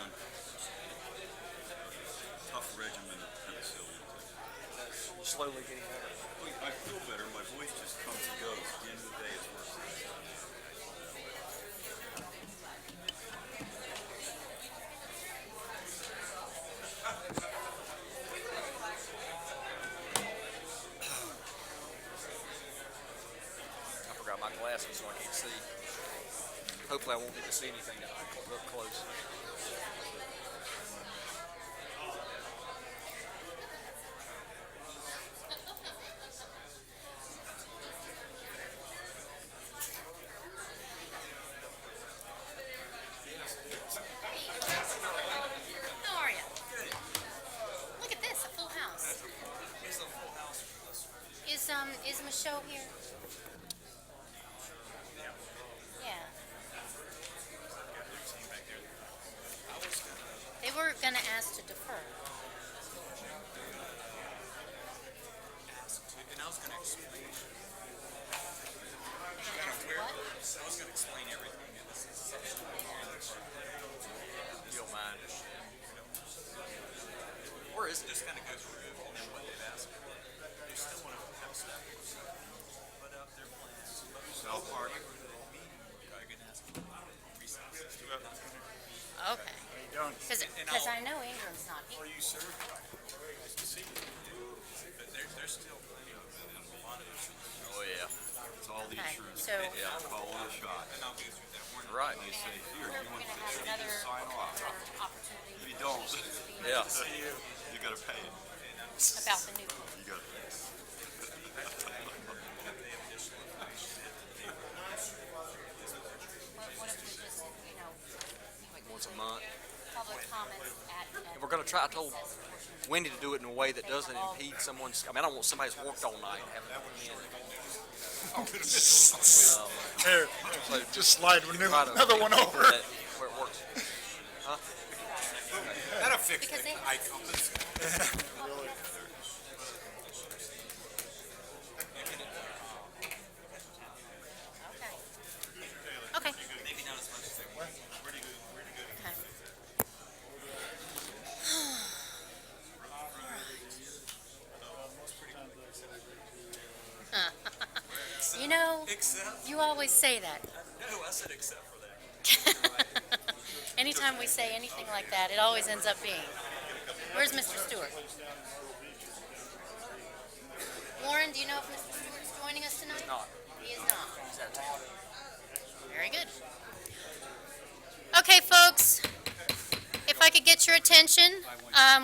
on tough regimen of penicillin. Slowly getting better. I feel better. My voice just comes and goes. At the end of the day, it's worse than it's done. I forgot my glasses, so I can't see. Hopefully, I won't get to see anything tonight. Look close. How are you? Look at this, a full house. Is Michelle here? Yeah. They were gonna ask to defer. And I was going to explain. What? I was going to explain everything. And this is you don't mind. Or is it just kind of go through and then what they've asked for? They still want to have stuff. Put up their plans. South Park. I can ask them. Okay. Because I know Ingram's not here. you, sir? Nice to see you. But there's still plenty of a lot of issues. Oh, yeah. It's all the Okay, insurance. so Yeah, call it a shot. And I'll go through that one. Right. They say, here, we're you want gonna this, have you another just sign off. opportunity. If you don't, Yeah. you gotta pay it. About the new pool. You gotta pay it. What if we just, Like once a month. public comments at We're going to try. I told recess portion? Wendy to do it in a way that doesn't impede someone's. I mean, I don't want somebody who's worked all night having to come in. Here, just slide Try to another one over. that where it works. That'll fix Because the they- eye compass. Okay. Okay. Maybe not as much as they want. Okay. You know, Except, you always say that. no, I said except for that. Anytime we say anything like that, it always ends up being. Where's Mr. Stewart? Warren, do you know if Mr. Stewart's joining us tonight? Not. He is not. Is that town? Very good. Okay, folks, if I could get your attention,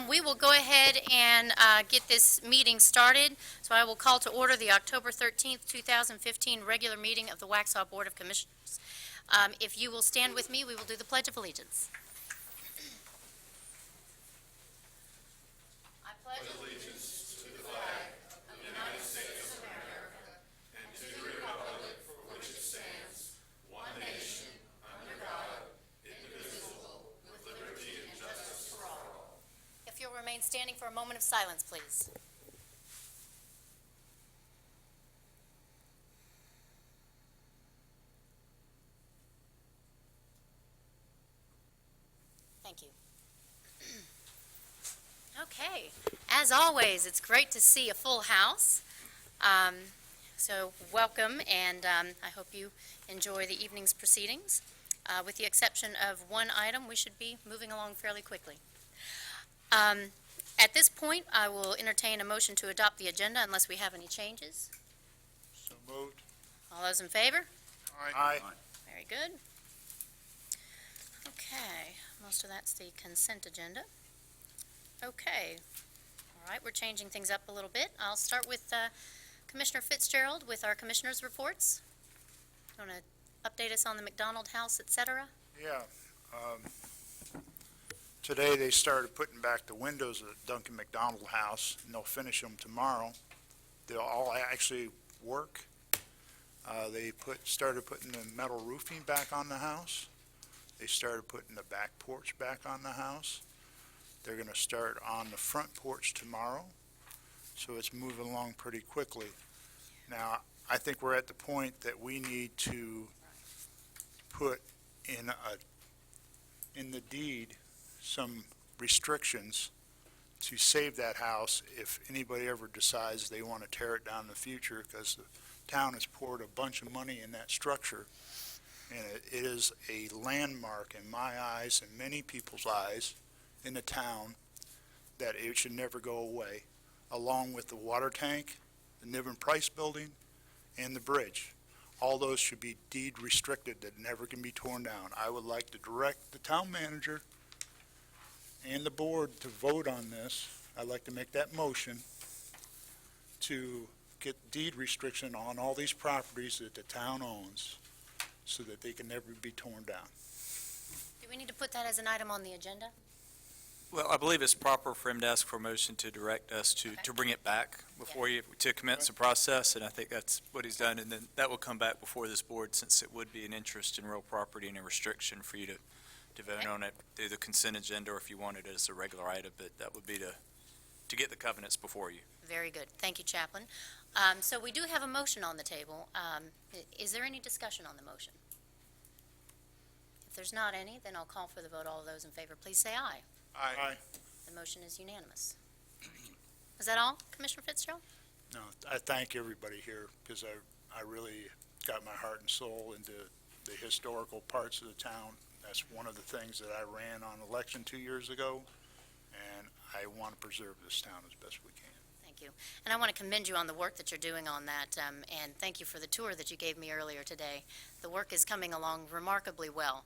we will go ahead and get this meeting started. So I will call to order the October 13th, 2015 regular meeting of the Waxhaw Board of Commissioners. If you will stand with me, we will do the Pledge of Allegiance. I pledge allegiance to the flag of the United States of America and to the republic for which it stands, one nation, under God, indivisible, with liberty and justice for all. If you'll remain standing for a moment of silence, please. Thank you. Okay, as always, it's great to see a full house. So welcome, and I hope you enjoy the evening's proceedings. With the exception of one item, we should be moving along fairly quickly. At this point, I will entertain a motion to adopt the agenda unless we have any changes. So moved. All those in favor? Aye. Very good. Okay, most of that's the consent agenda. Okay, all right, we're changing things up a little bit. I'll start with Commissioner Fitzgerald with our commissioners' reports. You want to update us on the McDonald House, et cetera? Yeah. Today they started putting back the windows of the Duncan McDonald House, and they'll finish them tomorrow. They'll all actually work. They started putting the metal roofing back on the house. They started putting the back porch back on the house. They're going to start on the front porch tomorrow, so it's moving along pretty quickly. Now, I think we're at the point that we need to put in the deed some restrictions to save that house if anybody ever decides they want to tear it down in the future, because the town has poured a bunch of money in that structure. And it is a landmark in my eyes and many people's eyes in the town that it should never go away, along with the water tank, the Niven Price building, and the bridge. All those should be deed restricted, that never can be torn down. I would like to direct the town manager and the board to vote on this. I'd like to make that motion to get deed restriction on all these properties that the town owns, so that they can never be torn down. Do we need to put that as an item on the agenda? Well, I believe it's proper for him to ask for a motion to direct us to bring it back before you, to commence the process, and I think that's what he's done, and then that will come back before this board, since it would be an interest in real property and a restriction for you to vote on it through the consent agenda, or if you wanted it as a regular item, but that would be to get the covenants before you. Very good. Thank you, Chaplain. So we do have a motion on the table. Is there any discussion on the motion? If there's not any, then I'll call for the vote. All of those in favor, please say aye. Aye. The motion is unanimous. Is that all, Commissioner Fitzgerald? No, I thank everybody here, because I really got my heart and soul into the historical parts of the town. That's one of the things that I ran on election 2 years ago, and I want to preserve this town as best we can. Thank you. And I want to commend you on the work that you're doing on that, and thank you for the tour that you gave me earlier today. The work is coming along remarkably well,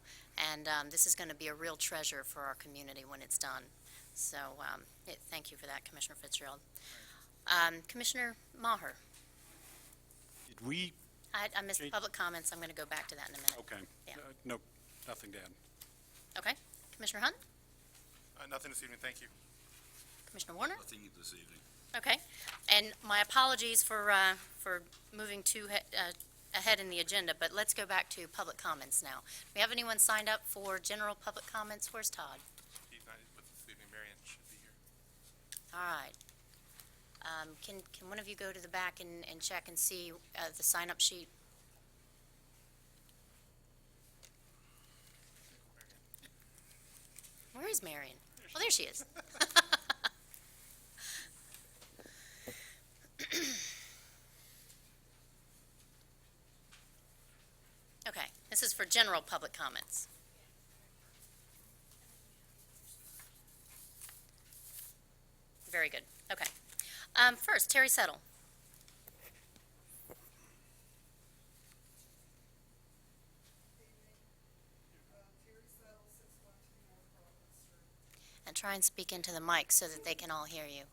and this is going to be a real treasure for our community when it's done. So thank you for that, Commissioner Fitzgerald. Commissioner Maher, Did we, I missed the public comments. I'm going to go back to that in a minute. okay. Yeah. No, nothing to add. Okay. Commissioner Hunt? Nothing this evening, thank you. Commissioner Warner? Nothing this evening. Okay, and my apologies for moving too ahead in the agenda, but let's go back to public comments now. Do we have anyone signed up for general public comments? Where's Todd? He's not with us this evening, Marion should be here. All right. Can one of you go to the back and check and see the sign-up sheet? Where is Marion? Oh, there she is. Okay, this is for general public comments. Very good, okay. First, Terry Settle. And try and speak into the mic so that they can all hear you.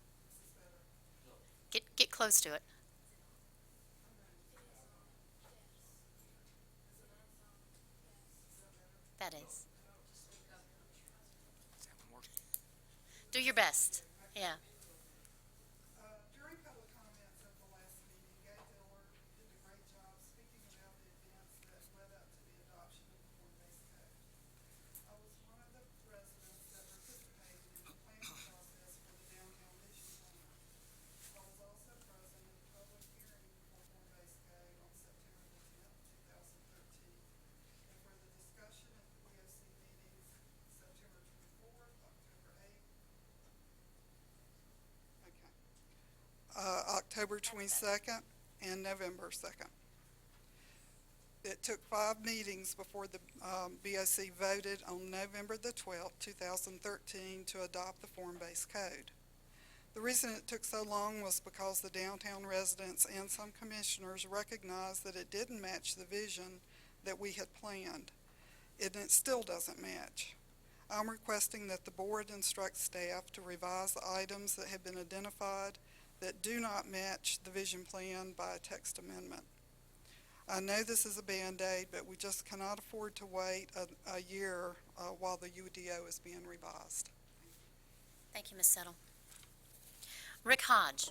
Get close to it. That is. Do your best. Yeah. During public comments at the last meeting, Gay Diller did a great job speaking about the events that led up to the adoption of the form-based code. I was one of the residents that participated in the planning process for the downtown vision plan. I was also present at the public hearing for form-based code on September the 10th, 2013, and for the discussion at the BOC meetings September 24th, October 8th, October 22nd and November 2nd. It took 5 meetings before the BOC voted on November the 12th, 2013 to adopt the form-based code. The reason it took so long was because the downtown residents and some commissioners recognized that it didn't match the vision that we had planned, and it still doesn't match. I'm requesting that the board instruct staff to revise the items that have been identified that do not match the vision plan by a text amendment. I know this is a Band-Aid, but we just cannot afford to wait a year while the UDO is being revised. Thank you, Ms. Settle. Rick Hodge.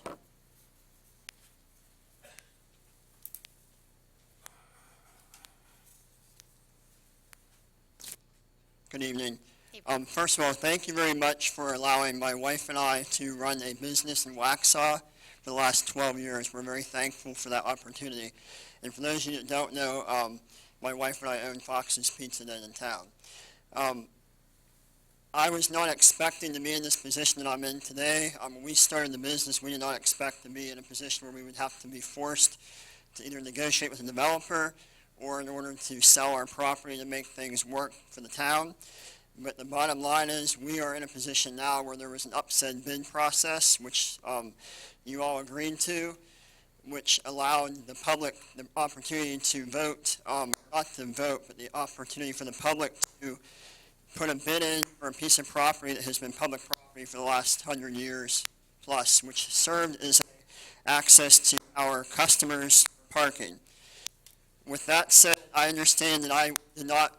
Good evening. Evening. First of all, thank you very much for allowing my wife and I to run a business in Waxhaw for the last 12 years. We're very thankful for that opportunity. And for those of you that don't know, my wife and I own Fox's Pizza Den in town. I was not expecting to be in this position that I'm in today. When we started the business, we did not expect to be in a position where we would have to be forced to either negotiate with a developer or in order to sell our property to make things work for the town. But the bottom line is we are in a position now where there was an upset bid process, which you all agreed to, which allowed the public the opportunity to vote, not to vote, but the opportunity for the public to put a bid in for a piece of property that has been public property for the last 100 years plus, which served as access to our customers' parking. With that said, I understand that I did not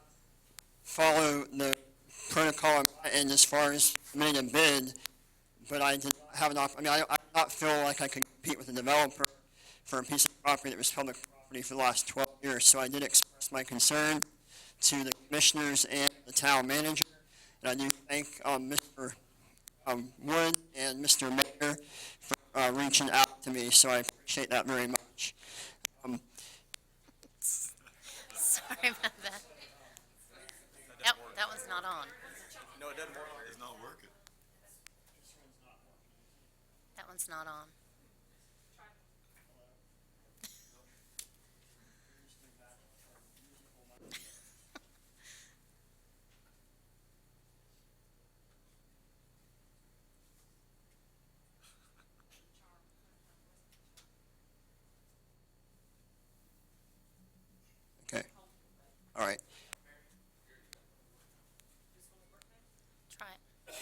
follow the protocol on my end as far as submitting a bid, but I did not have I did not feel like I could compete with a developer for a piece of property that was public property for the last 12 years. So I did express my concern to the commissioners and the town manager, and I do thank Mr. Wood and Mr. Mayor for reaching out to me, so I appreciate that very much. Sorry about that. That one's not on. No, it doesn't work. It's not working. That one's not on. Okay. All right. Try it.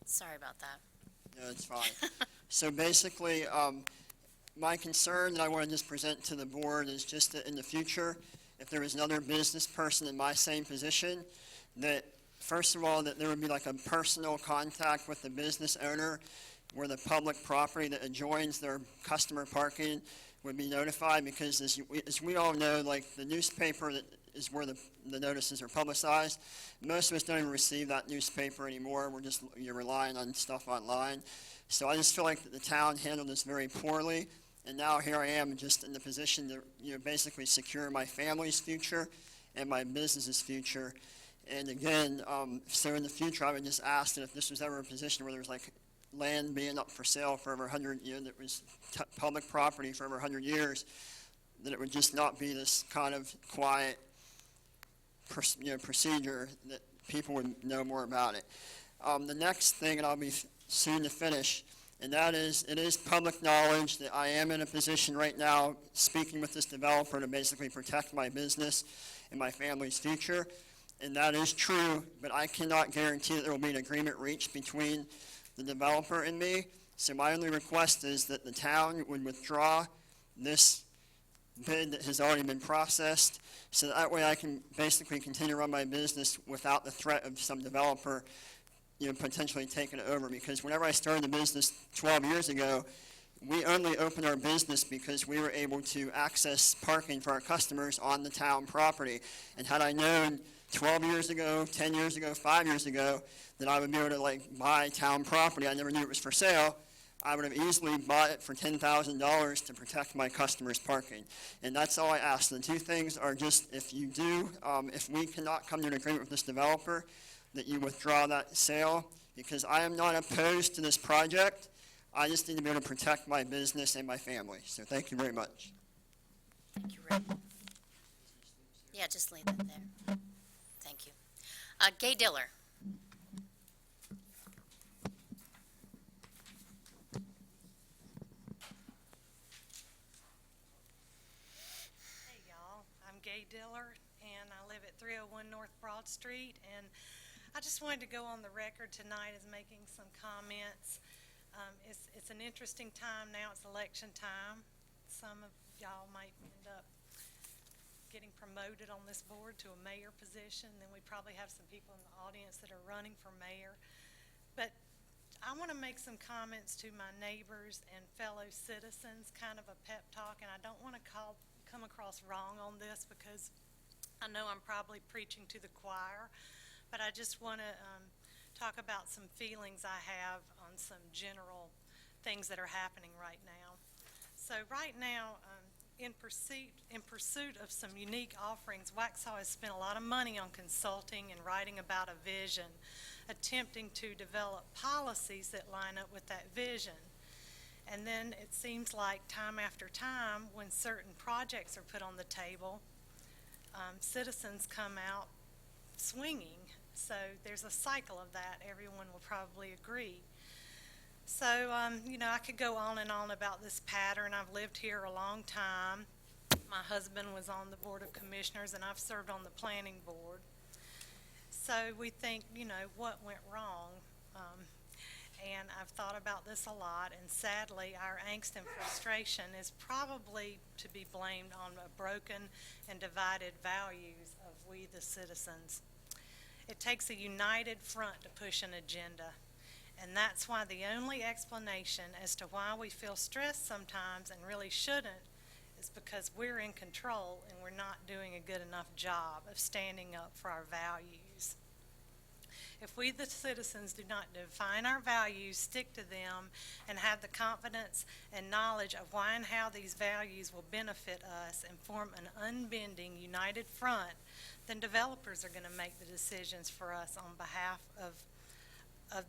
Sorry about that. No, it's fine. So basically, my concern that I want to just present to the board is just that in the future, if there was another business person in my same position, that first of all, that there would be like a personal contact with the business owner where the public property that adjoins their customer parking would be notified, because as we all know, like the newspaper that is where the notices are publicized, most of us don't even receive that newspaper anymore. We're just relying on stuff online. So I just feel like that the town handled this very poorly, and now here I am just in the position to basically secure my family's future and my business's future. And again, so in the future, I would just ask that if this was ever a position where there was like land being up for sale for over 100 years, that was public property for over 100 years, that it would just not be this kind of quiet procedure, that people would know more about it. The next thing, and I'll be soon to finish, and that is, it is public knowledge that I am in a position right now speaking with this developer to basically protect my business and my family's future, and that is true, but I cannot guarantee that there will be an agreement reached between the developer and me. So my only request is that the town would withdraw this bid that has already been processed, so that way I can basically continue to run my business without the threat of some developer potentially taking it over. Because whenever I started the business 12 years ago, we only opened our business because we were able to access parking for our customers on the town property. And had I known 12 years ago, 10 years ago, 5 years ago that I would be able to buy town property, I never knew it was for sale, I would have easily bought it for $10,000 to protect my customers' parking. And that's all I ask. The two things are just, if you do, if we cannot come to an agreement with this developer, that you withdraw that sale, because I am not opposed to this project. I just need to be able to protect my business and my family. So thank you very much. Thank you, Rick. Yeah, just leave it there. Thank you. Gay Diller. Hey y'all, I'm Gay Diller and I live at 301 North Broad Street, and I just wanted to go on the record tonight as making some comments. It's an interesting time now. It's election time. Some of y'all might end up getting promoted on this board to a mayor position. Then we probably have some people in the audience that are running for mayor. But I want to make some comments to my neighbors and fellow citizens, kind of a pep talk, and I don't want to come across wrong on this because I know I'm probably preaching to the choir, but I just want to talk about some feelings I have on some general things that are happening right now. So right now, in pursuit of some unique offerings, Waxhaw has spent a lot of money on consulting and writing about a vision, attempting to develop policies that line up with that vision. And then it seems like time after time, when certain projects are put on the table, citizens come out swinging. So there's a cycle of that. Everyone will probably agree. So, I could go on and on about this pattern. I've lived here a long time. My husband was on the Board of Commissioners, and I've served on the Planning Board. So we think, what went wrong? And I've thought about this a lot, and sadly, our angst and frustration is probably to be blamed on a broken and divided values of we, the citizens. It takes a united front to push an agenda. And that's why the only explanation as to why we feel stressed sometimes and really shouldn't is because we're in control and we're not doing a good enough job of standing up for our values. If we, the citizens, do not define our values, stick to them, and have the confidence and knowledge of why and how these values will benefit us and form an unbending, united front, then developers are going to make the decisions for us on behalf of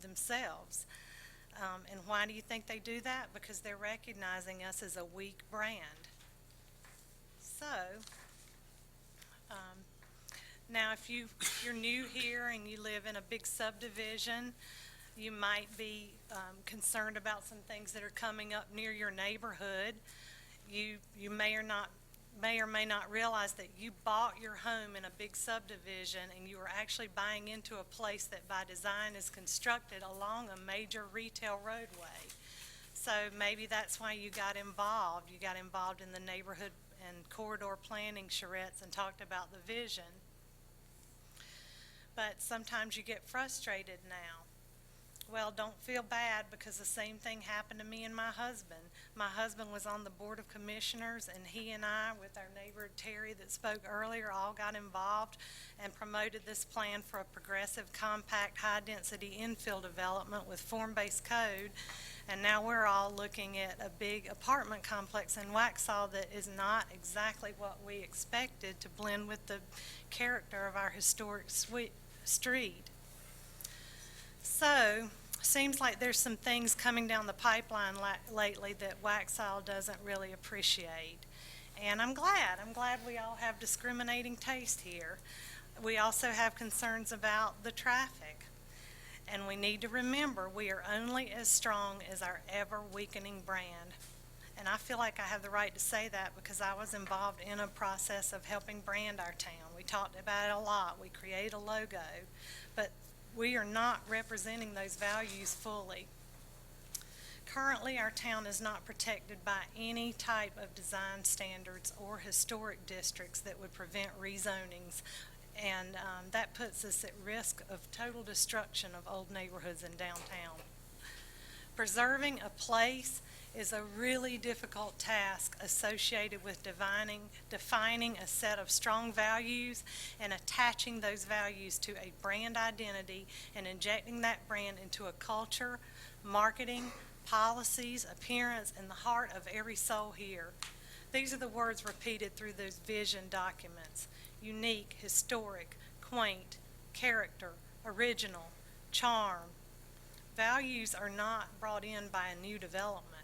themselves. And why do you think they do that? Because they're recognizing us as a weak brand. So, now if you're new here and you live in a big subdivision, you might be concerned about some things that are coming up near your neighborhood. You may or may not realize that you bought your home in a big subdivision and you are actually buying into a place that by design is constructed along a major retail roadway. So maybe that's why you got involved. You got involved in the neighborhood and corridor planning charrettes and talked about the vision. But sometimes you get frustrated now. Well, don't feel bad, because the same thing happened to me and my husband. My husband was on the Board of Commissioners, and he and I, with our neighbor Terry that spoke earlier, all got involved and promoted this plan for a progressive, compact, high-density infill development with form-based code. And now we're all looking at a big apartment complex in Waxhaw that is not exactly what we expected to blend with the character of our historic street. So, seems like there's some things coming down the pipeline lately that Waxhaw doesn't really appreciate. And I'm glad we all have discriminating taste here. We also have concerns about the traffic. And we need to remember we are only as strong as our ever weakening brand. And I feel like I have the right to say that because I was involved in a process of helping brand our town. We talked about it a lot. We created a logo. But we are not representing those values fully. Currently, our town is not protected by any type of design standards or historic districts that would prevent rezonings, and that puts us at risk of total destruction of old neighborhoods in downtown. Preserving a place is a really difficult task associated with defining a set of strong values and attaching those values to a brand identity and injecting that brand into a culture, marketing, policies, appearance, and the heart of every soul here. These are the words repeated through those vision documents: unique, historic, quaint, character, original, charm. Values are not brought in by a new development.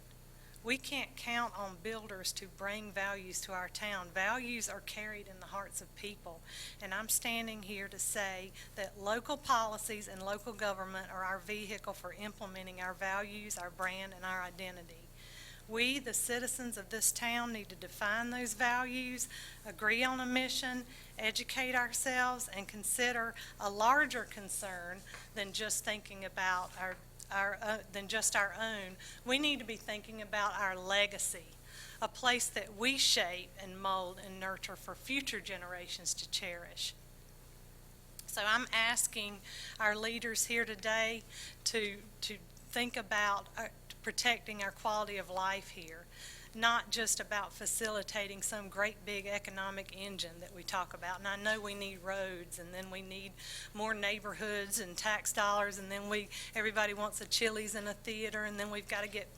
We can't count on builders to bring values to our town. Values are carried in the hearts of people. And I'm standing here to say that local policies and local government are our vehicle for implementing our values, our brand, and our identity. We, the citizens of this town, need to define those values, agree on a mission, educate ourselves, and consider a larger concern than just thinking about our own. We need to be thinking about our legacy, a place that we shape and mold and nurture for future generations to cherish. So I'm asking our leaders here today to think about protecting our quality of life here, not just about facilitating some great big economic engine that we talk about. And I know we need roads, and then we need more neighborhoods and tax dollars, and then everybody wants a Chili's and a theater, and then we've got to get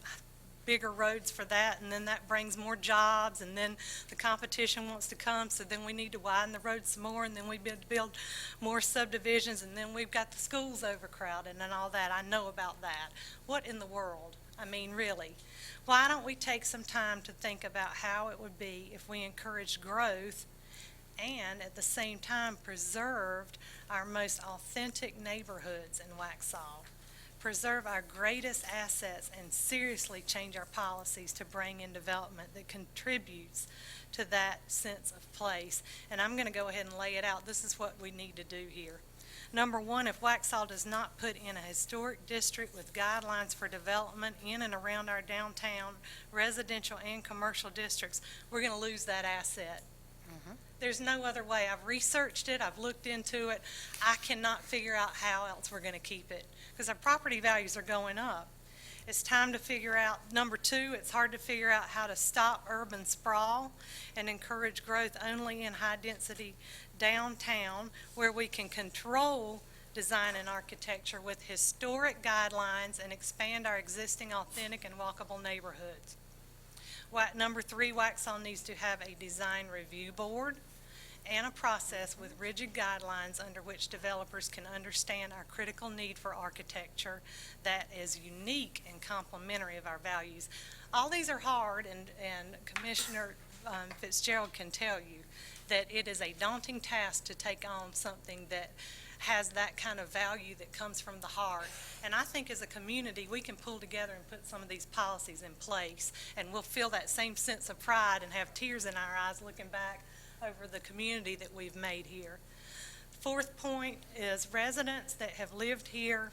bigger roads for that, and then that brings more jobs, and then the competition wants to come, so then we need to widen the roads some more, and then we build more subdivisions, and then we've got the schools overcrowded and all that. I know about that. What in the world? I mean, really. Why don't we take some time to think about how it would be if we encouraged growth and at the same time preserved our most authentic neighborhoods in Waxhaw, preserve our greatest assets, and seriously change our policies to bring in development that contributes to that sense of place. And I'm going to go ahead and lay it out. This is what we need to do here. Number one, if Waxhaw does not put in a historic district with guidelines for development in and around our downtown residential and commercial districts, we're going to lose that asset. There's no other way. I've researched it. I've looked into it. I cannot figure out how else we're going to keep it because our property values are going up. It's time to figure out, number two, it's hard to figure out how to stop urban sprawl and encourage growth only in high-density downtown where we can control design and architecture with historic guidelines and expand our existing authentic and walkable neighborhoods. Number three, Waxhaw needs to have a design review board and a process with rigid guidelines under which developers can understand our critical need for architecture that is unique and complementary of our values. All these are hard, and Commissioner Fitzgerald can tell you that it is a daunting task to take on something that has that kind of value that comes from the heart. And I think as a community, we can pull together and put some of these policies in place, and we'll feel that same sense of pride and have tears in our eyes looking back over the community that we've made here. Fourth point is residents that have lived here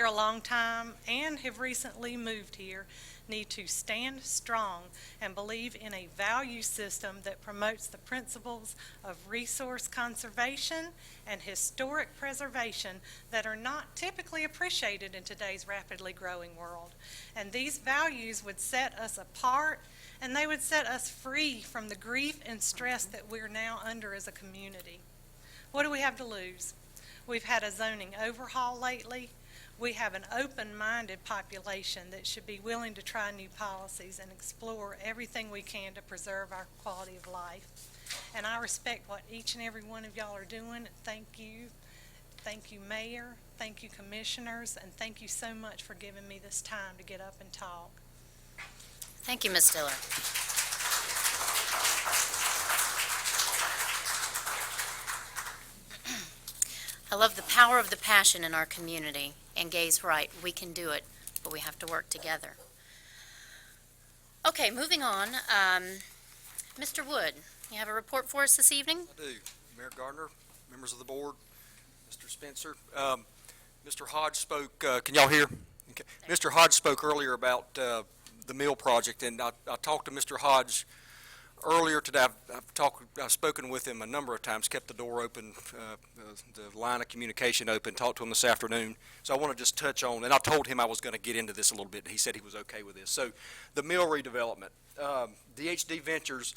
a long time and have recently moved here need to stand strong and believe in a value system that promotes the principles of resource conservation and historic preservation that are not typically appreciated in today's rapidly growing world. And these values would set us apart, and they would set us free from the grief and stress that we're now under as a community. What do we have to lose? We've had a zoning overhaul lately. We have an open-minded population that should be willing to try new policies and explore everything we can to preserve our quality of life. And I respect what each and every one of y'all are doing. Thank you. Thank you, Mayor. Thank you, Commissioners. And thank you so much for giving me this time to get up and talk. Thank you, Ms. Diller. I love the power of the passion in our community. And Gay's right, we can do it, but we have to work together. Okay, moving on. Mr. Wood, you have a report for us this evening? I do. Mayor Gardner, members of the board, Mr. Spencer. Mr. Hodge spoke, can y'all hear? Okay. Mr. Hodge spoke earlier about the mill project, and I talked to Mr. Hodge earlier today. I've spoken with him a number of times, kept the door open, the line of communication open, talked to him this afternoon. So I want to just touch on, and I told him I was going to get into this a little bit. He said he was okay with this. So the mill redevelopment, DHD Ventures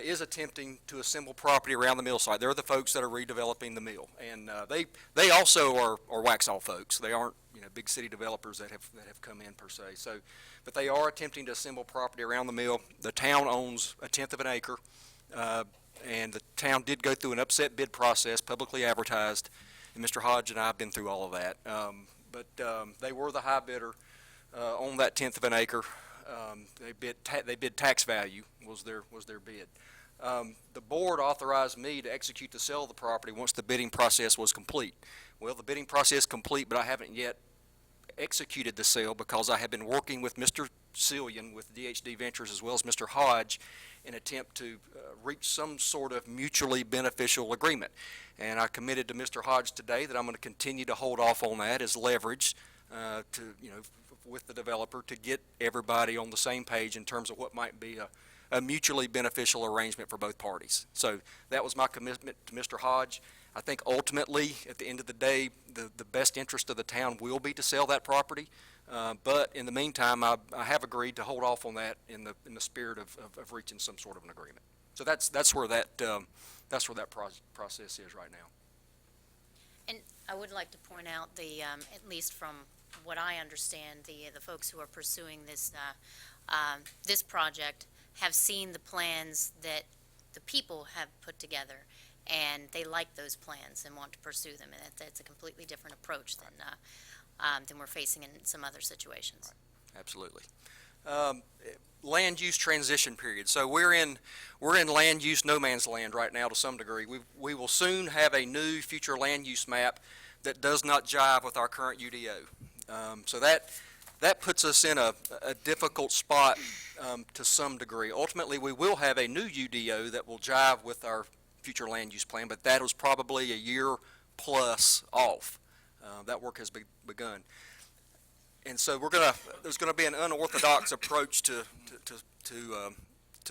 is attempting to assemble property around the mill site. They're the folks that are redeveloping the mill, and they also are Waxhaw folks. They aren't big city developers that have come in per se. So, but they are attempting to assemble property around the mill. The town owns 1/10 of an acre, and the town did go through an upset bid process, publicly advertised, and Mr. Hodge and I have been through all of that. But they were the high bidder on that 1/10 of an acre. They bid tax value was their bid. The board authorized me to execute the sale of the property once the bidding process was complete. Well, the bidding process is complete, but I haven't yet executed the sale because I have been working with Mr. Cillian with DHD Ventures as well as Mr. Hodge in attempt to reach some sort of mutually beneficial agreement. And I committed to Mr. Hodge today that I'm going to continue to hold off on that as leverage with the developer to get everybody on the same page in terms of what might be a mutually beneficial arrangement for both parties. So that was my commitment to Mr. Hodge. I think ultimately, at the end of the day, the best interest of the town will be to sell that property. But in the meantime, I have agreed to hold off on that in the spirit of reaching some sort of an agreement. So that's where that process is right now. And I would like to point out at least from what I understand, the folks who are pursuing this project have seen the plans that the people have put together, and they like those plans and want to pursue them, and that's a completely different approach than we're facing in some other situations. Absolutely. Land use transition period. So we're in land use no man's land right now to some degree. We will soon have a new future land use map that does not jive with our current UDO. So that puts us in a difficult spot to some degree. Ultimately, we will have a new UDO that will jive with our future land use plan, but that was probably a year plus off. That work has begun. And so there's going to be an unorthodox approach to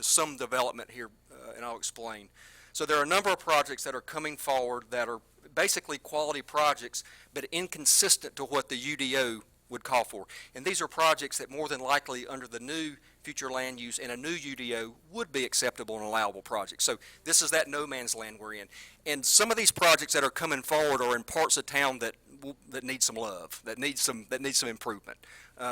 some development here, and I'll explain. So there are a number of projects that are coming forward that are basically quality projects, but inconsistent to what the UDO would call for. And these are projects that more than likely under the new future land use and a new UDO would be acceptable and allowable projects. So this is that no man's land we're in. And some of these projects that are coming forward are in parts of town that need some love, that need some improvement.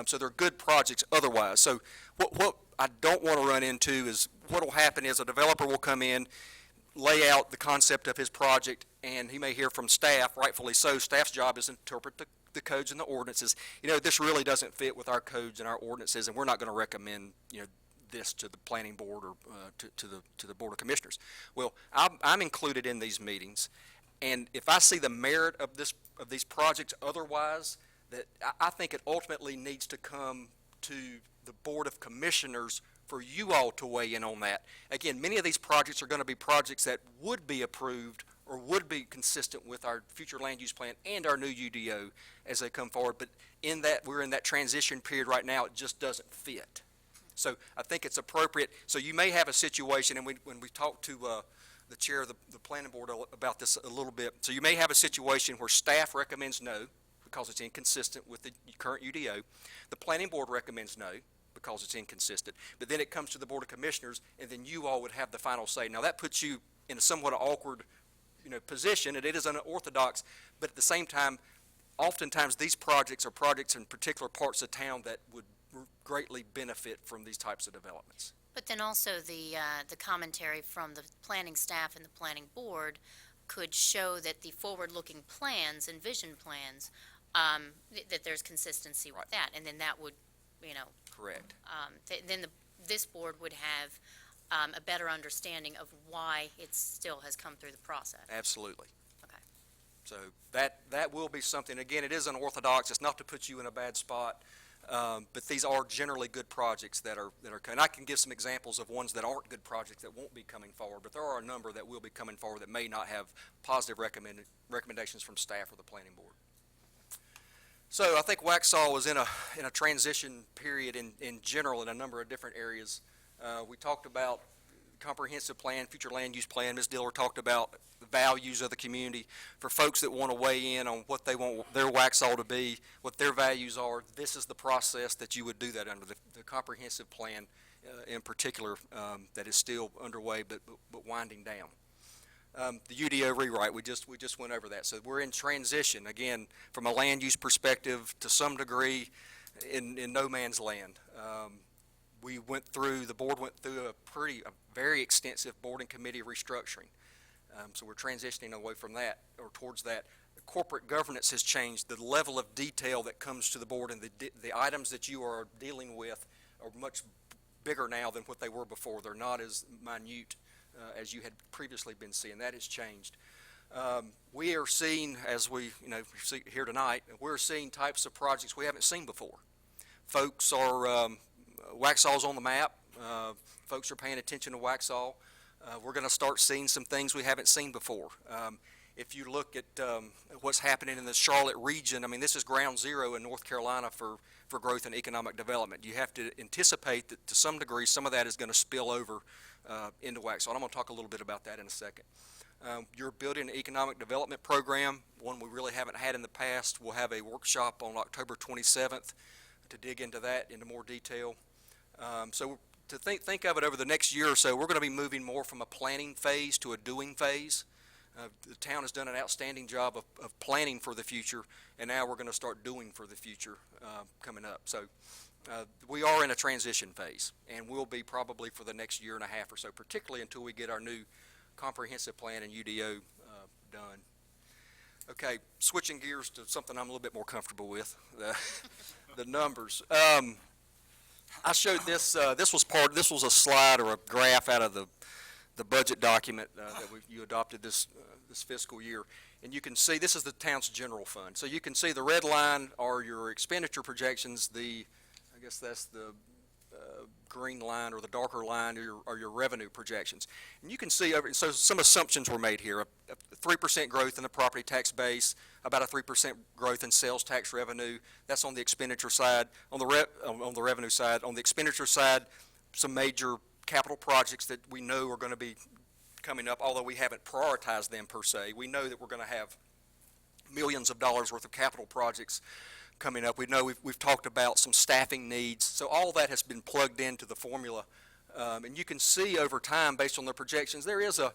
So they're good projects otherwise. So what I don't want to run into is what will happen is a developer will come in, lay out the concept of his project, and he may hear from staff, rightfully so. Staff's job is to interpret the codes and the ordinances. This really doesn't fit with our codes and our ordinances, and we're not going to recommend this to the planning board or to the board of commissioners. Well, I'm included in these meetings, and if I see the merit of these projects otherwise, that I think it ultimately needs to come to the board of commissioners for you all to weigh in on that. Again, many of these projects are going to be projects that would be approved or would be consistent with our future land use plan and our new UDO as they come forward, but in that we're in that transition period right now, it just doesn't fit. So I think it's appropriate. So you may have a situation, and when we talked to the chair of the planning board about this a little bit, so you may have a situation where staff recommends no because it's inconsistent with the current UDO. The planning board recommends no because it's inconsistent, but then it comes to the board of commissioners, and then you all would have the final say. Now that puts you in a somewhat awkward position, and it is unorthodox, but at the same time, oftentimes these projects are projects in particular parts of town that would greatly benefit from these types of developments. But then also the commentary from the planning staff and the planning board could show that the forward-looking plans and vision plans, that there's consistency with that, and then that would, Correct. This board would have a better understanding of why it still has come through the process. Absolutely. Okay. So that will be something. Again, it is unorthodox. It's not to put you in a bad spot, but these are generally good projects that are coming. I can give some examples of ones that aren't good projects that won't be coming forward, but there are a number that will be coming forward that may not have positive recommendations from staff or the planning board. So I think Waxhaw was in a transition period in general in a number of different areas. We talked about comprehensive plan, future land use plan. Ms. Diller talked about the values of the community. For folks that want to weigh in on what they want their Waxhaw to be, what their values are, this is the process that you would do that under, the comprehensive plan in particular that is still underway but winding down. The UDO rewrite, we just went over that. So we're in transition, again, from a land use perspective to some degree in no man's land. The board went through a very extensive board and committee restructuring. So we're transitioning away from that or towards that. Corporate governance has changed. The level of detail that comes to the board and the items that you are dealing with are much bigger now than what they were before. They're not as minute as you had previously been seeing. That has changed. We are seeing, as we see here tonight, we're seeing types of projects we haven't seen before. Folks are, Waxhaw's on the map. Folks are paying attention to Waxhaw. We're going to start seeing some things we haven't seen before. If you look at what's happening in the Charlotte region, I mean, this is ground zero in North Carolina for growth and economic development. You have to anticipate that to some degree some of that is going to spill over into Waxhaw. And I'm going to talk a little bit about that in a second. You're building an economic development program, one we really haven't had in the past. We'll have a workshop on October 27th to dig into that into more detail. So to think of it over the next year or so, we're going to be moving more from a planning phase to a doing phase. The town has done an outstanding job of planning for the future, and now we're going to start doing for the future coming up. So we are in a transition phase, and will be probably for the next year and a half or so, particularly until we get our new comprehensive plan and UDO done. Okay, switching gears to something I'm a little bit more comfortable with, the numbers. I showed this. This was a slide or a graph out of the budget document that you adopted this fiscal year, and you can see this is the town's general fund. So you can see the red line are your expenditure projections. I guess that's the green line, or the darker line are your revenue projections. And you can see, so some assumptions were made here. A 3% growth in the property tax base, about a 3% growth in sales tax revenue. That's on the expenditure side. On the revenue side. On the expenditure side, some major capital projects that we know are going to be coming up, although we haven't prioritized them per se. We know that we're going to have millions of dollars worth of capital projects coming up. We know we've talked about some staffing needs. So all that has been plugged into the formula. And you can see over time, based on the projections, there is a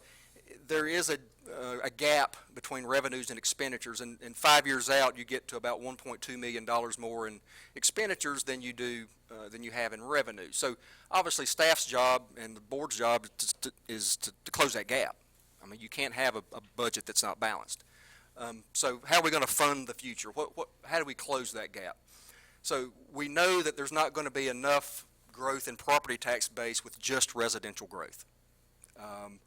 gap between revenues and expenditures. And 5 years out, you get to about $1.2 million more in expenditures than you do than you have in revenue. So obviously, staff's job and the board's job is to close that gap. I mean, you can't have a budget that's not balanced. So how are we going to fund the future? How do we close that gap? So we know that there's not going to be enough growth in property tax base with just residential growth.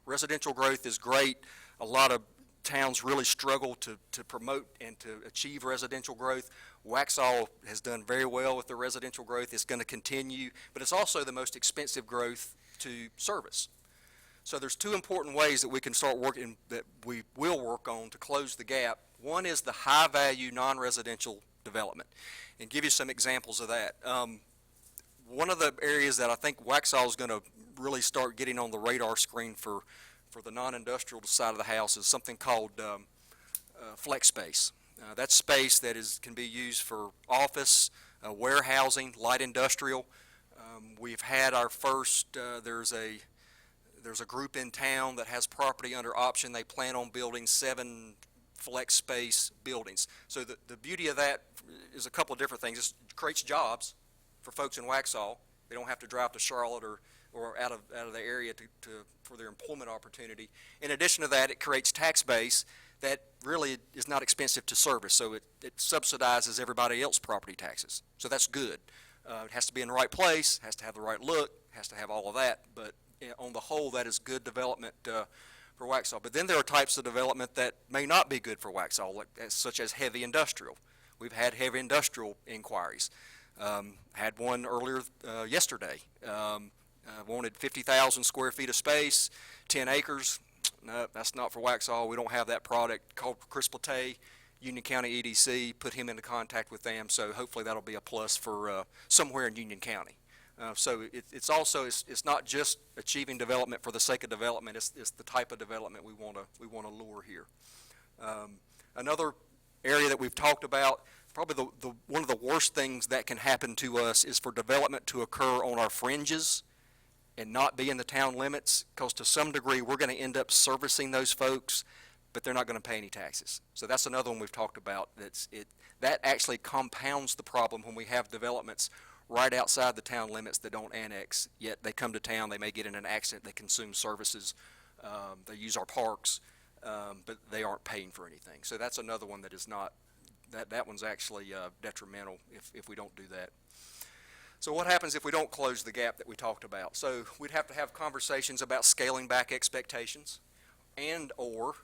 Residential growth is great. A lot of towns really struggle to promote and to achieve residential growth. Waxhaw has done very well with the residential growth. It's going to continue, but it's also the most expensive growth to service. So there's two important ways that we can start working, that we will work on to close the gap. One is the high-value non-residential development, and give you some examples of that. One of the areas that I think Waxhaw is going to really start getting on the radar screen for the non-industrial side of the house is something called flex space. That's space that can be used for office, warehousing, light industrial. We've had our first, there's a group in town that has property under option. They plan on building 7 flex space buildings. So the beauty of that is a couple of different things. It creates jobs for folks in Waxhaw. They don't have to drive to Charlotte or out of the area for their employment opportunity. In addition to that, it creates tax base that really is not expensive to service. So it subsidizes everybody else's property taxes. So that's good. It has to be in the right place, has to have the right look, has to have all of that. But on the whole, that is good development for Waxhaw. But then there are types of development that may not be good for Waxhaw, such as heavy industrial. We've had heavy industrial inquiries. Had one earlier yesterday. Wanted 50,000 square feet of space, 10 acres. No, that's not for Waxhaw. We don't have that product. Called Chris Platay, Union County EDC, put him into contact with them. So hopefully that'll be a plus for somewhere in Union County. So it's also it's not just achieving development for the sake of development. It's the type of development we want to lure here. Another area that we've talked about, probably one of the worst things that can happen to us is for development to occur on our fringes and not be in the town limits, because to some degree we're going to end up servicing those folks, but they're not going to pay any taxes. So that's another one we've talked about. That actually compounds the problem when we have developments right outside the town limits that don't annex, yet they come to town, they may get in an accident, they consume services, they use our parks, but they aren't paying for anything. So that's another one that is not, that one's actually detrimental if we don't do that. So what happens if we don't close the gap that we talked about? So we'd have to have conversations about scaling back expectations and or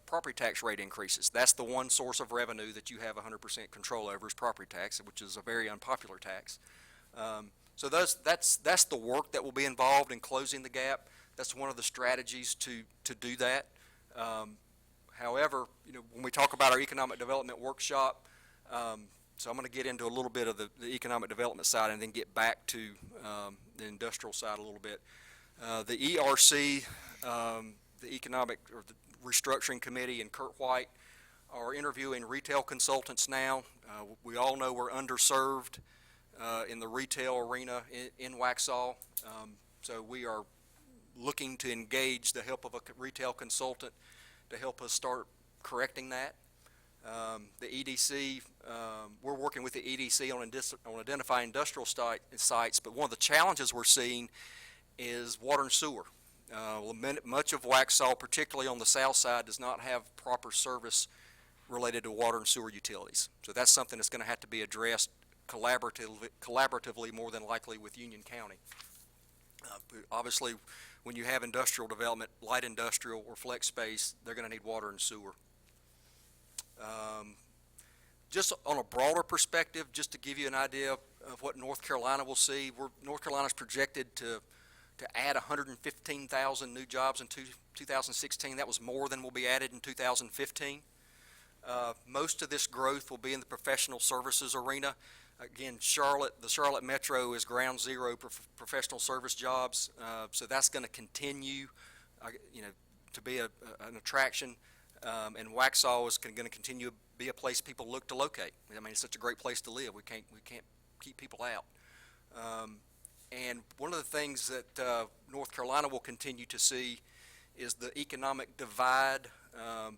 property tax rate increases. That's the one source of revenue that you have 100% control over is property tax, which is a very unpopular tax. So that's the work that will be involved in closing the gap. That's one of the strategies to do that. However, when we talk about our economic development workshop, so I'm going to get into a little bit of the economic development side and then get back to the industrial side a little bit. The ERC, the Economic or the Restructuring Committee and Kurt White are interviewing retail consultants now. We all know we're underserved in the retail arena in Waxhaw. So we are looking to engage the help of a retail consultant to help us start correcting that. The EDC, we're working with the EDC on identifying industrial sites, but one of the challenges we're seeing is water and sewer. Much of Waxhaw, particularly on the south side, does not have proper service related to water and sewer utilities. So that's something that's going to have to be addressed collaboratively more than likely with Union County. Obviously, when you have industrial development, light industrial or flex space, they're going to need water and sewer. Just on a broader perspective, just to give you an idea of what North Carolina will see, North Carolina's projected to add 115,000 new jobs in 2016. That was more than will be added in 2015. Most of this growth will be in the professional services arena. Again, the Charlotte Metro is ground zero for professional service jobs, so that's going to continue, to be an attraction. And Waxhaw is going to continue to be a place people look to locate. I mean, it's such a great place to live. We can't keep people out. And one of the things that North Carolina will continue to see is the economic divide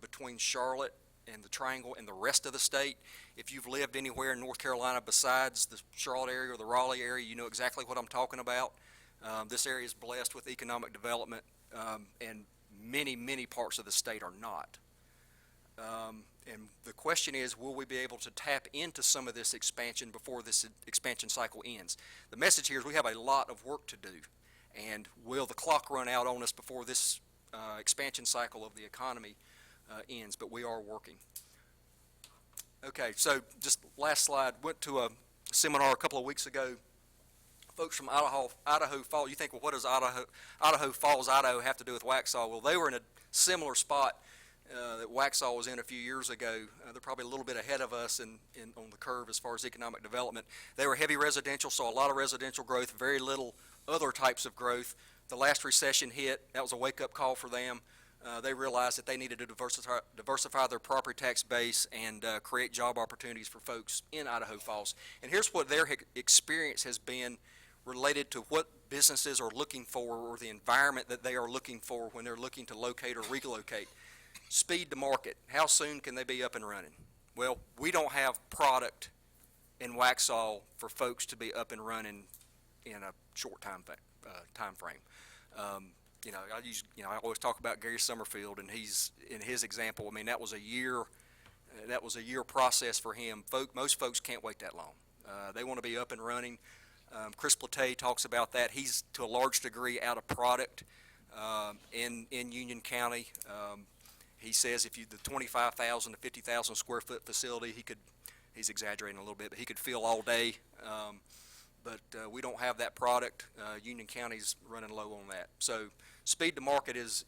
between Charlotte and the Triangle and the rest of the state. If you've lived anywhere in North Carolina besides the Charlotte area or the Raleigh area, you know exactly what I'm talking about. This area is blessed with economic development, and many parts of the state are not. And the question is, will we be able to tap into some of this expansion before this expansion cycle ends? The message here is we have a lot of work to do, and will the clock run out on us before this expansion cycle of the economy ends? But we are working. Okay, so just last slide. Went to a seminar a couple of weeks ago. Folks from Idaho Falls. You think, well, what does Idaho Falls, Idaho have to do with Waxhaw? Well, they were in a similar spot that Waxhaw was in a few years ago. They're probably a little bit ahead of us on the curve as far as economic development. They were heavy residential, saw a lot of residential growth, very little other types of growth. The last recession hit. That was a wake-up call for them. They realized that they needed to diversify their property tax base and create job opportunities for folks in Idaho Falls. And here's what their experience has been related to what businesses are looking for, or the environment that they are looking for when they're looking to locate or relocate. Speed to market. How soon can they be up and running? Well, we don't have product in Waxhaw for folks to be up and running in a short time frame. I always talk about Gary Summerfield, and he's in his example. I mean, that was a year process for him. Most folks can't wait that long. They want to be up and running. Chris Platay talks about that. He's to a large degree out of product in Union County. He says if the 25,000 to 50,000 square foot facility, he's exaggerating a little bit, but he could fill all day. But we don't have that product. Union County's running low on that. So speed to market is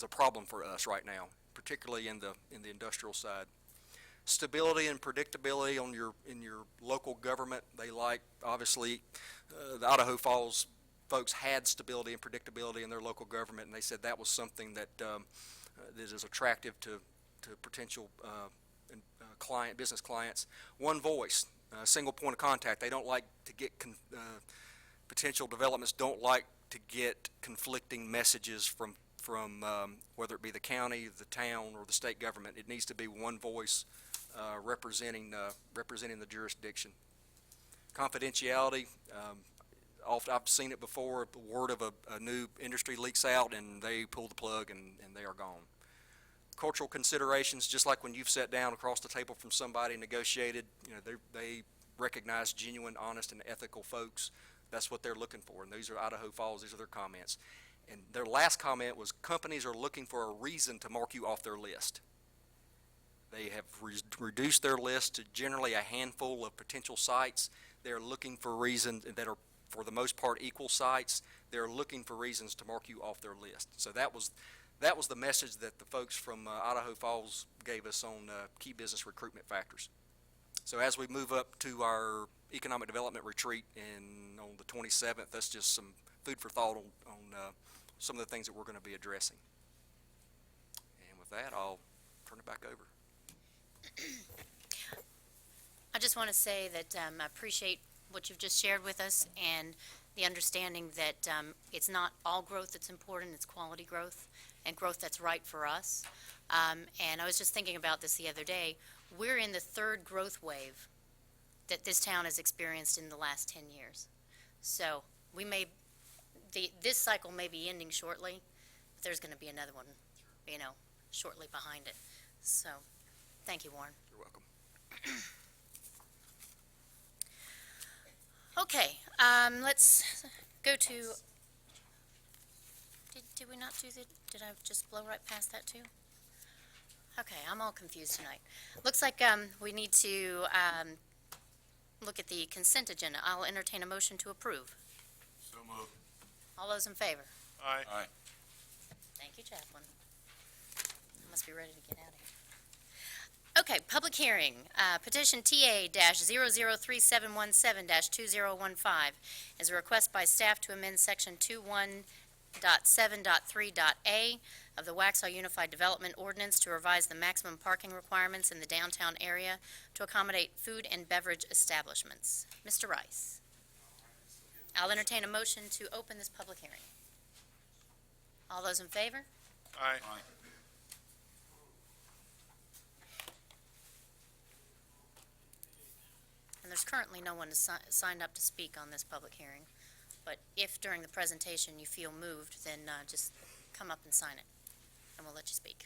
a problem for us right now, particularly in the industrial side. Stability and predictability in your local government. They like, obviously, the Idaho Falls folks had stability and predictability in their local government, and they said that was something that is attractive to potential business clients. One voice, single point of contact. They don't like to get potential developments don't like to get conflicting messages from whether it be the county, the town, or the state government. It needs to be one voice representing the jurisdiction. Confidentiality. I've seen it before. The word of a new industry leaks out, and they pull the plug, and they are gone. Cultural considerations, just like when you've sat down across the table from somebody and negotiated, they recognize genuine, honest, and ethical folks. That's what they're looking for, and these are Idaho Falls. These are their comments. And their last comment was, companies are looking for a reason to mark you off their list. They have reduced their list to generally a handful of potential sites. They're looking for reasons that are, for the most part, equal sites. They're looking for reasons to mark you off their list. So that was the message that the folks from Idaho Falls gave us on key business recruitment factors. So as we move up to our economic development retreat on the 27th, that's just some food for thought on some of the things that we're going to be addressing. And with that, I'll turn it back over. I just want to say that I appreciate what you've just shared with us, and the understanding that it's not all growth that's important, it's quality growth and growth that's right for us. And I was just thinking about this the other day. We're in the third growth wave that this town has experienced in the last 10 years. So this cycle may be ending shortly, but there's going to be another one, shortly behind it. So, thank you, Warren. You're welcome. Okay, let's go to, did we not do did I just blow right past that too? Okay, I'm all confused tonight. Looks like we need to look at the consent agenda. I'll entertain a motion to approve. So moved. All those in favor? Aye. Aye. Thank you, Chaplain. I must be ready to get out of here. Okay, public hearing, petition TA-003717-2015 is a request by staff to amend section 21.7.3.a of the Waxhaw Unified Development Ordinance to revise the maximum parking requirements in the downtown area to accommodate food and beverage establishments. Mr. Rice. I'll entertain a motion to open this public hearing. All those in favor? Aye. And there's currently no one signed up to speak on this public hearing. But if during the presentation you feel moved, then just come up and sign it, and we'll let you speak.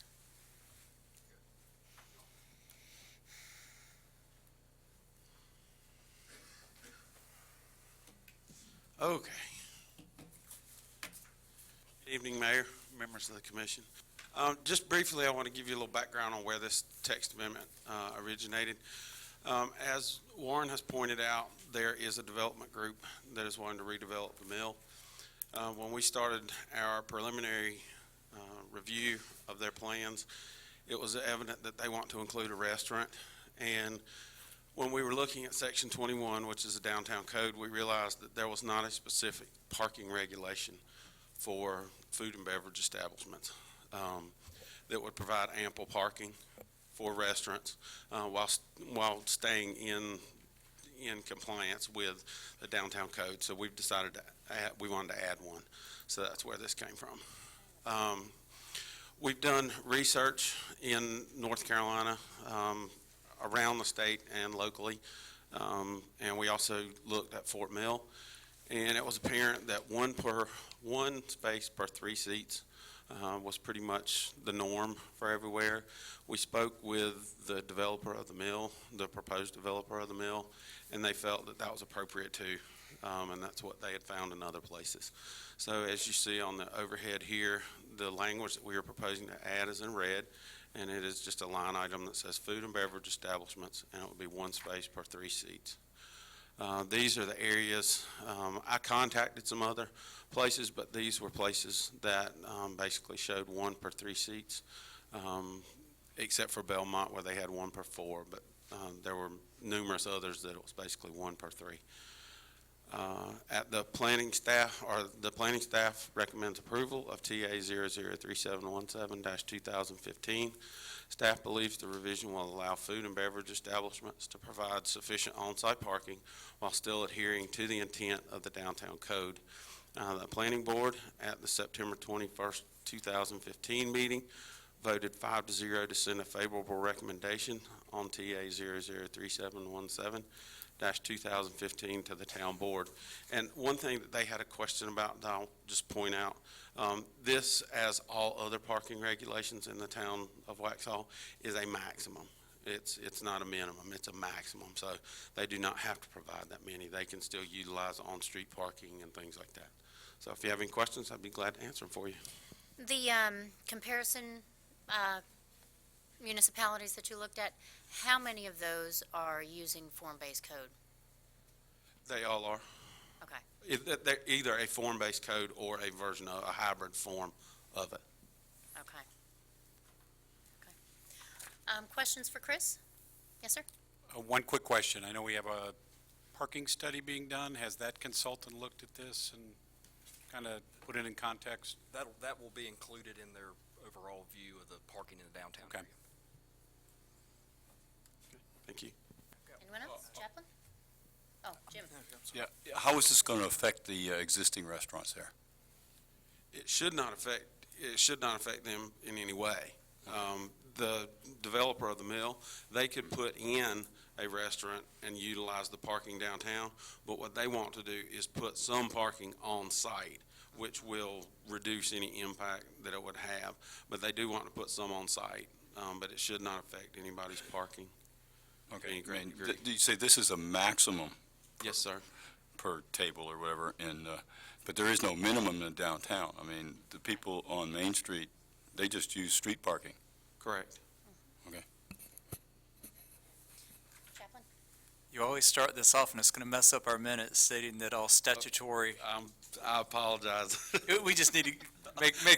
Okay. Good evening, Mayor, members of the commission. Just briefly, I want to give you a little background on where this text amendment originated. As Warren has pointed out, there is a development group that is wanting to redevelop the mill. When we started our preliminary review of their plans, it was evident that they want to include a restaurant. And when we were looking at Section 21, which is the downtown code, we realized that there was not a specific parking regulation for food and beverage establishments that would provide ample parking for restaurants while staying in compliance with the downtown code. So we've decided we wanted to add one. So that's where this came from. We've done research in North Carolina, around the state and locally, and we also looked at Fort Mill, and it was apparent that one space per 3 seats was pretty much the norm for everywhere. We spoke with the developer of the mill, the proposed developer of the mill, and they felt that that was appropriate too, and that's what they had found in other places. So as you see on the overhead here, the language that we are proposing to add is in red, and it is just a line item that says food and beverage establishments, and it will be 1 space per 3 seats. These are the areas. I contacted some other places, but these were places that basically showed 1 per 3 seats, except for Belmont where they had 1 per 4, but there were numerous others that it was basically 1 per 3. The planning staff recommends approval of TA 003717-2015. Staff believes the revision will allow food and beverage establishments to provide sufficient on-site parking while still adhering to the intent of the downtown code. The planning board at the September 21st, 2015 meeting voted 5-0 to send a favorable recommendation on TA 003717-2015 to the town board. And one thing that they had a question about, that I'll just point out, this, as all other parking regulations in the town of Waxhaw, is a maximum. It's not a minimum, it's a maximum. So they do not have to provide that many. They can still utilize on-street parking and things like that. So if you have any questions, I'd be glad to answer them for you. The comparison municipalities that you looked at, how many of those are using form-based code? They all are. Okay. They're either a form-based code or a version of a hybrid form of it. Okay. Questions for Chris? Yes, sir? One quick question. I know we have a parking study being done. Has that consultant looked at this and kind of put it in context? That will be included in their overall view of the parking in the downtown Okay. area. Thank you. Anyone else? Chaplain? Oh, Jim. Yeah, how is this going to affect the existing restaurants there? It should not affect them in any way. The developer of the mill, they could put in a restaurant and utilize the parking downtown, but what they want to do is put some parking on site, which will reduce any impact that it would have. But they do want to put some on site, but it should not affect anybody's parking. Okay, Any great degree. do you say this is a maximum Yes, sir. per table or whatever, and, but there is no minimum in downtown? I mean, the people on Main Street, they just use street parking. Correct. Chaplain? You always start this off, and it's going to mess up our minutes stating that all statutory, I apologize. we just need to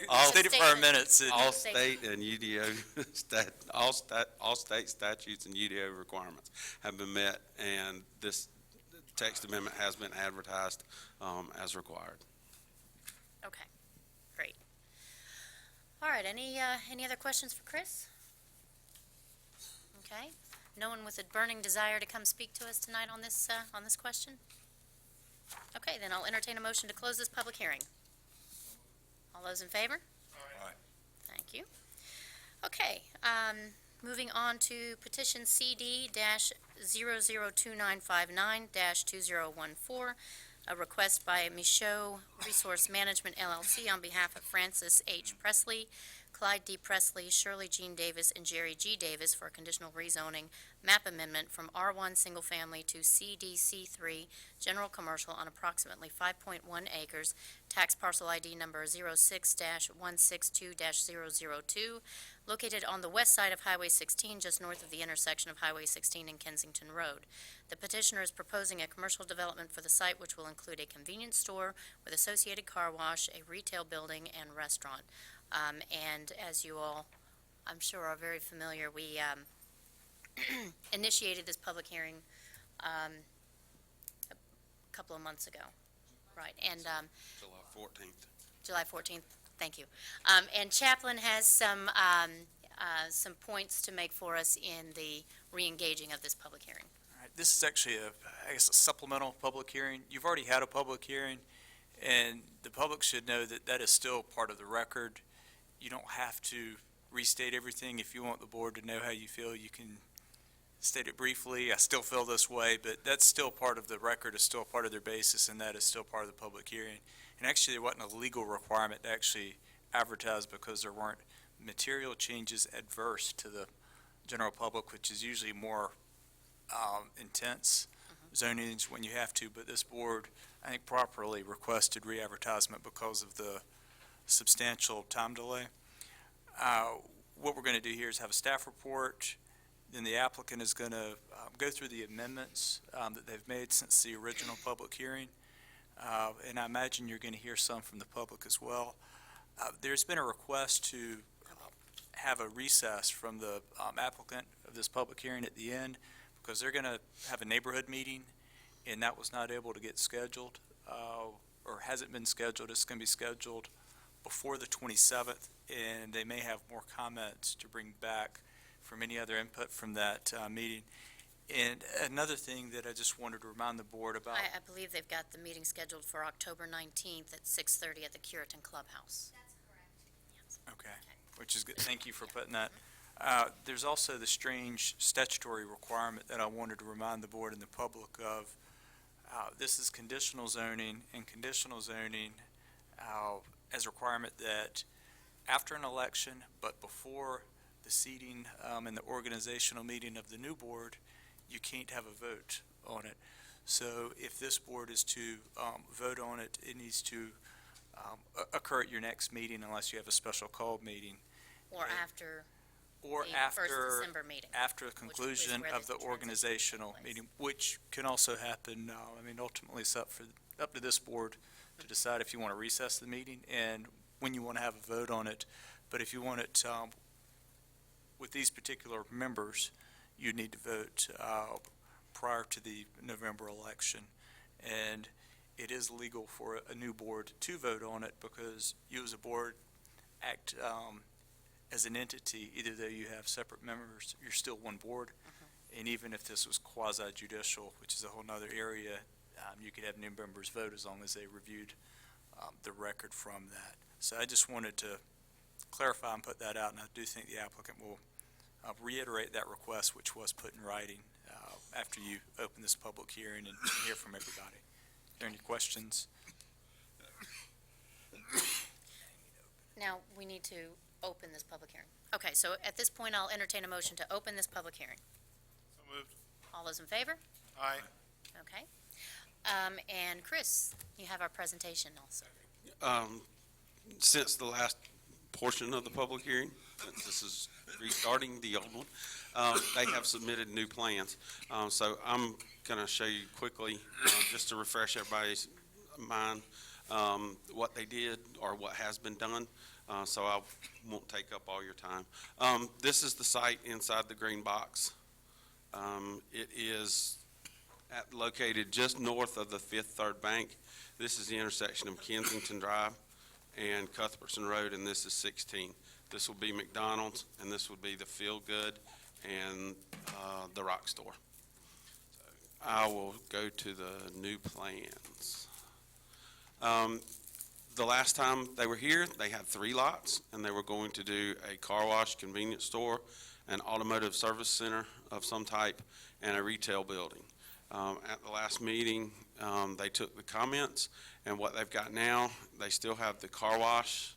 All state it for our statement. minutes. and- All state and UDO, all state statutes and UDO requirements have been met, and this text amendment has been advertised as required. Okay, great. All right, any other questions for Chris? Okay, no one with a burning desire to come speak to us tonight on this question? Okay, then I'll entertain a motion to close this public hearing. All those in favor? Aye. Thank you. Okay, moving on to petition CD-002959-2014, a request by Michaud Resource Management LLC on behalf of Francis H. Presley, Clyde D. Presley, Shirley Jean Davis, and Jerry G. Davis for a conditional rezoning map amendment from R1 Single Family to CDC3 General Commercial on approximately 5.1 acres, tax parcel ID number 06-162-002, located on the west side of Highway 16, just north of the intersection of Highway 16 and Kensington Road. The petitioner is proposing a commercial development for the site which will include a convenience store with associated car wash, a retail building, and restaurant. And as you all, I'm sure, are very familiar, we initiated this public hearing a couple of months ago. Right, and July 14th. July 14th, thank you. And Chaplain has some points to make for us in the re-engaging of this public hearing. All right, this is actually a supplemental public hearing. You've already had a public hearing, and the public should know that that is still part of the record. You don't have to restate everything. If you want the board to know how you feel, you can state it briefly. I still feel this way, but that's still part of the record, is still part of their basis, and that is still part of the public hearing. And actually, there wasn't a legal requirement to actually advertise because there weren't material changes adverse to the general public, which is usually more intense zonings when you have to. But this board, I think, properly requested re-advertisement because of the substantial time delay. What we're going to do here is have a staff report, then the applicant is going to go through the amendments that they've made since the original public hearing, and I imagine you're going to hear some from the public as well. There's been a request to have a recess from the applicant of this public hearing at the end because they're going to have a neighborhood meeting, and that was not able to get scheduled or hasn't been scheduled. It's going to be scheduled before the 27th, and they may have more comments to bring back from any other input from that meeting. And another thing that I just wanted to remind the board about. I believe they've got the meeting scheduled for October 19th at 6:30 at the Curitan Clubhouse. That's correct. Yes. Okay, which is good. Thank you for putting that. There's also the strange statutory requirement that I wanted to remind the board and the public of. This is conditional zoning, and conditional zoning as a requirement that after an election, but before the seating and the organizational meeting of the new board, you can't have a vote on it. So if this board is to vote on it, it needs to occur at your next meeting unless you have a special called meeting. Or after Or the after, 1st December meeting. after the is conclusion where of the the transition organizational takes place. meeting, which can also happen, ultimately it's up to this board to decide if you want to recess the meeting and when you want to have a vote on it. But if you want it with these particular members, you need to vote prior to the November election. And it is legal for a new board to vote on it because you as a board act as an entity, either though you have separate members, you're still one board. And even if this was quasi-judicial, which is a whole nother area, you could have new members vote as long as they reviewed the record from that. So I just wanted to clarify and put that out, and I do think the applicant will reiterate that request, which was put in writing after you open this public hearing and hear from everybody. Are there any questions? Now, we need to open this public hearing. Okay, so at this point, I'll entertain a motion to open this public hearing. So moved. All those in favor? Aye. Okay. And Chris, you have our presentation also. Since the last portion of the public hearing, since this is restarting the old one, they have submitted new plans. So I'm going to show you quickly, just to refresh everybody's mind, what they did or what has been done. So I won't take up all your time. This is the site inside the green box. It is located just north of the Fifth Third Bank. This is the intersection of Kensington Drive and Cuthbertson Road, and this is 16. This will be McDonald's, and this would be the Feel Good and the Rock Store. So I will go to the new plans. The last time they were here, they had 3 lots, and they were going to do a car wash, convenience store, an automotive service center of some type, and a retail building. At the last meeting, they took the comments, and what they've got now, they still have the car wash,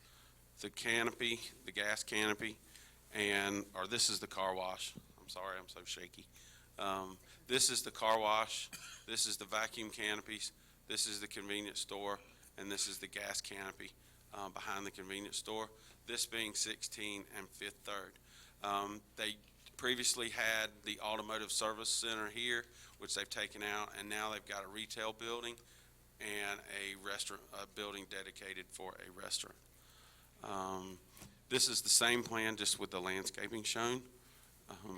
the canopy, the gas canopy, or this is the car wash. I'm sorry, I'm so shaky. This is the car wash, this is the vacuum canopies, this is the convenience store, and this is the gas canopy behind the convenience store, this being 16 and Fifth Third. They previously had the automotive service center here, which they've taken out, and now they've got a retail building and a restaurant, a building dedicated for a restaurant. This is the same plan, just with the landscaping shown.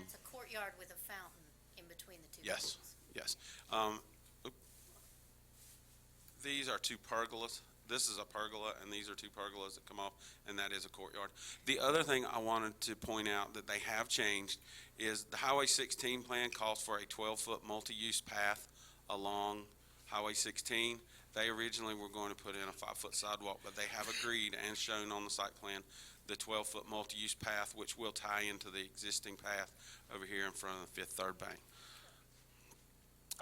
It's a courtyard with a fountain in between the two Yes, buildings. yes. These are 2 pergolas. This is a pergola, and these are 2 pergolas that come off, and that is a courtyard. The other thing I wanted to point out that they have changed is the Highway 16 plan calls for a 12-foot multi-use path along Highway 16. They originally were going to put in a 5-foot sidewalk, but they have agreed and shown on the site plan the 12-foot multi-use path, which will tie into the existing path over here in front of the Fifth Third Bank.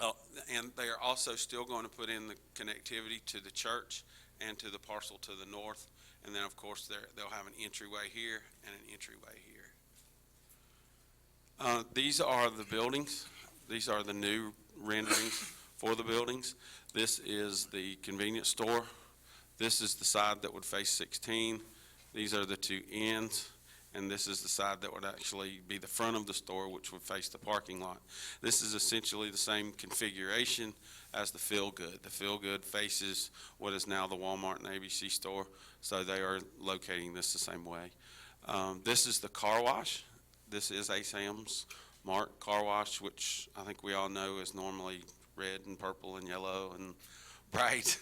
Oh, and they are also still going to put in the connectivity to the church and to the parcel to the north. And then, of course, they'll have an entryway here and an entryway here. These are the buildings. These are the new renderings for the buildings. This is the convenience store. This is the side that would face 16. These are the 2 ends. And this is the side that would actually be the front of the store, which would face the parking lot. This is essentially the same configuration as the Feel Good. The Feel Good faces what is now the Walmart and ABC store, so they are locating this the same way. This is the car wash. This is a Sam's Mart car wash, which I think we all know is normally red and purple and yellow and bright.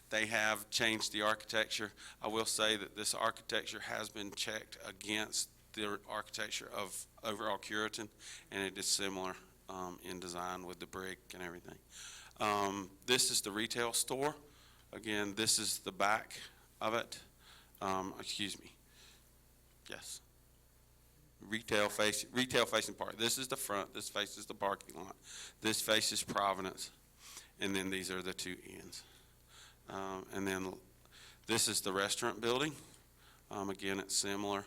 They have changed the architecture. I will say that this architecture has been checked against the architecture of overall Curitan, and it is similar in design with the brick and everything. This is the retail store. Again, this is the back of it. Excuse me. Yes. Retail facing part. This is the front. This faces the parking lot. This faces Providence, and then these are the 2 ends. And then this is the restaurant building. Again, it's similar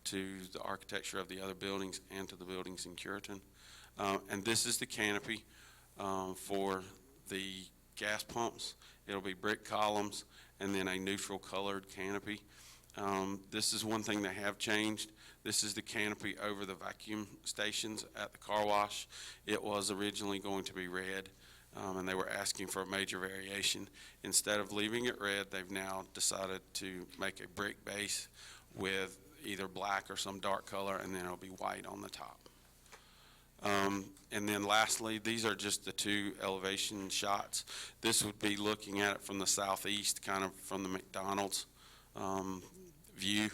to the architecture of the other buildings and to the buildings in Curitan. And this is the canopy for the gas pumps. It'll be brick columns and then a neutral colored canopy. This is one thing they have changed. This is the canopy over the vacuum stations at the car wash. It was originally going to be red. And they were asking for a major variation. Instead of leaving it red, they've now decided to make a brick base with either black or some dark color, and then it'll be white on the top. And then lastly, these are just the 2 elevation shots. This would be looking at it from the southeast, kind of from the McDonald's view.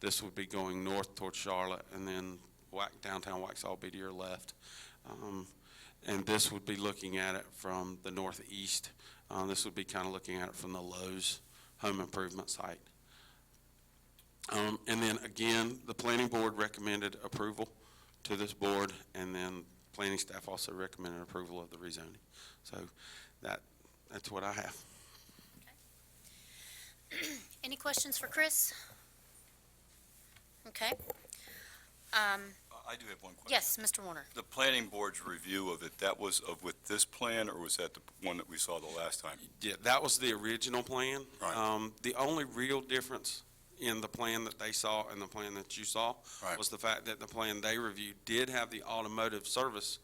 This would be going north towards Charlotte, and then downtown Waxhaw be to your left. And this would be looking at it from the northeast. This would be kind of looking at it from the Lowe's home improvement site. And then again, the planning board recommended approval to this board, and then planning staff also recommended approval of the rezoning. So that's what I have. Any questions for Chris? Okay. I do have one question. Yes, Mr. Warner. The planning board's review of it, that was with this plan, or was that the one that we saw the last time? Yeah, that was the original plan. Right. The only real difference in the plan that they saw and the plan that you saw Right. was the fact that the plan they reviewed did have the automotive service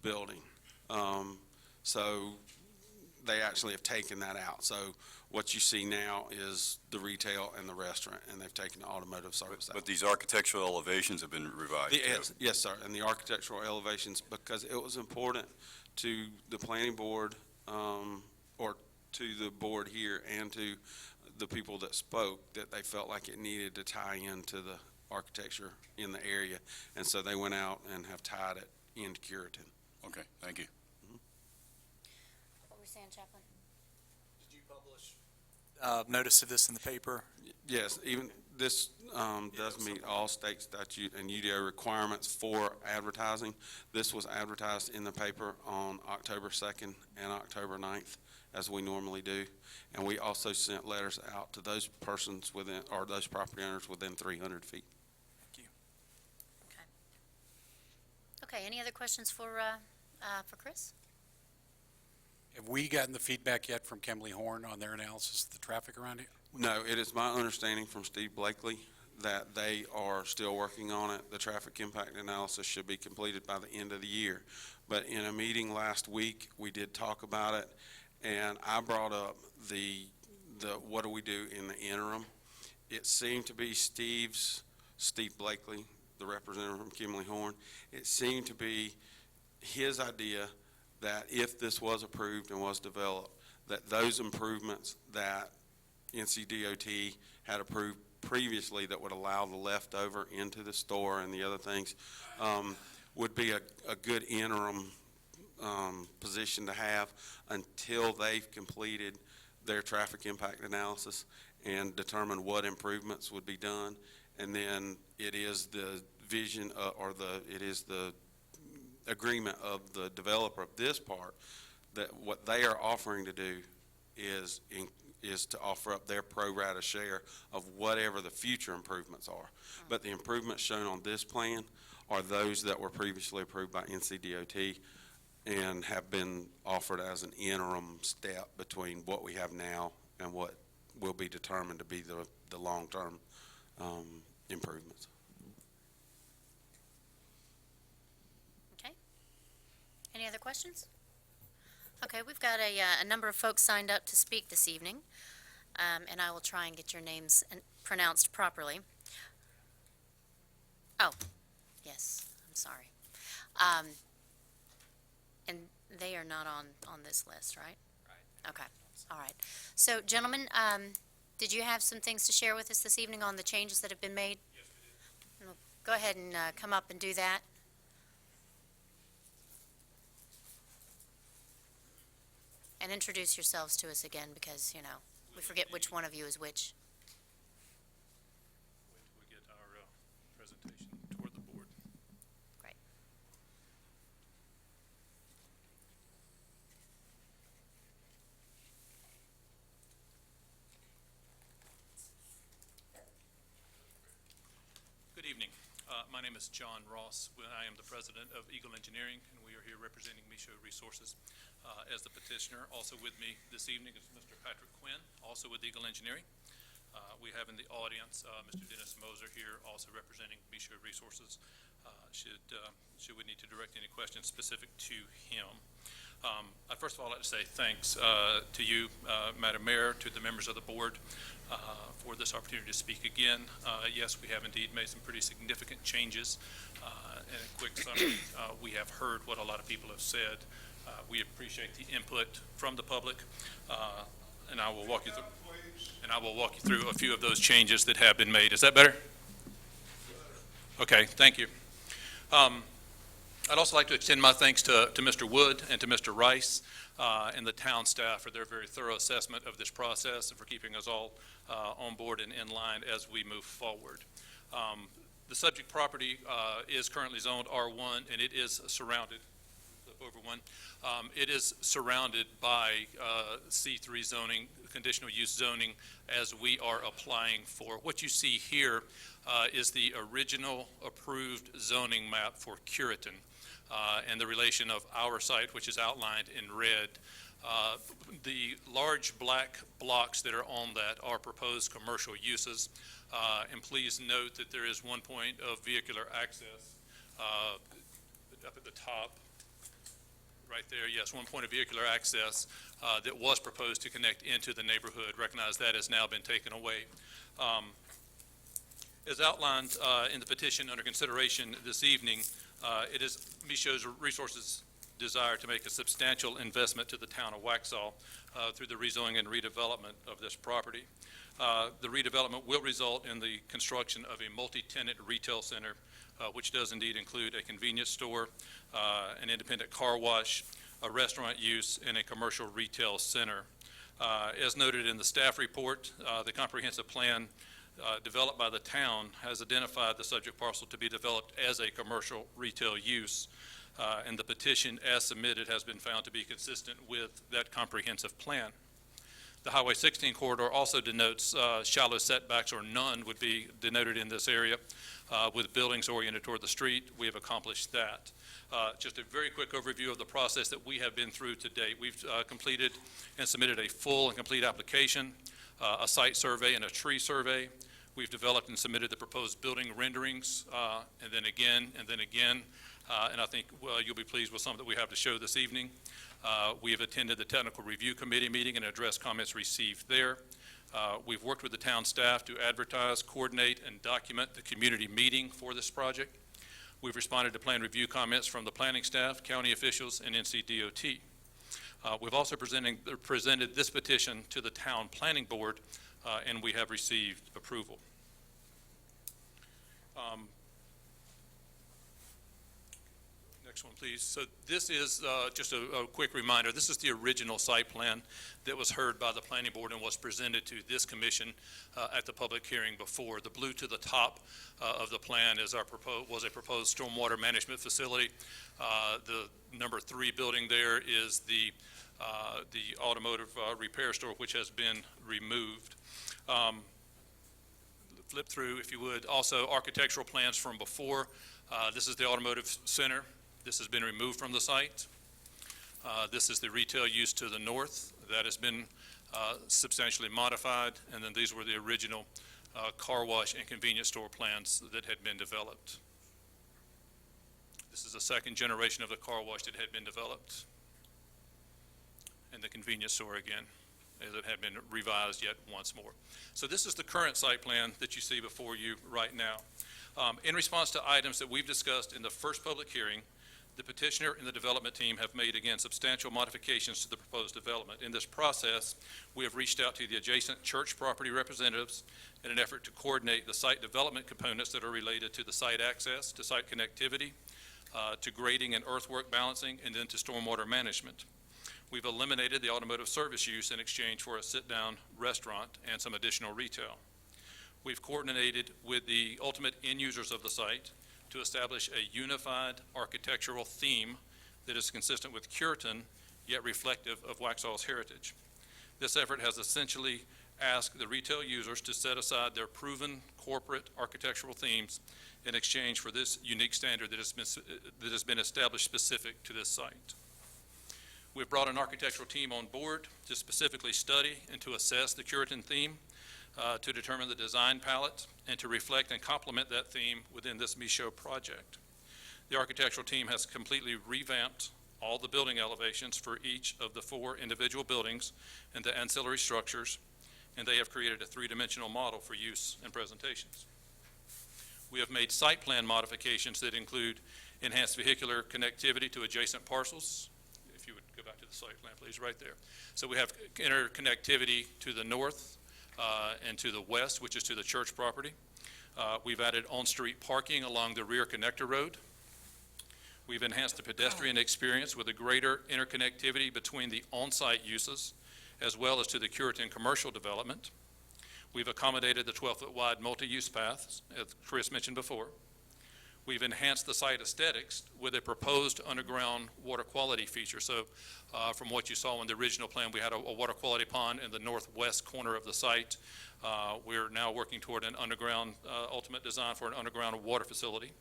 building. So they actually have taken that out. So what you see now is the retail and the restaurant, and they've taken the automotive service out. But these architectural elevations have been revised, too. Yes, sir, and the architectural elevations, because it was important to the planning board, or to the board here and to the people that spoke, that they felt like it needed to tie into the architecture in the area. And so they went out and have tied it into Curitin. Okay, thank you. What were you saying, Chaplain? Did you publish notice of this in the paper? Yes, even this does meet all state statute and UDO requirements for advertising. This was advertised in the paper on October 2nd and October 9th, as we normally do. And we also sent letters out to those persons within, or those property owners within 300 feet. Thank you. Okay, any other questions for Chris? Have we gotten the feedback yet from Kemley Horn on their analysis of the traffic around here? No, it is my understanding from Steve Blakely that they are still working on it. The traffic impact analysis should be completed by the end of the year. But in a meeting last week, we did talk about it, and I brought up the what do we do in the interim. It seemed to be Steve Blakely, the representative from Kemley Horn, it seemed to be his idea that if this was approved and was developed, that those improvements that NCDOT had approved previously that would allow the leftover into the store and the other things would be a good interim position to have until they've completed their traffic impact analysis and determine what improvements would be done. And then it is the vision it is the agreement of the developer of this part that what they are offering to do is to offer up their pro rata share of whatever the future improvements are. But the improvements shown on this plan are those that were previously approved by NCDOT and have been offered as an interim step between what we have now and what will be determined to be the long-term improvements. Okay. Any other questions? Okay, we've got a number of folks signed up to speak this evening, and I will try and get your names pronounced properly. Oh, yes, I'm sorry. And they are not on this list, right? Right. Okay, all right. So, gentlemen, did you have some things to share with us this evening on the changes that have been made? Yes, we did. Go ahead and come up and do that. And introduce yourselves to us again, because, you know, we forget which one of you is which. Wait till we get our presentation toward the board. Great. Good evening. My name is John Ross. I am the president of Eagle Engineering, and we are here representing Michaud Resources as the petitioner. Also with me this evening is Mr. Patrick Quinn, also with Eagle Engineering. We have in the audience Mr. Dennis Moser here, also representing Michaud Resources. Should we need to direct any questions specific to him. I'd first of all like to say thanks to you, Madam Mayor, to the members of the board for this opportunity to speak again. Yes, we have indeed made some pretty significant changes. In a quick summary, we have heard what a lot of people have said. We appreciate the input from the public, and I will walk you through a few of those changes that have been made. Is that better? Okay, thank you. I'd also like to extend my thanks to Mr. Wood and to Mr. Rice and the town staff for their very thorough assessment of this process and for keeping us all on board and in line as we move forward. The subject property is currently zoned R1, and it is surrounded, over one, it is surrounded by C3 zoning, conditional use zoning, as we are applying for. What you see here is the original approved zoning map for Curitan and the relation of our site, which is outlined in red. The large black blocks that are on that are proposed commercial uses. And please note that there is 1 point of vehicular access up at the top. Right there, yes, 1 point of vehicular access that was proposed to connect into the neighborhood. Recognize that has now been taken away. As outlined in the petition under consideration this evening, it is Michaud Resources' desire to make a substantial investment to the town of Waxhaw through the rezoning and redevelopment of this property. The redevelopment will result in the construction of a multi-tenant retail center, which does indeed include a convenience store, an independent car wash, a restaurant use, and a commercial retail center. As noted in the staff report, the comprehensive plan developed by the town has identified the subject parcel to be developed as a commercial retail use, and the petition as submitted has been found to be consistent with that comprehensive plan. The Highway 16 corridor also denotes shallow setbacks, or none would be denoted in this area, with buildings oriented toward the street. We have accomplished that. Just a very quick overview of the process that we have been through to date. We've completed and submitted a full and complete application, a site survey and a tree survey. We've developed and submitted the proposed building renderings, and then again, and I think you'll be pleased with some that we have to show this evening. We have attended the technical review committee meeting and addressed comments received there. We've worked with the town staff to advertise, coordinate, and document the community meeting for this project. We've responded to plan review comments from the planning staff, county officials, and NCDOT. We've also presented this petition to the town planning board, and we have received approval. Next one, please. So this is just a quick reminder. This is the original site plan that was heard by the planning board and was presented to this commission at the public hearing before. The blue to the top of the plan is was a proposed stormwater management facility. The number 3 building there is the automotive repair store, which has been removed. Flip through, if you would. Also, architectural plans from before. This is the automotive center. This has been removed from the site. This is the retail use to the north. That has been substantially modified. And then these were the original car wash and convenience store plans that had been developed. This is the second generation of the car wash that had been developed. And the convenience store again, as it had been revised yet once more. So this is the current site plan that you see before you right now. In response to items that we've discussed in the first public hearing, the petitioner and the development team have made, again, substantial modifications to the proposed development. In this process, we have reached out to the adjacent church property representatives in an effort to coordinate the site development components that are related to the site access, to site connectivity, to grading and earthwork balancing, and then to stormwater management. We've eliminated the automotive service use in exchange for a sit-down restaurant and some additional retail. We've coordinated with the ultimate end users of the site to establish a unified architectural theme that is consistent with Curitan, yet reflective of Waxhaw's heritage. This effort has essentially asked the retail users to set aside their proven corporate architectural themes in exchange for this unique standard that has been established specific to this site. We've brought an architectural team on board to specifically study and to assess the Curitan theme, to determine the design palette, and to reflect and complement that theme within this Michaud project. The architectural team has completely revamped all the building elevations for each of the 4 individual buildings and the ancillary structures, and they have created a 3-dimensional model for use and presentations. We have made site plan modifications that include enhanced vehicular connectivity to adjacent parcels. If you would go back to the site plan, please, right there. So we have interconnectivity to the north, and to the west, which is to the church property. We've added on-street parking along the rear connector road. We've enhanced the pedestrian experience with a greater interconnectivity between the on-site uses as well as to the Curitan commercial development. We've accommodated the 12-foot wide multi-use paths, as Chris mentioned before. We've enhanced the site aesthetics with a proposed underground water quality feature. So from what you saw in the original plan, we had a water quality pond in the northwest corner of the site. We're now working toward an underground, ultimate design for an underground water facility.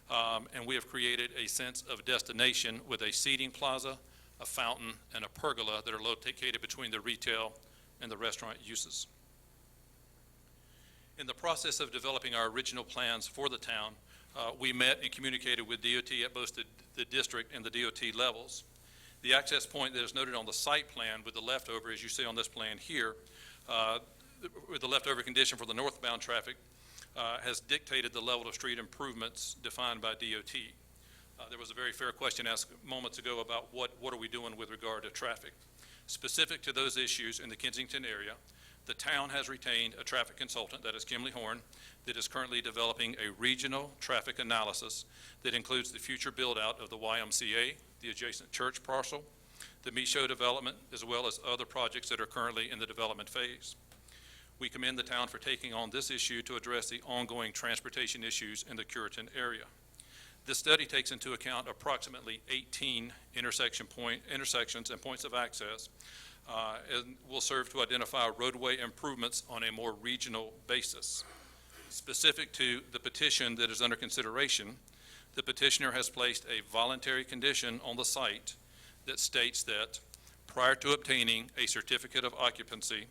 And we have created a sense of destination with a seating plaza, a fountain, and a pergola that are located between the retail and the restaurant uses. In the process of developing our original plans for the town, we met and communicated with DOT at both the district and the DOT levels. The access point that is noted on the site plan with the leftover, as you see on this plan here, with the leftover condition for the northbound traffic, has dictated the level of street improvements defined by DOT. There was a very fair question asked moments ago about what are we doing with regard to traffic. Specific to those issues in the Kensington area, the town has retained a traffic consultant, that is Kimley Horn, that is currently developing a regional traffic analysis that includes the future build-out of the YMCA, the adjacent church parcel, the Michaud development, as well as other projects that are currently in the development phase. We commend the town for taking on this issue to address the ongoing transportation issues in the Curitan area. This study takes into account approximately 18 intersections and points of access, and will serve to identify roadway improvements on a more regional basis. Specific to the petition that is under consideration, the petitioner has placed a voluntary condition on the site that states that prior to obtaining a certificate of occupancy,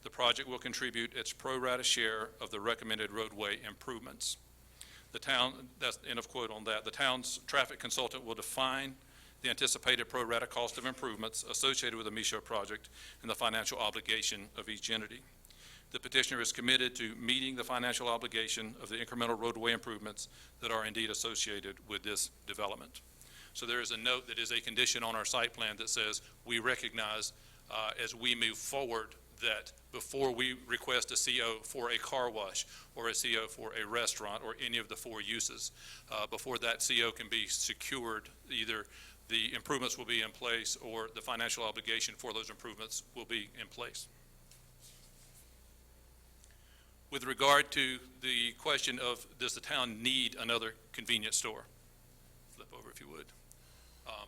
the project will contribute its pro rata share of the recommended roadway improvements. The town, that's end of quote on that, the town's traffic consultant will define the anticipated pro rata cost of improvements associated with the Michaud project and the financial obligation of each entity. The petitioner is committed to meeting the financial obligation of the incremental roadway improvements that are indeed associated with this development. So there is a note that is a condition on our site plan that says we recognize as we move forward that before we request a CO for a car wash or a CO for a restaurant or any of the four uses, before that CO can be secured, either the improvements will be in place or the financial obligation for those improvements will be in place. With regard to the question of does the town need another convenience store? Flip over if you would.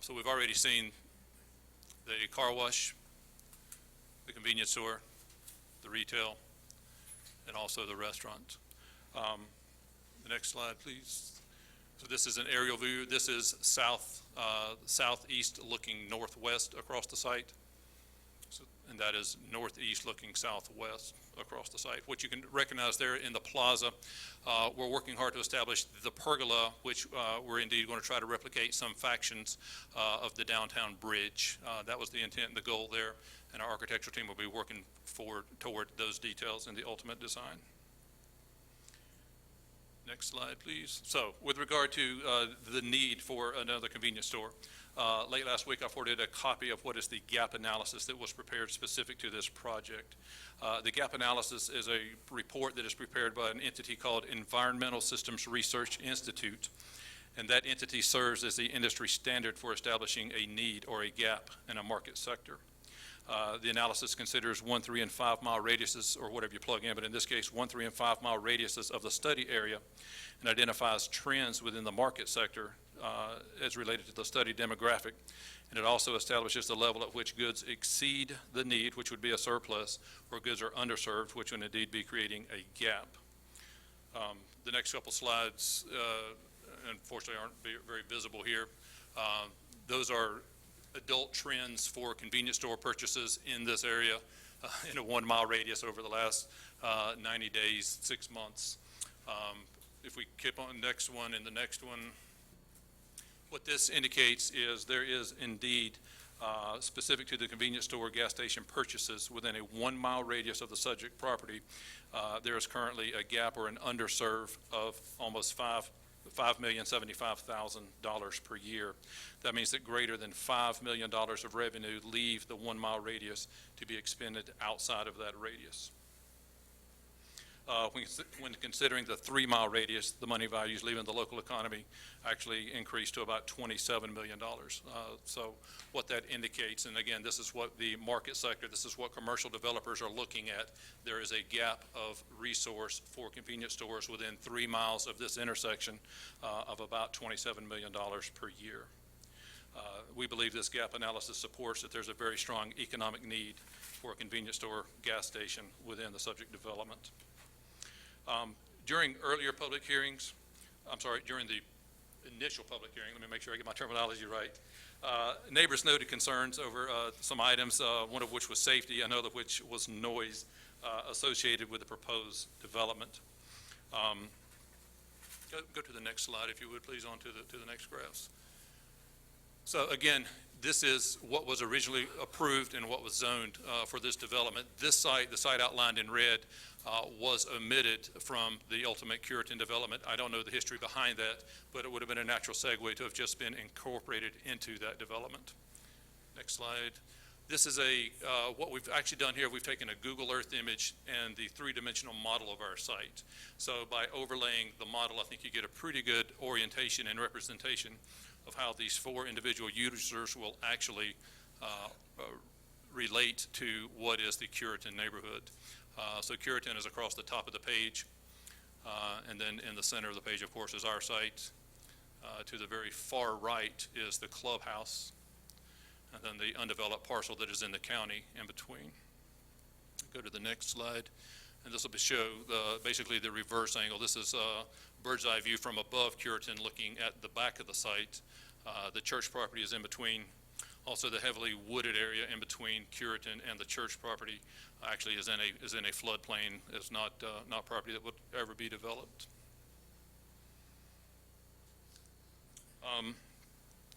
So we've already seen the car wash, the convenience store, the retail, and also the restaurant. The next slide, please. So this is an aerial view. This is southeast looking northwest across the site. So, and that is northeast looking southwest across the site. What you can recognize there in the plaza, we're working hard to establish the pergola, which we're indeed going to try to replicate some factions of the downtown bridge. That was the intent and the goal there, and our architectural team will be working toward those details in the ultimate design. Next slide, please. So with regard to the need for another convenience store, late last week I forwarded a copy of what is the gap analysis that was prepared specific to this project. The gap analysis is a report that is prepared by an entity called Environmental Systems Research Institute, and that entity serves as the industry standard for establishing a need or a gap in a market sector. The analysis considers 1, 3, and 5 mile radiuses, or whatever you plug in, but in this case, 1, 3, and 5 mile radiuses of the study area, and identifies trends within the market sector as related to the study demographic. And it also establishes the level at which goods exceed the need, which would be a surplus, or goods are underserved, which would indeed be creating a gap. The next couple slides, unfortunately, aren't very visible here. Those are adult trends for convenience store purchases in this area in a 1 mile radius over the last 90 days, 6 months. If we keep on the next one and the next one, what this indicates is there is indeed, specific to the convenience store gas station purchases within a 1 mile radius of the subject property, there is currently a gap or an underserve of almost $5,075,000 per year. That means that greater than $5 million of revenue leave the 1 mile radius to be expended outside of that radius. when considering the 3-mile radius, the money values leaving the local economy actually increased to about $27 million. So what that indicates, and again, this is what the market sector, this is what commercial developers are looking at. There is a gap of resource for convenience stores within 3 miles of this intersection of about $27 million per year. We believe this gap analysis supports that there's a very strong economic need for a convenience store gas station within the subject development. During earlier public hearings, during the initial public hearing, let me make sure I get my terminology right, neighbors noted concerns over some items, one of which was safety, another of which was noise associated with the proposed development. Go to the next slide, if you would, please, on to the next graphs. So again, this is what was originally approved and what was zoned for this development. This site, the site outlined in red, was omitted from the ultimate Curitan development. I don't know the history behind that, but it would have been a natural segue to have just been incorporated into that development. Next slide. This is what we've actually done here. We've taken a Google Earth image and the 3-dimensional model of our site. So by overlaying the model, I think you get a pretty good orientation and representation of how these 4 individual users will actually relate to what is the Curitan neighborhood. So Curitan is across the top of the page, and then in the center of the page, of course, is our site. To the very far right is the clubhouse, and then the undeveloped parcel that is in the county in between. Go to the next slide, and this will show basically the reverse angle. This is a bird's eye view from above Curitan looking at the back of the site. The church property is in between. Also, the heavily wooded area in between Curitan and the church property actually is in a floodplain. It's not property that would ever be developed.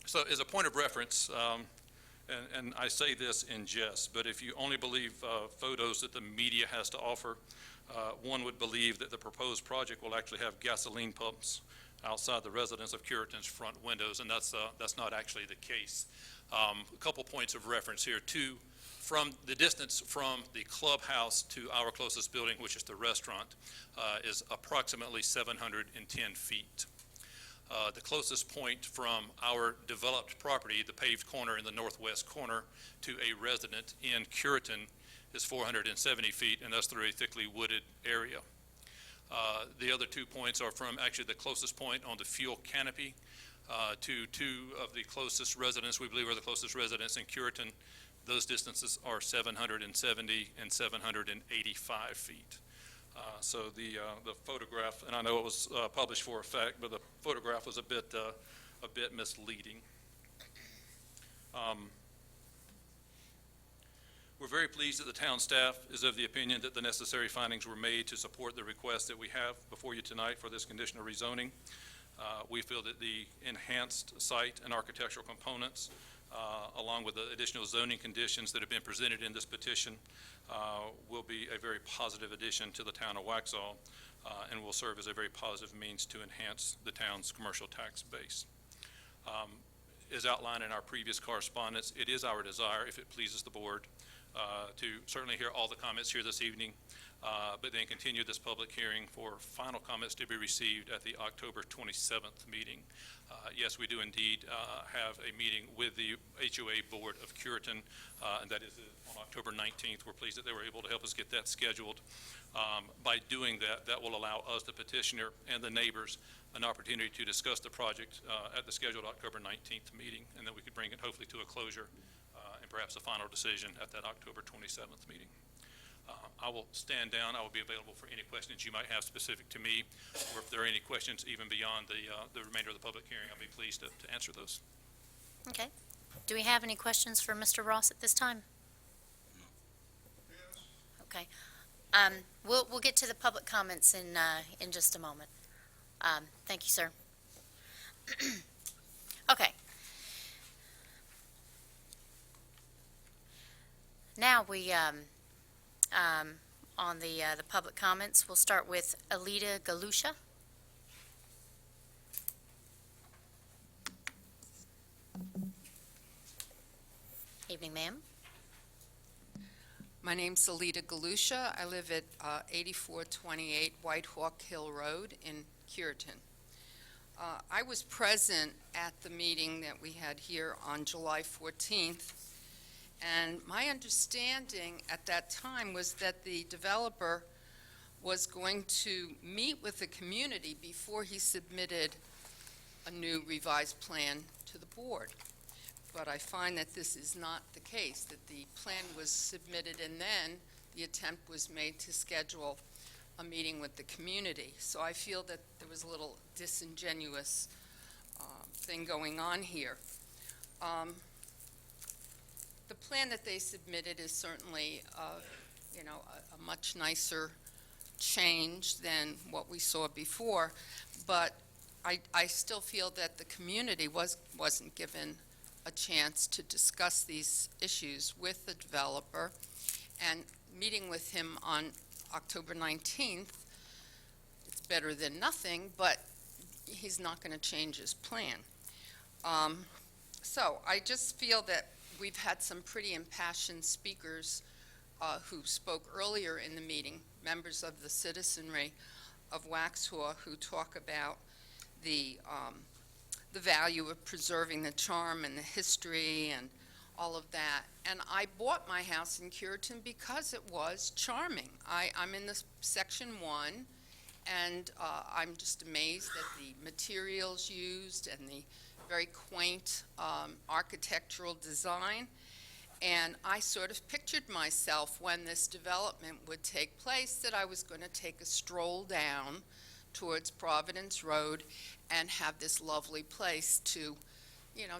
So as a point of reference, and I say this in jest, but if you only believe photos that the media has to offer, one would believe that the proposed project will actually have gasoline pumps outside the residence of Curitan's front windows, and that's not actually the case. A couple points of reference here. From the distance from the clubhouse to our closest building, which is the restaurant, is approximately 710 feet. The closest point from our developed property, the paved corner in the northwest corner, to a resident in Curitan is 470 feet, and that's through a thickly wooded area. The other 2 points are from actually the closest point on the fuel canopy to 2 of the closest residents, we believe are the closest residents in Curitan. Those distances are 770 and 785 feet. So the photograph, and I know it was published for effect, but the photograph was a bit misleading. We're very pleased that the town staff is of the opinion that the necessary findings were made to support the request that we have before you tonight for this conditional rezoning. We feel that the enhanced site and architectural components, along with the additional zoning conditions that have been presented in this petition, will be a very positive addition to the town of Waxhaw and will serve as a very positive means to enhance the town's commercial tax base. As outlined in our previous correspondence, it is our desire, if it pleases the board, to certainly hear all the comments here this evening, but then continue this public hearing for final comments to be received at the October 27th meeting. Yes, we do indeed have a meeting with the HOA Board of Curitan, and that is on October 19th. We're pleased that they were able to help us get that scheduled. By doing that, that will allow us, the petitioner, and the neighbors an opportunity to discuss the project at the scheduled October 19th meeting, and then we could bring it hopefully to a closure and perhaps a final decision at that October 27th meeting. I will stand down. I will be available for any questions you might have specific to me, or if there are any questions even beyond the remainder of the public hearing, I'll be pleased to answer those. Okay. Do we have any questions for Mr. Ross at this time? Okay. We'll get to the public comments in just a moment. Thank you, sir. Okay. Now we, on the public comments, we'll start with Alita Galusha. Evening, ma'am. My name's Alita Galusha. I live at 8428 White Hawk Hill Road in Cureton. I was present at the meeting that we had here on July 14th, and my understanding at that time was that the developer was going to meet with the community before he submitted a new revised plan to the board. But I find that this is not the case, that the plan was submitted and then the attempt was made to schedule a meeting with the community. So I feel that there was a little disingenuous thing going on here. The plan that they submitted is certainly, a much nicer change than what we saw before, but I still feel that the community wasn't given a chance to discuss these issues with the developer, and meeting with him on October 19th, it's better than nothing, but he's not going to change his plan. So I just feel that we've had some pretty impassioned speakers who spoke earlier in the meeting, members of the citizenry of Waxhaw, who talk about the value of preserving the charm and the history and all of that. And I bought my house in Cureton because it was charming. I'm in the Section 1, and I'm just amazed at the materials used and the very quaint architectural design. And I sort of pictured myself when this development would take place that I was going to take a stroll down towards Providence Road and have this lovely place to,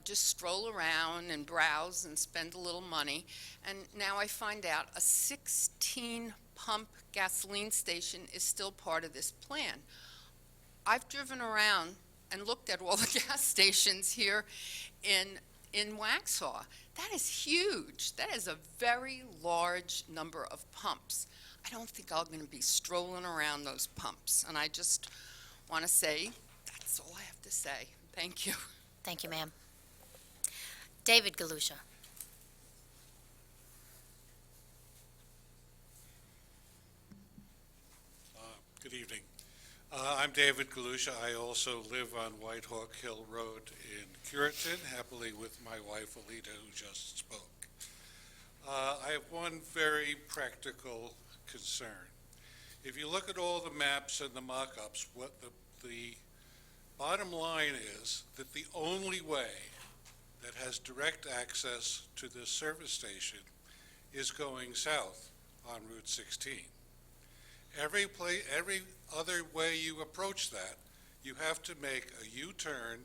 just stroll around and browse and spend a little money. And now I find out a 16-pump gasoline station is still part of this plan. I've driven around and looked at all the gas stations here in Waxhaw. That is huge. That is a very large number of pumps. I don't think I'm going to be strolling around those pumps. And I just want to say, that's all I have to say. Thank you. Thank you, ma'am. David Galusha. Good evening. I'm David Galusha. I also live on White Hawk Hill Road in Cureton, happily with my wife, Alita, who just spoke. I have one very practical concern. If you look at all the maps and the mock-ups, what the bottom line is that the only way that has direct access to this service station is going south on Route 16. Every other way you approach that, you have to make a U-turn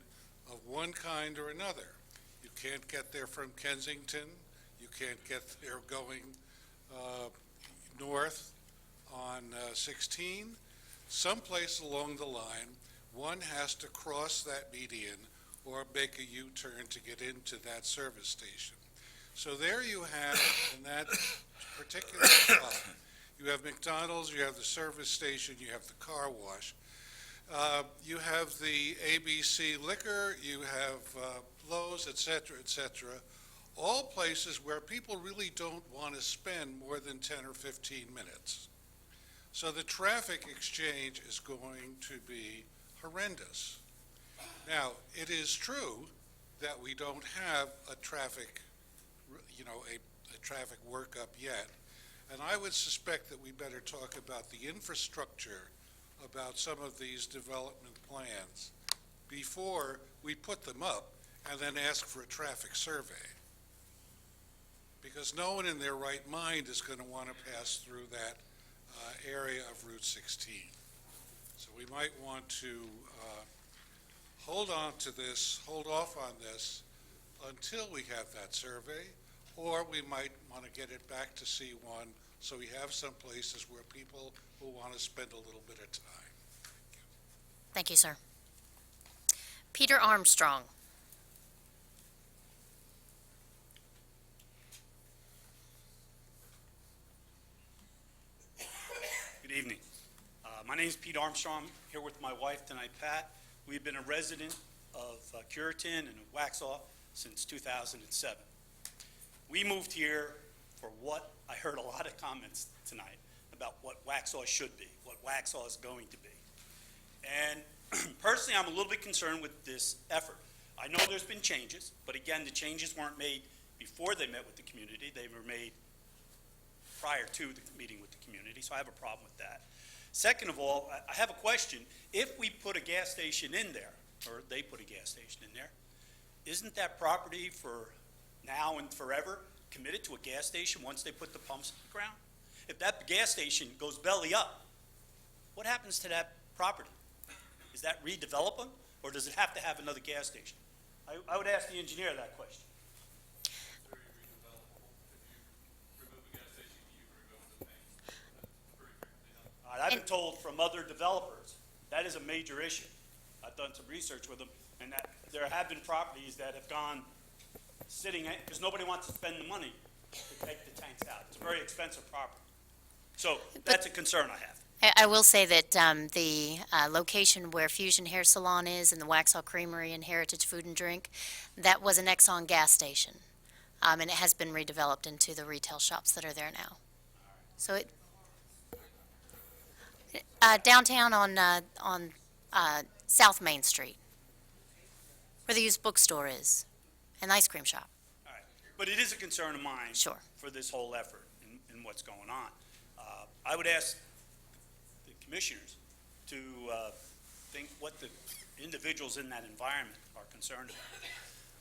of one kind or another. You can't get there from Kensington. You can't get there going north on 16. Someplace along the line, one has to cross that median or make a U-turn to get into that service station. So there you have, in that particular spot, you have McDonald's, you have the service station, you have the car wash. You have the ABC Liquor, you have Lowe's, et cetera, all places where people really don't want to spend more than 10 or 15 minutes. So the traffic exchange is going to be horrendous. Now, it is true that we don't have a traffic, a traffic workup yet. And I would suspect that we better talk about the infrastructure, about some of these development plans before we put them up and then ask for a traffic survey. Because no one in their right mind is going to want to pass through that area of Route 16. So we might want to hold off on this until we have that survey, or we might want to get it back to C1 so we have some places where people will want to spend a little bit of time. Thank you, sir. Peter Armstrong. Good evening. My name is Pete Armstrong. I'm here with my wife tonight, Pat. We've been a resident of Cureton and Waxhaw since 2007. We moved here for what I heard a lot of comments tonight about what Waxhaw should be, what Waxhaw is going to be. And personally, I'm a little bit concerned with this effort. I know there's been changes, but again, the changes weren't made before they met with the community. They were made prior to the meeting with the community, so I have a problem with that. Second of all, I have a question. If we put a gas station in there, or they put a gas station in there, isn't that property for now and forever committed to a gas station once they put the pumps in the ground? If that gas station goes belly up, what happens to that property? Is that redevelopment, or does it have to have another gas station? I would ask the engineer that question. I've been told from other developers, that is a major issue. I've done some research with them, and that there have been properties that have gone sitting, because nobody wants to spend the money to take the tanks out. It's a very expensive property. So that's a concern I have. I will say that the location where Fusion Hair Salon is and the Waxhaw Creamery and Heritage Food and Drink, that was an Exxon gas station. And it has been redeveloped into the retail shops that are there now. So it, downtown on South Main Street, where the used bookstore is, and the ice cream shop. All right. But it is a concern of mine. Sure. For this whole effort and what's going on. I would ask the commissioners to think what the individuals in that environment are concerned about,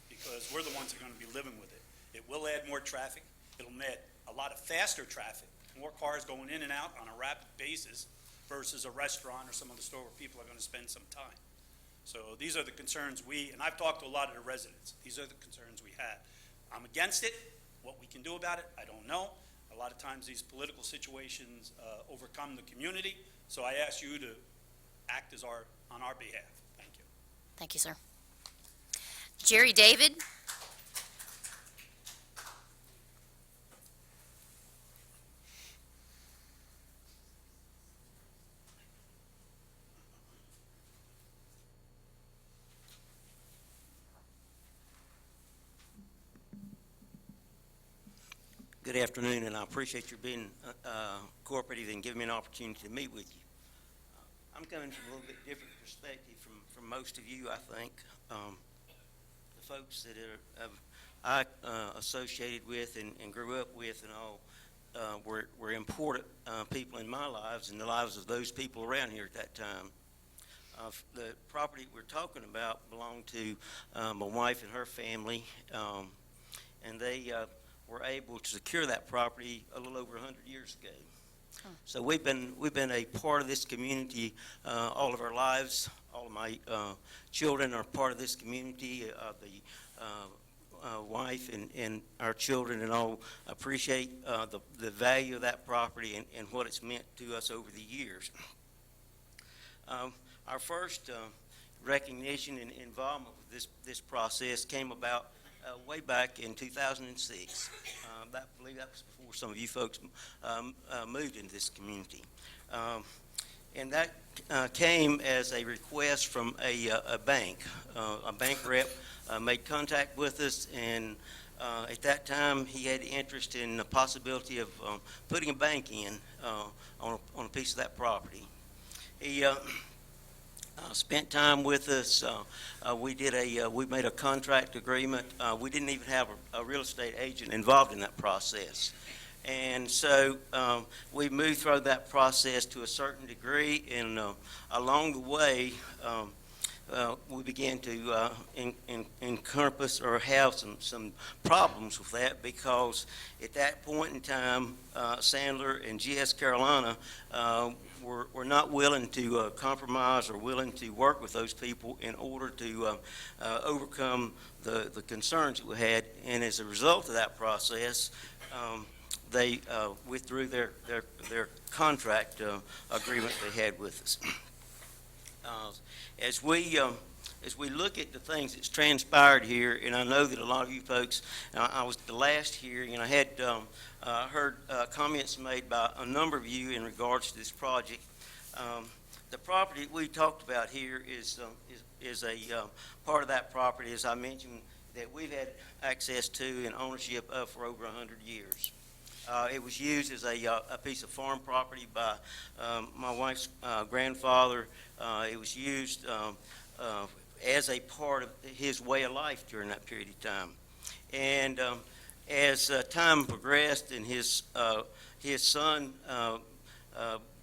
because we're the ones that are going to be living with it. It will add more traffic. It'll add a lot of faster traffic, more cars going in and out on a rapid basis versus a restaurant or some other store where people are going to spend some time. So these are the concerns and I've talked to a lot of the residents. These are the concerns we have. I'm against it. What we can do about it, I don't know. A lot of times these political situations overcome the community, so I ask you to act on our behalf. Thank you. Thank you, sir. Jerry David? Good afternoon, and I appreciate your being cooperative and giving me an opportunity to meet with you. I'm coming from a little bit different perspective from most of you, I think. The folks that I associated with and grew up with and all were important people in my lives and the lives of those people around here at that time. The property we're talking about belonged to my wife and her family, and they were able to secure that property a little over 100 years ago. Oh. So we've been a part of this community all of our lives. All of my children are part of this community. The wife and our children and all appreciate the value of that property and what it's meant to us over the years. Our first recognition and involvement with this process came about way back in 2006. I believe that was before some of you folks moved into this community. And that came as a request from a bank. A bank rep made contact with us, and at that time he had interest in the possibility of putting a bank in on a piece of that property. He spent time with us. We made a contract agreement. We didn't even have a real estate agent involved in that process. And so we moved through that process to a certain degree, and along the way, we began to encompass or have some problems with that, because at that point in time, Sandler and GS Carolina were not willing to compromise or willing to work with those people in order to overcome the concerns that we had. And as a result of that process, they withdrew their contract agreement they had with us. As we look at the things that's transpired here, and I know that a lot of you folks, I was the last hearing, and I had heard comments made by a number of you in regards to this project. The property we talked about here is a part of that property, as I mentioned, that we've had access to and ownership of for over 100 years. It was used as a piece of farm property by my wife's grandfather. It was used as a part of his way of life during that period of time. And as time progressed and his son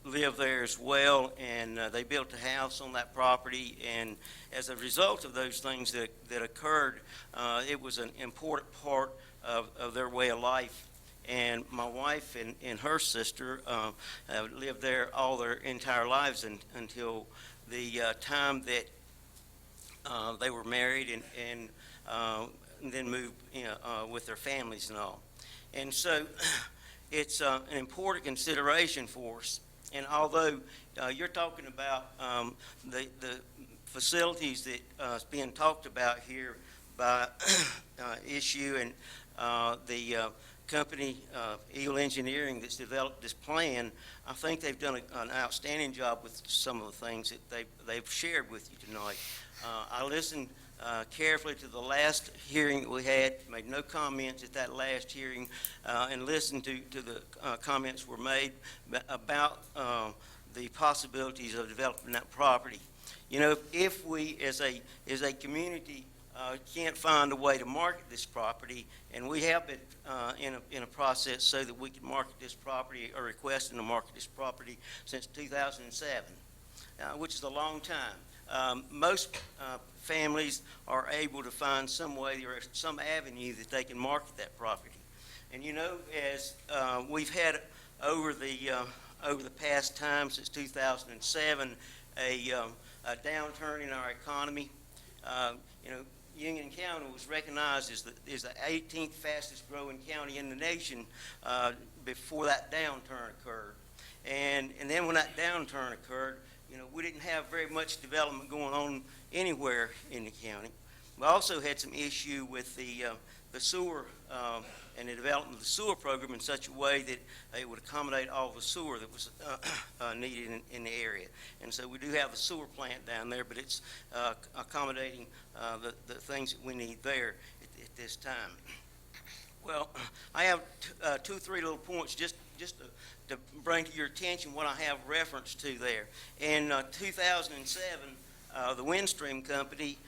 lived there as well, and they built a house on that property, and as a result of those things that occurred, it was an important part of their way of life. And my wife and her sister lived there all their entire lives until the time that they were married and then moved with their families and all. And so it's an important consideration for us. And although you're talking about the facilities that's being talked about here by issue and the company, Eagle Engineering, that's developed this plan, I think they've done an outstanding job with some of the things that they've shared with you tonight. I listened carefully to the last hearing that we had, made no comments at that last hearing, and listened to the comments were made about the possibilities of developing that property. You know, if we as a community can't find a way to market this property, and we have been in a process so that we can market this property, or requesting to market this property since 2007, which is a long time. Most families are able to find some way or some avenue that they can market that property. And you know, as we've had over the past time since 2007, a downturn in our economy. You know, Union County was recognized as the 18th fastest growing county in the nation before that downturn occurred. And then when that downturn occurred, you know, we didn't have very much development going on anywhere in the county. We also had some issue with the sewer and the development of the sewer program in such a way that it would accommodate all the sewer that was needed in the area. And so we do have a sewer plant down there, but it's accommodating the things that we need there at this time. Well, I have two, three little points just to bring to your attention what I have reference to there. In 2007, the Windstream Company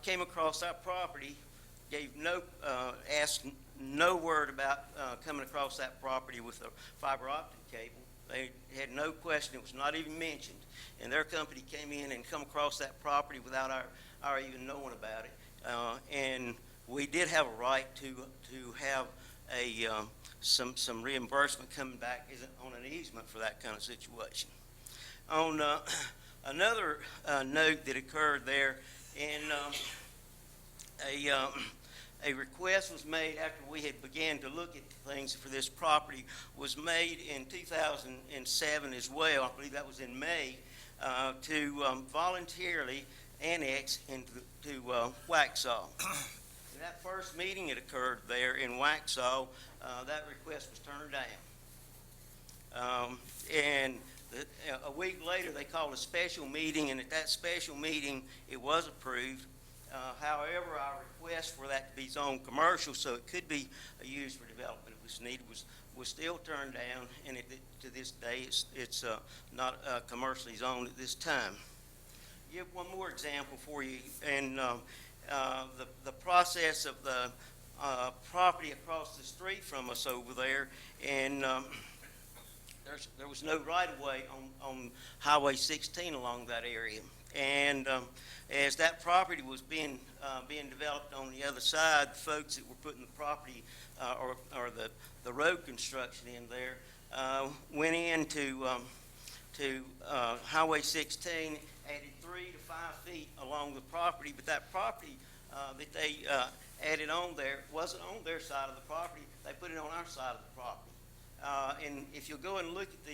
came across our property, asked no word about coming across that property with a fiber optic cable. They had no question, it was not even mentioned. And their company came in and come across that property without our even knowing about it. And we did have a right to have some reimbursement coming back on an easement for that kind of situation. On another note that occurred there, and a request was made after we had began to look at things for this property, was made in 2007 as well. I believe that was in May, to voluntarily annex into Waxhaw. In that first meeting that occurred there in Waxhaw, that request was turned down. And a week later, they called a special meeting, and at that special meeting, it was approved. However, our request for that to be zoned commercial, so it could be used for development if it was needed, was still turned down, and to this day, it's not commercially zoned at this time. Give one more example for you, and the process of the property across the street from us over there, and there was no right-of-way on Highway 16 along that area. And as that property was being developed on the other side, the folks that were putting the property or the road construction in there went into Highway 16, added 3 to 5 feet along the property, but that property that they added on there wasn't on their side of the property. They put it on our side of the property. And if you go and look at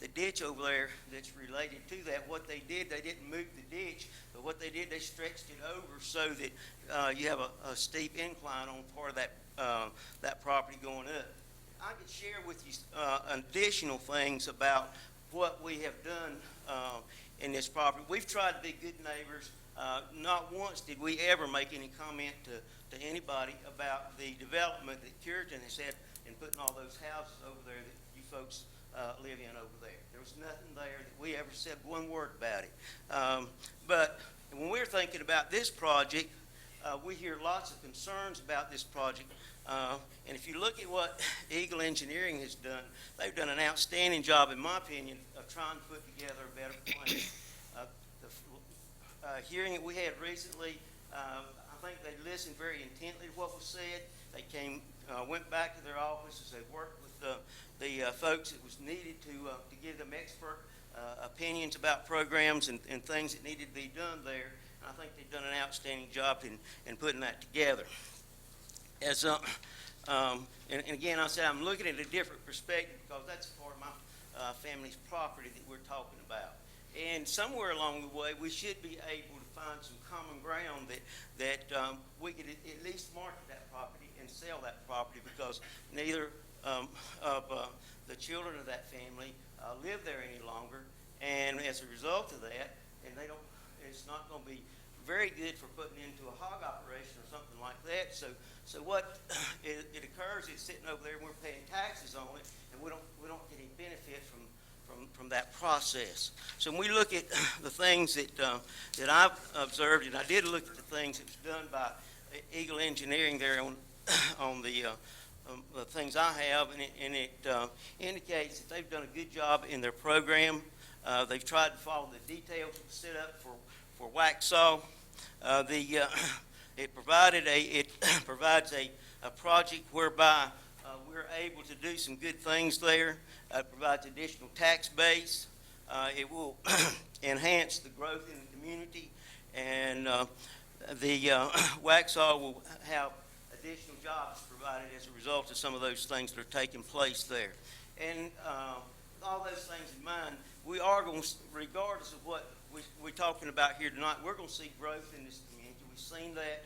the ditch over there that's related to that, what they did, they didn't move the ditch, but what they did, they stretched it over so that you have a steep incline on part of that property going up. I could share with you additional things about what we have done in this property. We've tried to be good neighbors. Not once did we ever make any comment to anybody about the development that Curitan has had and putting all those houses over there that you folks live in over there. There was nothing there that we ever said one word about it. But when we're thinking about this project, we hear lots of concerns about this project. And if you look at what Eagle Engineering has done, they've done an outstanding job, in my opinion, of trying to put together a better plan. The hearing that we had recently, I think they listened very intently to what was said. They went back to their offices. They worked with the folks that was needed to give them expert opinions about programs and things that needed to be done there. I think they've done an outstanding job in putting that together. And again, I said I'm looking at a different perspective because that's part of my family's property that we're talking about. And somewhere along the way, we should be able to find some common ground that we could at least market that property and sell that property, because neither of the children of that family live there any longer. And as a result of that, and it's not going to be very good for putting into a hog operation or something like that. So what it occurs is sitting over there and we're paying taxes on it, and we don't get any benefit from that process. So when we look at the things that I've observed, and I did look at the things that was done by Eagle Engineering there on the things I have, and it indicates that they've done a good job in their program. They've tried to follow the details set up for Waxhaw. It provides a project whereby we're able to do some good things there. It provides additional tax base. It will enhance the growth in the community, and the Waxhaw will have additional jobs provided as a result of some of those things that are taking place there. And with all those things in mind, we are going to, regardless of what we're talking about here tonight, we're going to see growth in this community. We've seen that,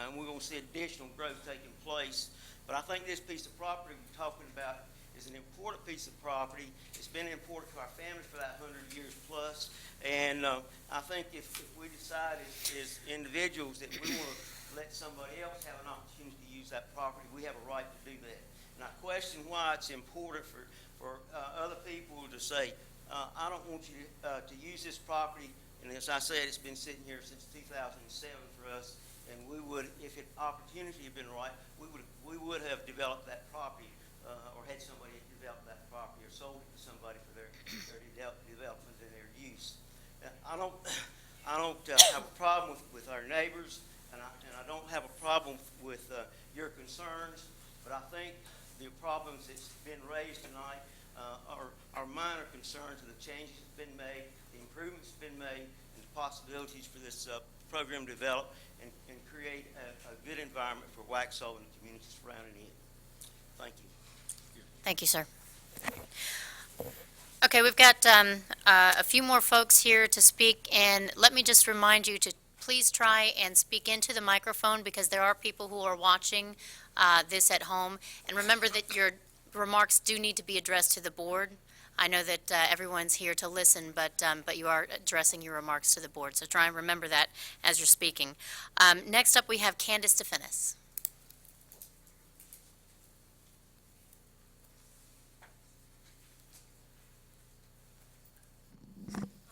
and we're going to see additional growth taking place. But I think this piece of property we're talking about is an important piece of property. It's been important to our family for that 100 years plus. And I think if we decide as individuals that we want to let somebody else have an opportunity to use that property, we have a right to do that. And I question why it's important for other people to say, I don't want you to use this property. And as I said, it's been sitting here since 2007 for us. And we would, if an opportunity had been right, we would have developed that property or had somebody develop that property or sold it to somebody for their development and their use. I don't have a problem with our neighbors, and I don't have a problem with your concerns, but I think the problems that's been raised tonight are minor concerns of the changes that have been made, the improvements that have been made, and the possibilities for this program to develop and create a good environment for Waxhaw and the communities surrounding it. Thank you. Thank you, sir. Okay, we've got a few more folks here to speak, and let me just remind you to please try and speak into the microphone, because there are people who are watching this at home. And remember that your remarks do need to be addressed to the board. I know that everyone's here to listen, but you are addressing your remarks to the board, so try and remember that as you're speaking. Next up, we have Candace DeFinis.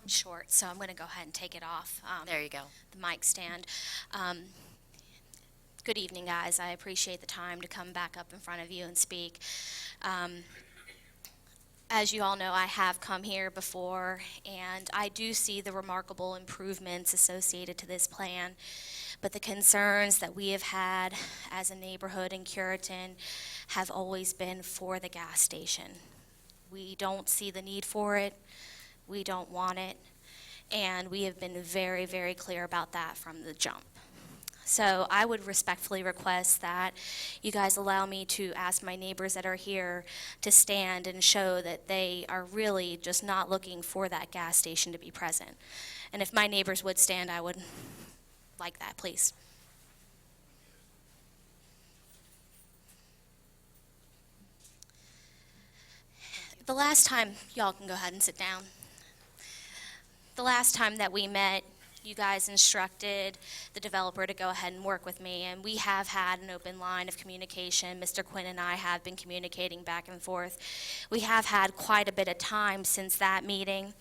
Short, so I'm going to go ahead and take it off. There you go. The mic stand. Good evening, guys. I appreciate the time to come back up in front of you and speak. As you all know, I have come here before, and I do see the remarkable improvements associated to this plan, but the concerns that we have had as a neighborhood in Curitan have always been for the gas station. We don't see the need for it. We don't want it, and we have been very, very clear about that from the jump. So I would respectfully request that you guys allow me to ask my neighbors that are here to stand and show that they are really just not looking for that gas station to be present. And if my neighbors would stand, I would like that, please. The last time, y'all can go ahead and sit down. The last time that we met, you guys instructed the developer to go ahead and work with me, and we have had an open line of communication. Mr. Quinn and I have been communicating back and forth. We have had quite a bit of time since that meeting,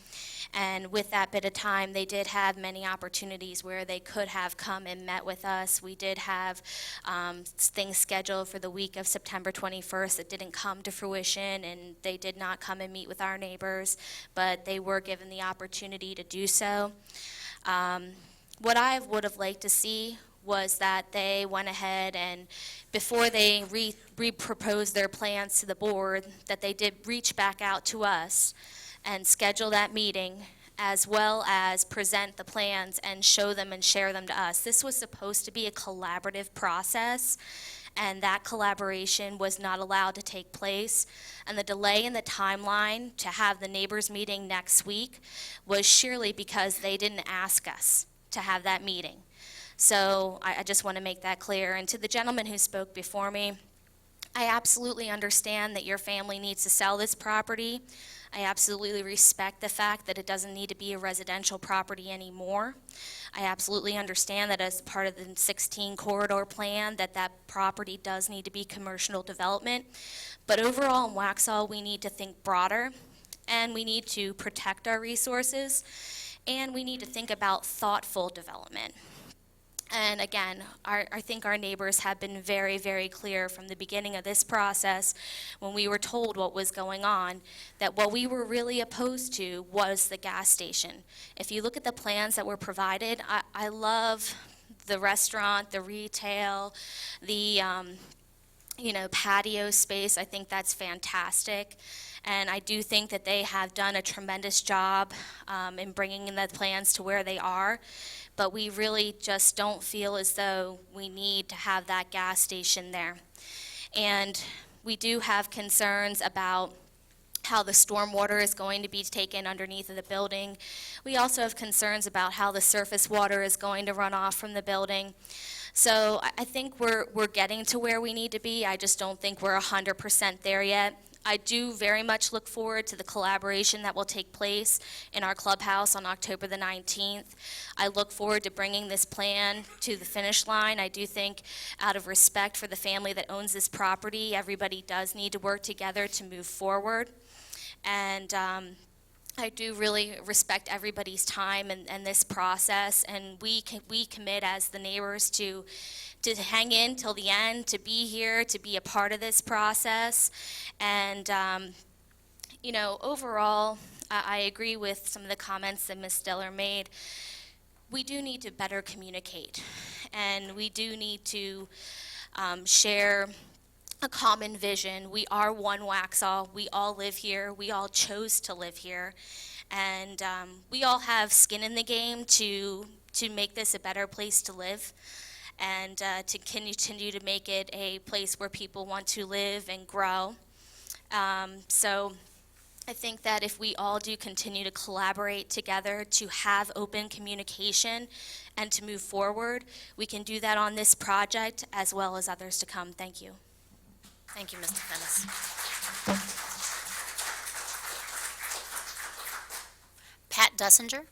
and with that bit of time, they did have many opportunities where they could have come and met with us. We did have things scheduled for the week of September 21st that didn't come to fruition, and they did not come and meet with our neighbors, but they were given the opportunity to do so. What I would have liked to see was that they went ahead and, before they re-proposed their plans to the board, that they did reach back out to us and schedule that meeting, as well as present the plans and show them and share them to us. This was supposed to be a collaborative process, and that collaboration was not allowed to take place. And the delay in the timeline to have the neighbors meeting next week was surely because they didn't ask us to have that meeting. So I just want to make that clear. And to the gentleman who spoke before me, I absolutely understand that your family needs to sell this property. I absolutely respect the fact that it doesn't need to be a residential property anymore. I absolutely understand that as part of the 16 corridor plan that that property does need to be commercial development. But overall in Waxhaw, we need to think broader, and we need to protect our resources, and we need to think about thoughtful development. And again, I think our neighbors have been very, very clear from the beginning of this process, when we were told what was going on, that what we were really opposed to was the gas station. If you look at the plans that were provided, I love the restaurant, the retail, the patio space. I think that's fantastic. And I do think that they have done a tremendous job in bringing in the plans to where they are. But we really just don't feel as though we need to have that gas station there. And we do have concerns about how the stormwater is going to be taken underneath of the building. We also have concerns about how the surface water is going to run off from the building. So I think we're getting to where we need to be. I just don't think we're 100% there yet. I do very much look forward to the collaboration that will take place in our clubhouse on October the 19th. I look forward to bringing this plan to the finish line. I do think, out of respect for the family that owns this property, everybody does need to work together to move forward. And I do really respect everybody's time and this process, and we commit as the neighbors to hang in till the end, to be here, to be a part of this process. And, overall, I agree with some of the comments that Ms. Diller made. We do need to better communicate, and we do need to share a common vision. We are one Waxhaw. We all live here. We all chose to live here. And we all have skin in the game to make this a better place to live, and to continue to make it a place where people want to live and grow. So I think that if we all do continue to collaborate together to have open communication and to move forward, we can do that on this project as well as others to come. Thank you. Thank you, Mr. Fennis. Pat Dussinger?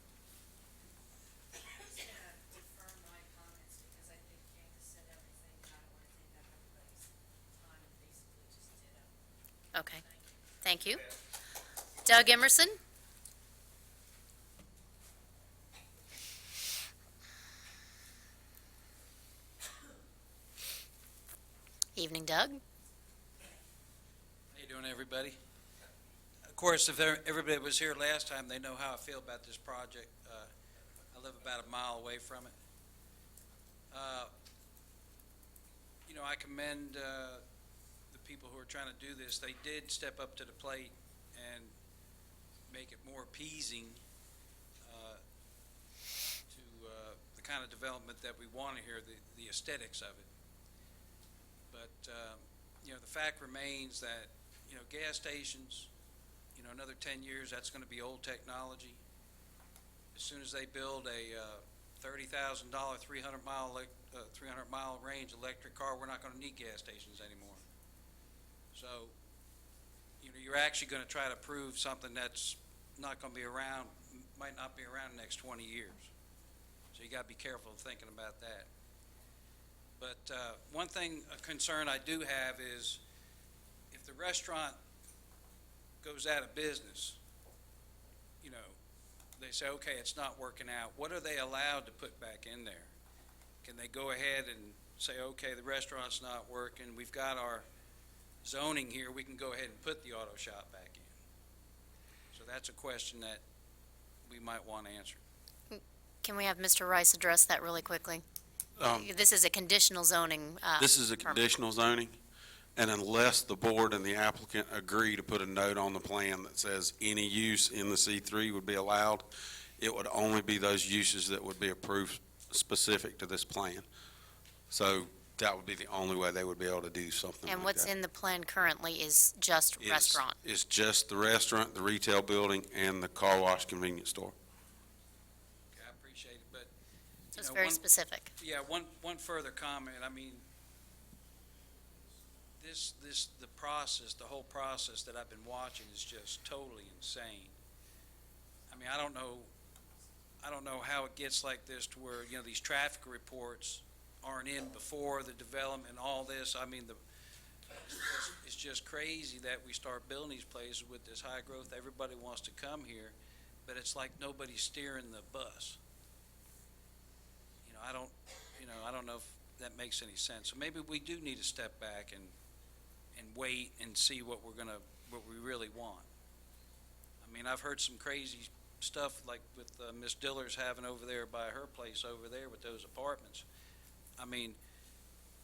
Okay, thank you. Doug Emerson? Evening, Doug. How you doing, everybody? Of course, if everybody was here last time, they know how I feel about this project. I live about a mile away from it. I commend the people who are trying to do this. They did step up to the plate and make it more appeasing to the kind of development that we want to hear, the aesthetics of it. But, the fact remains that, gas stations, another 10 years, that's going to be old technology. As soon as they build a $30,000, 300-mile range electric car, we're not going to need gas stations anymore. So, you're actually going to try to prove something that's not going to be around, might not be around the next 20 years. So you got to be careful thinking about that. But one thing, a concern I do have is if the restaurant goes out of business, you know, they say, okay, it's not working out. What are they allowed to put back in there? Can they go ahead and say, okay, the restaurant's not working, we've got our zoning here, we can go ahead and put the auto shop back in? So that's a question that we might want answered. Can we have Mr. Rice address that really quickly? This is a conditional zoning. This is a permit. conditional zoning, and unless the board and the applicant agree to put a note on the plan that says any use in the C3 would be allowed, it would only be those uses that would be approved specific to this plan. So that would be the only way they would be able to do something like that. And what's in the plan currently is just restaurant? It's just the restaurant, the retail building, and the car wash convenience store. Okay, I appreciate it, but. So it's very specific. Yeah, one further comment. I mean, the process, the whole process that I've been watching is just totally insane. I mean, I don't know how it gets like this to where, you know, these traffic reports aren't in before the development, all this. I mean, it's just crazy that we start building these places with this high growth. Everybody wants to come here, but it's like nobody's steering the bus. I don't know if that makes any sense. So maybe we do need to step back and wait and see what we really want. I mean, I've heard some crazy stuff like with Miss Diller's having over there by her place over there with those apartments. I mean,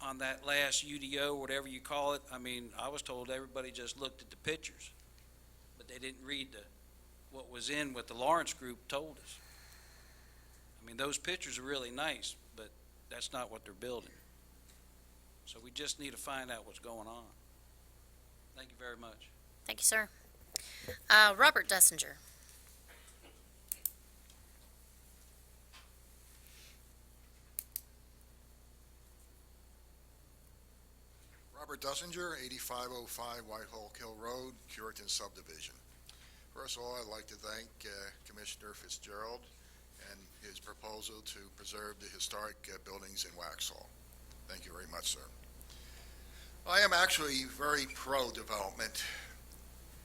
on that last UDO, whatever you call it, I mean, I was told everybody just looked at the pictures, but they didn't read what was in what the Lawrence Group told us. I mean, those pictures are really nice, but that's not what they're building. So we just need to find out what's going on. Thank you very much. Thank you, sir. Robert Dussinger. Robert Dussinger, 8505 Whitehall Hill Road, Curitan Subdivision. First of all, I'd like to thank Commissioner Fitzgerald and his proposal to preserve the historic buildings in Waxhaw. Thank you very much, sir. I am actually very pro-development.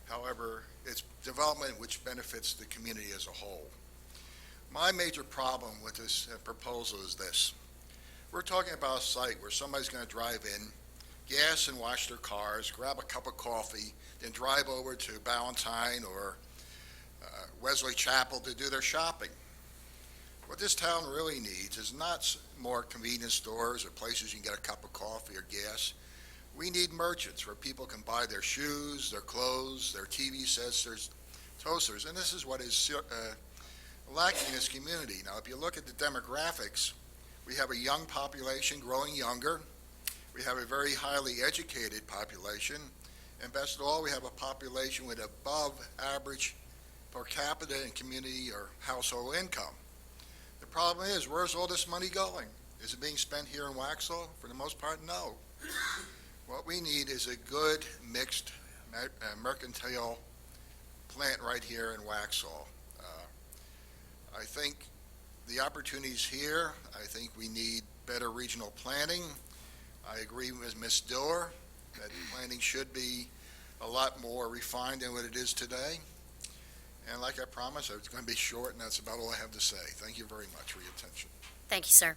However, it's development which benefits the community as a whole. My major problem with this proposal is this. We're talking about a site where somebody's going to drive in, gas and wash their cars, grab a cup of coffee, then drive over to Ballantyne or Wesley Chapel to do their shopping. What this town really needs is not more convenience stores or places you can get a cup of coffee or gas. We need merchants where people can buy their shoes, their clothes, their TV sets, their toasters, and this is what is lacking in this community. Now, if you look at the demographics, we have a young population growing younger. We have a very highly educated population, and best of all, we have a population with above average per capita and community or household income. The problem is, where's all this money going? Is it being spent here in Waxhaw? For the most part, no. What we need is a good mixed mercantile plant right here in Waxhaw. I think the opportunity's here. I think we need better regional planning. I agree with Ms. Diller that planning should be a lot more refined than what it is today. And like I promised, it's going to be short, and that's about all I have to say. Thank you very much for your attention. Thank you, sir.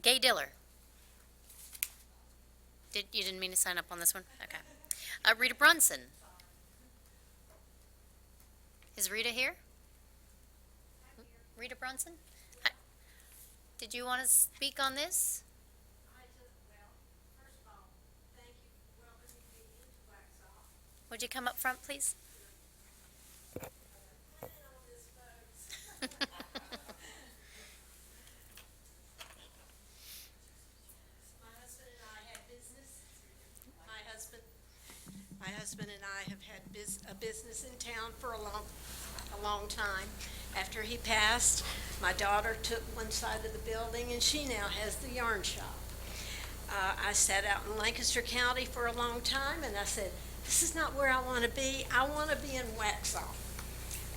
Gay Diller. You didn't mean to sign up on this one? Okay. Rita Brunson. Is Rita here? Rita Brunson? Hi. Did you want to speak on this? First of all, thank you for welcoming me into Waxhaw. Would you come up front, please? My husband and I have had a business in town for a long time. After he passed, my daughter took one side of the building, and she now has the yarn shop. I sat out in Lancaster County for a long time, and I said, this is not where I want to be. I want to be in Waxhaw.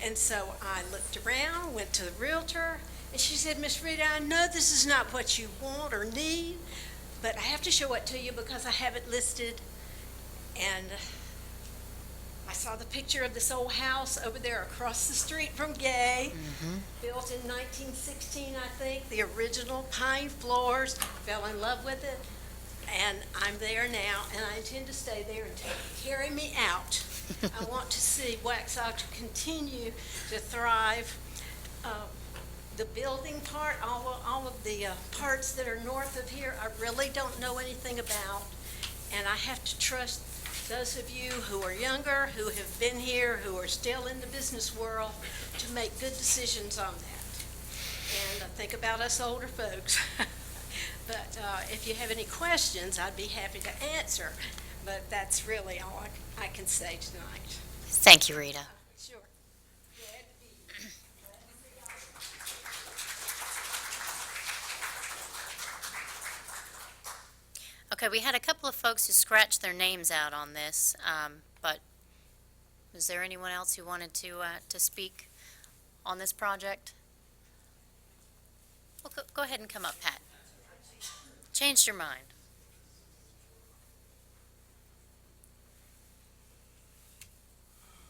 And so I looked around, went to the realtor, And she said, Miss Rita, I know this is not what you want or need, but I have to show it to you because I have it listed. And I saw the picture of this old house over there across the street from Gay, built in 1916, I think, the original pine floors, fell in love with it. And I'm there now, and I intend to stay there until you carry me out. I want to see Waxhaw to continue to thrive. The building part, all of the parts that are north of here, I really don't know anything about. And I have to trust those of you who are younger, who have been here, who are still in the business world, to make good decisions on that. And think about us older folks. But if you have any questions, I'd be happy to answer. But that's really all I can say tonight. Thank you, Rita. Sure. Okay, we had a couple of folks who scratched their names out on this, but is there anyone else who wanted to speak on this project? Well, go ahead and come up, Pat. Changed your mind.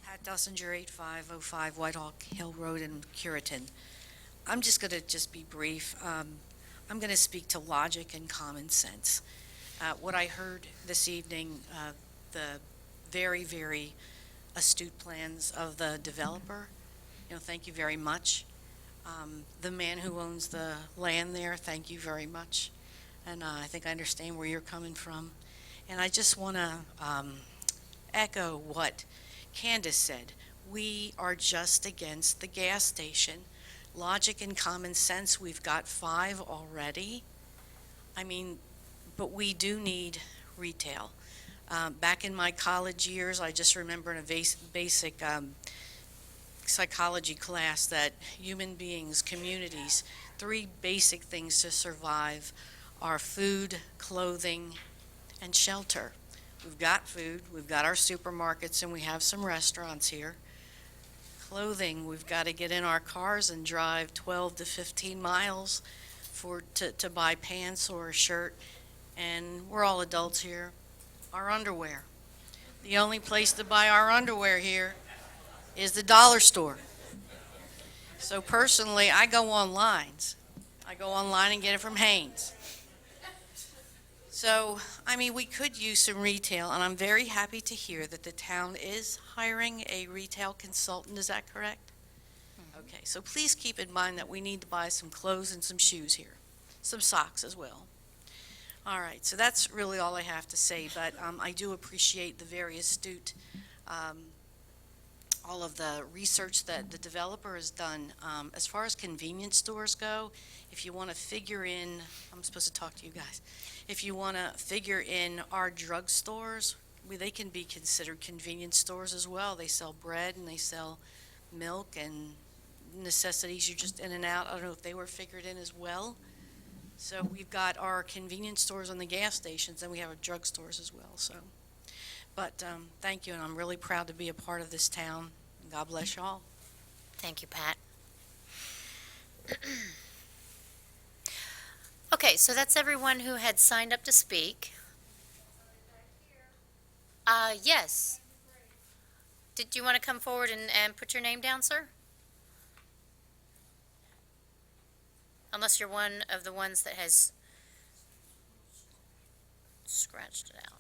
Pat Dussinger, 8505 Whitehawk Hill Road in Curitan. I'm just going to be brief. I'm going to speak to logic and common sense. What I heard this evening, the very, very astute plans of the developer, thank you very much. The man who owns the land there, thank you very much. And I think I understand where you're coming from. And I just want to echo what Candace said. We are just against the gas station. Logic and common sense, we've got 5 already. But we do need retail. Back in my college years, I just remember in a basic psychology class that human beings, communities, 3 basic things to survive are food, clothing, and shelter. We've got food, we've got our supermarkets, and we have some restaurants here. Clothing, we've got to get in our cars and drive 12 to 15 miles to buy pants or a shirt. And we're all adults here. Our underwear. The only place to buy our underwear here is the dollar store. So personally, I go online. I go online and get it from Hanes. So, we could use some retail, and I'm very happy to hear that the town is hiring a retail consultant. Is that correct? Okay, so please keep in mind that we need to buy some clothes and some shoes here. Some socks as well. All right, so that's really all I have to say, but I do appreciate the very astute, all of the research that the developer has done. As far as convenience stores go, if you want to figure in, I'm supposed to talk to you guys, if you want to figure in our drug stores, they can be considered convenience stores as well. They sell bread and they sell milk and necessities. You're just in and out. I don't know if they were figured in as well. So we've got our convenience stores on the gas stations, and we have our drug stores as well. But thank you, and I'm really proud to be a part of this town. God bless you all. Thank you, Pat. Okay, so that's everyone who had signed up to speak. Yes. Did you want to come forward and put your name down, sir? Unless you're one of the ones that has scratched it out.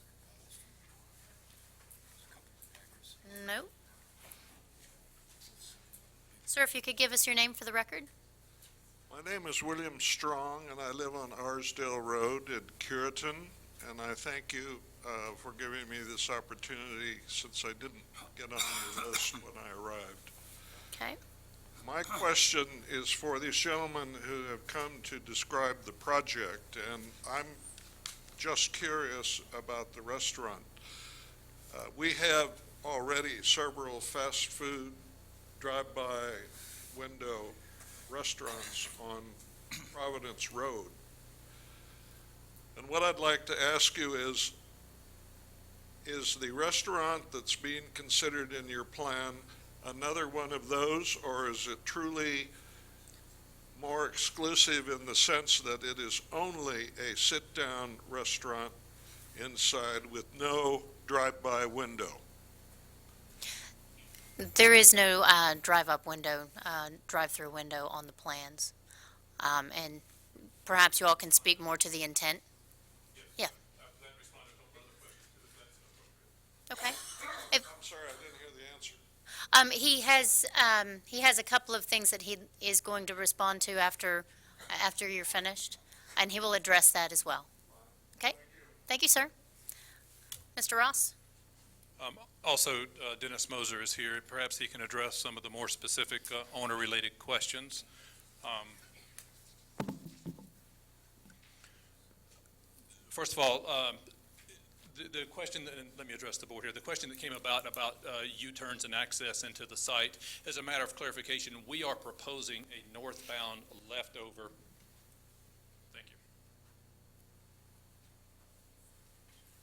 No. Sir, if you could give us your name for the record. My name is William Strong, and I live on Arsdale Road in Curitan, and I thank you for giving me this opportunity since I didn't get on your list when I arrived. Okay. My question is for these gentlemen who have come to describe the project, and I'm just curious about the restaurant. We have already several fast food drive-by window restaurants on Providence Road. And what I'd like to ask you is the restaurant that's being considered in your plan another one of those, or is it truly more exclusive in the sense that it is only a sit-down restaurant inside with no drive-by window? There is no drive-up window, drive-through window on the plans. And perhaps you all can speak more to the intent? Yeah. Okay. I'm sorry, I didn't hear the answer. He has a couple of things that he is going to respond to after you're finished, and he will address that as well. Okay? Thank you, sir. Mr. Ross? Also, Dennis Moser is here. Perhaps he can address some of the more specific owner-related questions. First of all, the question, and let me address the board here, the question that came about U-turns and access into the site, as a matter of clarification, we are proposing a northbound leftover. Thank you.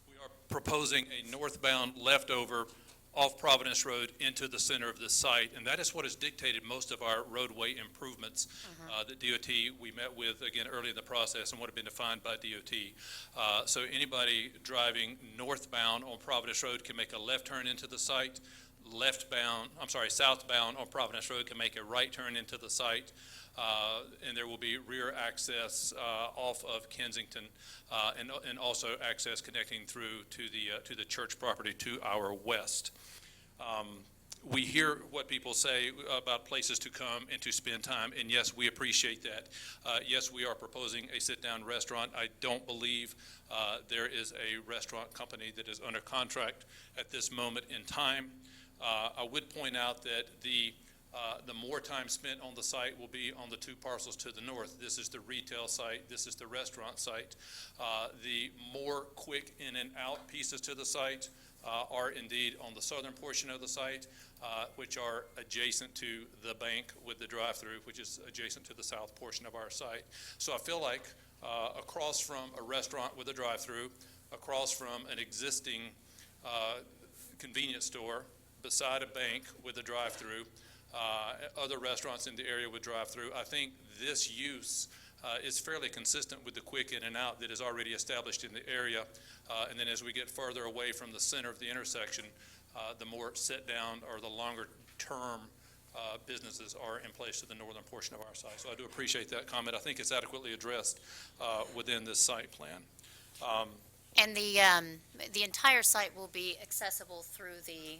We are proposing a northbound leftover off Providence Road into the center of the site, and that is what has dictated most of our roadway improvements that DOT, we met with, again, early in the process and what had been defined by DOT. So anybody driving northbound on Providence Road can make a left turn into the site, southbound on Providence Road can make a right turn into the site, and there will be rear access off of Kensington, and also access connecting through to the church property to our west. We hear what people say about places to come and to spend time, and yes, we appreciate that. Yes, we are proposing a sit-down restaurant. I don't believe there is a restaurant company that is under contract at this moment in time. I would point out that the more time spent on the site will be on the two parcels to the north. This is the retail site. This is the restaurant site. The more quick in and out pieces to the site are indeed on the southern portion of the site, which are adjacent to the bank with the drive-through, which is adjacent to the south portion of our site. So I feel like across from a restaurant with a drive-through, across from an existing convenience store, beside a bank with a drive-through, other restaurants in the area with drive-through, I think this use is fairly consistent with the quick in and out that is already established in the area. And then as we get further away from the center of the intersection, the more sit down or the longer term businesses are in place to the northern portion of our site. So I do appreciate that comment. I think it's adequately addressed within this site plan. And the entire site will be accessible through the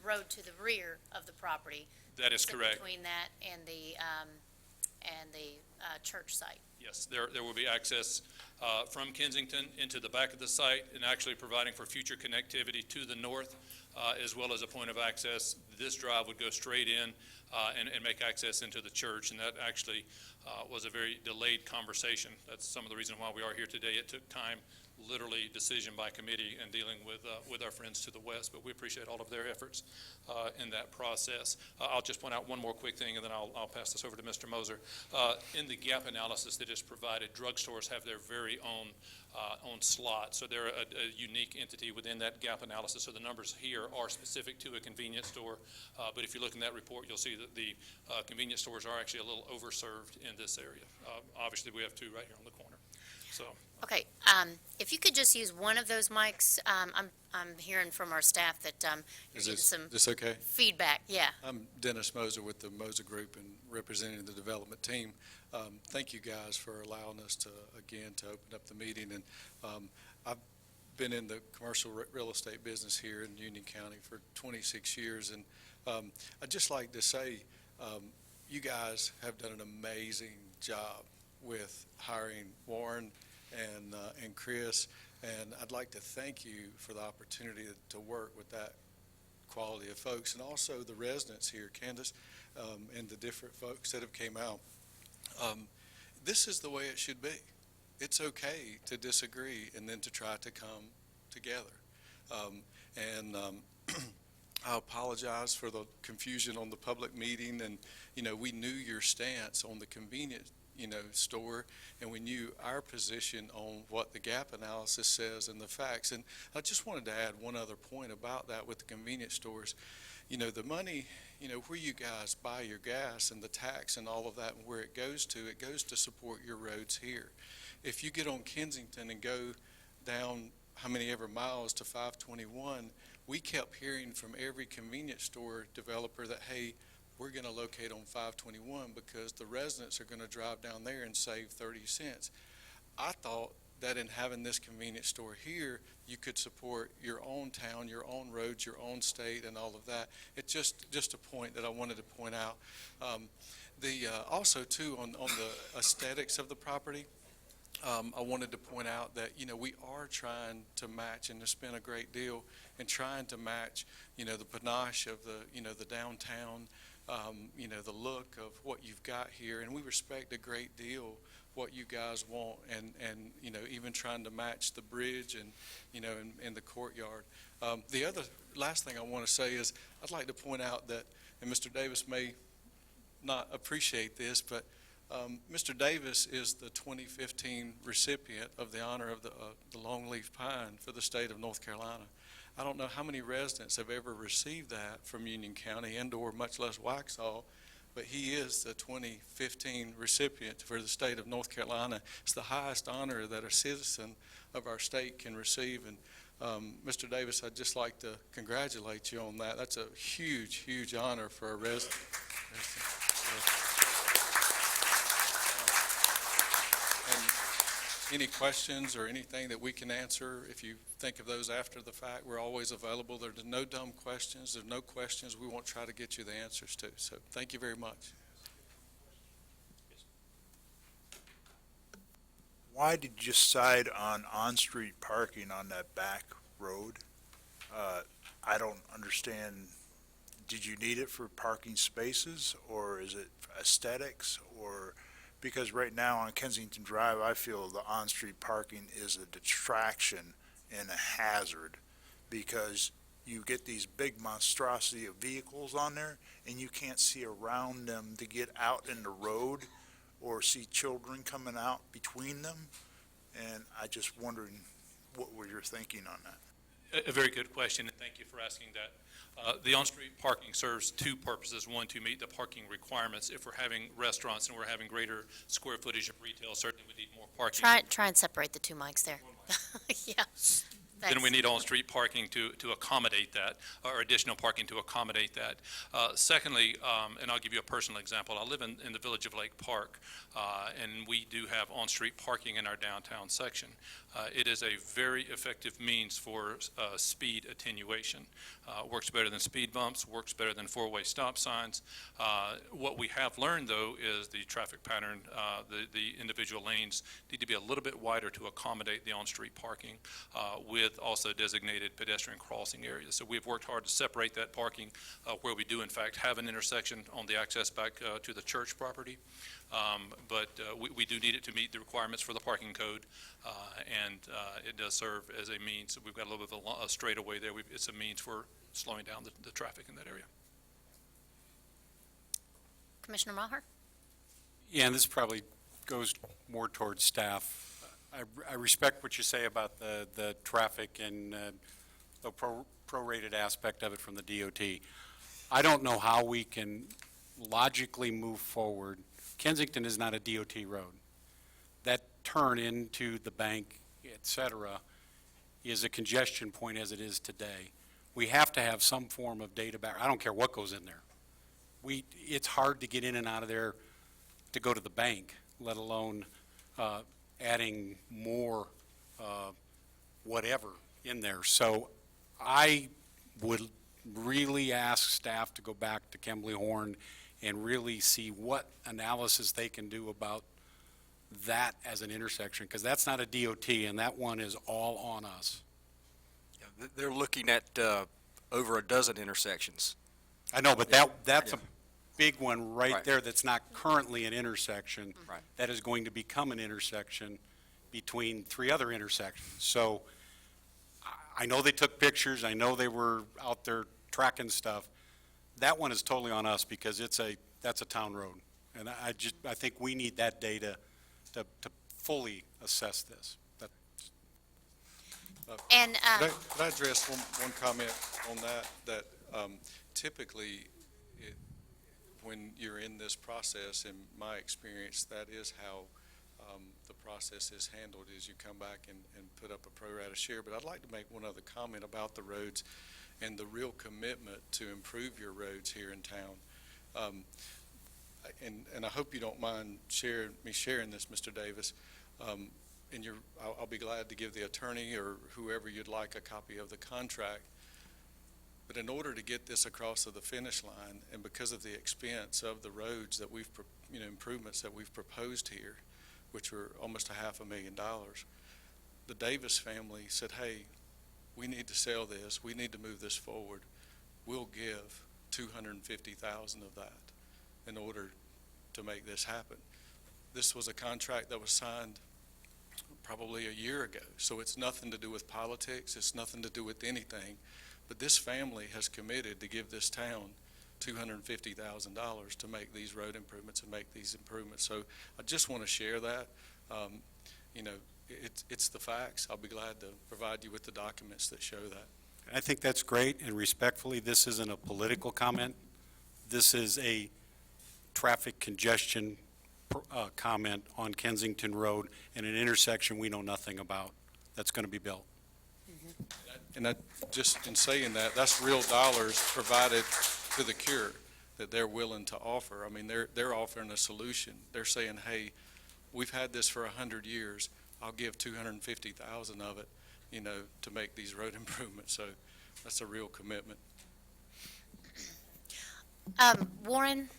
road to the rear of the property. That is correct. Between that and the church site. Yes, there will be access from Kensington into the back of the site, and actually providing for future connectivity to the north, as well as a point of access. This drive would go straight in and make access into the church, and that actually was a very delayed conversation. That's some of the reason why we are here today. It took time, literally decision by committee, and dealing with our friends to the west, but we appreciate all of their efforts in that process. I'll just point out one more quick thing, and then I'll pass this over to Mr. Moser. In the gap analysis that is provided, drugstores have their very own slot, so they're a unique entity within that gap analysis. So the numbers here are specific to a convenience store, but if you look in that report, you'll see that the convenience stores are actually a little overserved in this area. Obviously, we have two right here on the corner. So. Okay, if you could just use one of those mics, I'm hearing from our staff that you're getting some this okay? feedback. Yeah. I'm Dennis Moser with the Moser Group and representing the development team. Thank you guys for allowing us to open up the meeting. And I've been in the commercial real estate business here in Union County for 26 years. And I'd just like to say, you guys have done an amazing job with hiring Warren and Chris, and I'd like to thank you for the opportunity to work with that quality of folks, and also the residents here, Candace, and the different folks that have came out. This is the way it should be. It's okay to disagree and then to try to come together. I apologize for the confusion on the public meeting, and we knew your stance on the convenience store, and we knew our position on what the gap analysis says and the facts. And I just wanted to add one other point about that with the convenience stores. The money where you guys buy your gas and the tax and all of that and where it goes to support your roads here. If you get on Kensington and go down how many ever miles to 521, we kept hearing from every convenience store developer that, hey, we're going to locate on 521 because the residents are going to drive down there and save 30 cents. I thought that in having this convenience store here, you could support your own town, your own roads, your own state, and all of that. It's just a point that I wanted to point out. Also, too, on the aesthetics of the property, I wanted to point out that, we are trying to match, and to spend a great deal in trying to match, the panache of the downtown, the look of what you've got here, and we respect a great deal what you guys want, and even trying to match the bridge and, in the courtyard. The last thing I want to say is I'd like to point out that, and Mr. Davis may not appreciate this, but Mr. Davis is the 2015 recipient of the honor of the longleaf pine for the state of North Carolina. I don't know how many residents have ever received that from Union County and/or much less Waxhaw, but he is the 2015 recipient for the state of North Carolina. It's the highest honor that a citizen of our state can receive. And Mr. Davis, I'd just like to congratulate you on that. That's a huge, huge honor for a resident. Any questions or anything that we can answer, if you think of those after the fact, we're always available. There's no dumb questions. There's no questions we won't try to get you the answers to. So thank you very much. Why did you decide on-street parking on that back road? I don't understand. Did you need it for parking spaces, or is it aesthetics, or? Because right now on Kensington Drive, I feel the on-street parking is a distraction and a hazard, because you get these big monstrosity of vehicles on there and you can't see around them to get out in the road or see children coming out between them. And I just wondering what were your thinking on that? A very good question, and thank you for asking that. The on-street parking serves two purposes. One, to meet the parking requirements. If we're having restaurants and we're having greater square footage of retail, certainly we need more parking. Try and separate the two mics there. Yeah. Then we need on-street parking to accommodate that, or additional parking to accommodate that. Secondly, and I'll give you a personal example. I live in the village of Lake Park, and we do have on-street parking in our downtown section. It is a very effective means for speed attenuation. Works better than speed bumps, works better than four-way stop signs. What we have learned, though, is the traffic pattern, the individual lanes need to be a little bit wider to accommodate the on-street parking, with also designated pedestrian crossing areas. So we've worked hard to separate that parking where we do, in fact, have an intersection on the access back to the church property. But we do need it to meet the requirements for the parking code, and it does serve as a means. We've got a little bit of a straightaway there. It's a means for slowing down the traffic in that area. Commissioner Maher? Yeah, and this probably goes more towards staff. I respect what you say about the traffic and the prorated aspect of it from the DOT. I don't know how we can logically move forward. Kensington is not a DOT road. That turn into the bank, et cetera, is a congestion point as it is today. We have to have some form of data back. I don't care what goes in there. It's hard to get in and out of there to go to the bank, let alone adding more whatever in there. So I would really ask staff to go back to Kembley Horn and really see what analysis they can do about that as an intersection, because that's not a DOT, and that one is all on us. Yeah, they're looking at over a dozen intersections. I know, but that's a big one right there that's not currently an intersection. Right. That is going to become an intersection between three other intersections. So I know they took pictures. I know they were out there tracking stuff. That one is totally on us because that's a town road. And I think we need that data to fully assess this. And Could I address one comment on that? That typically when you're in this process, in my experience, that is how the process is handled, is you come back and put up a pro rata share. But I'd like to make one other comment about the roads and the real commitment to improve your roads here in town. And I hope you don't mind sharing this, Mr. Davis. And I'll be glad to give the attorney or whoever you'd like a copy of the contract. But in order to get this across to the finish line, and because of the expense of the roads that we've, improvements that we've proposed here, which were almost $500,000, the Davis family said, hey, we need to sell this. We need to move this forward. We'll give $250,000 of that in order to make this happen. This was a contract that was signed probably a year ago, so it's nothing to do with politics. It's nothing to do with anything. But this family has committed to give this town $250,000 to make these road improvements and make these improvements. So I just want to share that. It's the facts. I'll be glad to provide you with the documents that show that. I think that's great, and respectfully, this isn't a political comment. This is a traffic congestion comment on Kensington Road in an intersection we know nothing about that's going to be built. And that, just in saying that, that's real dollars provided to the cure that they're willing to offer. I mean, they're offering a solution. They're saying, hey, we've had this for 100 years. I'll give $250,000 of it, to make these road improvements. So that's a real commitment. Warren,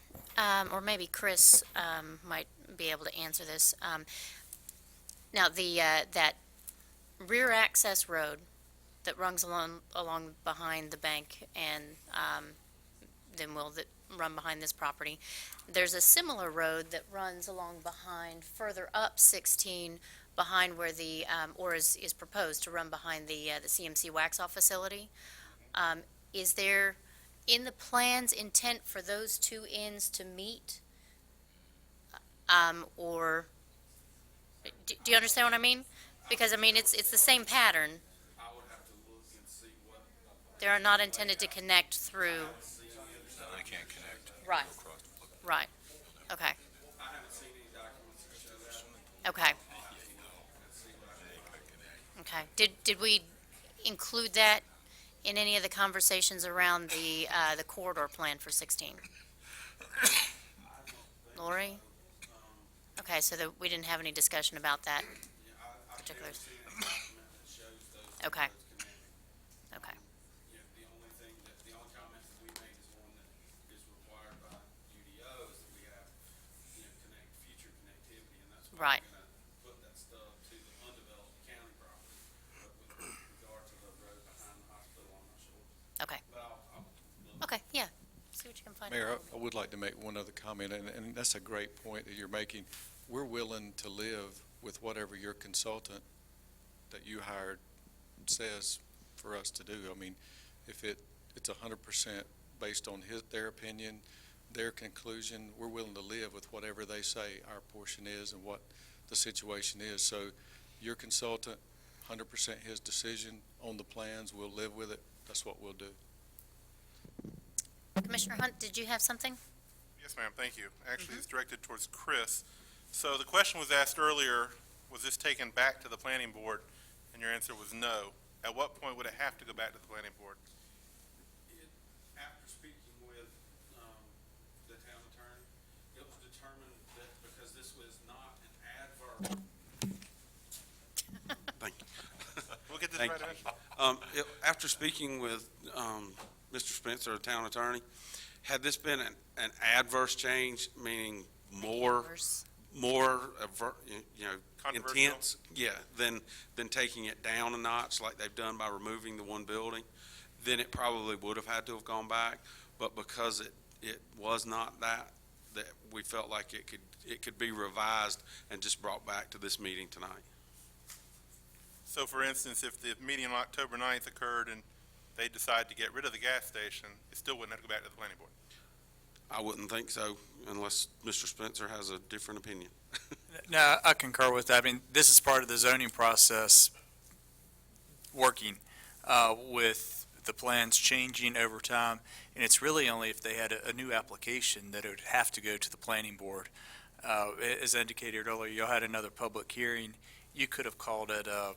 or maybe Chris might be able to answer this. Now, that rear access road that runs along behind the bank and then will run behind this property, there's a similar road that runs along behind, further up 16, behind where the, or is proposed to run behind the CMC Waxhaw facility. Is there, in the plans, intent for those two ends to meet? Or, do you understand what I mean? Because, I mean, it's the same pattern. I would have to look and see what. They are not intended to connect through. They can't connect. Right. Right. Okay. I haven't seen any documents that show that. Okay. Okay. Did we include that in any of the conversations around the corridor plan for 16? Lori? Okay, so we didn't have any discussion about that particular. Okay. Okay. The only comment that we made is one that is required by UDO is that we have, future connectivity, and that's why Right. we're gonna put that stuff to the undeveloped county property. But with regard to the road behind the hospital, I'm not sure. Okay. But I'll Okay, yeah. See what you can find Mayor, out. I would like to make one other comment, and that's a great point that you're making. We're willing to live with whatever your consultant that you hired says for us to do. I mean, if it's 100% based on their opinion, their conclusion, we're willing to live with whatever they say our portion is and what the situation is. So your consultant, 100% his decision on the plans, we'll live with it. That's what we'll do. Commissioner Hunt, did you have something? Yes, ma'am, thank you. Actually, it's directed towards Chris. So the question was asked earlier, was this taken back to the planning board? And your answer was no. At what point would it have to go back to the planning board? After speaking with, the town attorney, it was determined that because this was not an adverse. Thank you. We'll get this Thank right you. eventually. After speaking with, Mr. Spencer, the town attorney, had this been an adverse change, meaning more, Controversial? intense, than taking it down a notch like they've done by removing the one building, then it probably would have had to have gone back. But because it was not that we felt like it could be revised and just brought back to this meeting tonight. So for instance, if the meeting on October 9th occurred and they decide to get rid of the gas station, it still wouldn't have to go back to the planning board? I wouldn't think so unless Mr. Spencer has a different opinion. No, I concur with that. I mean, this is part of the zoning process, working with the plan's changing over time, and it's really only if they had a new application that it would have to go to the planning board. As indicated earlier, you had another public hearing. You could have called it a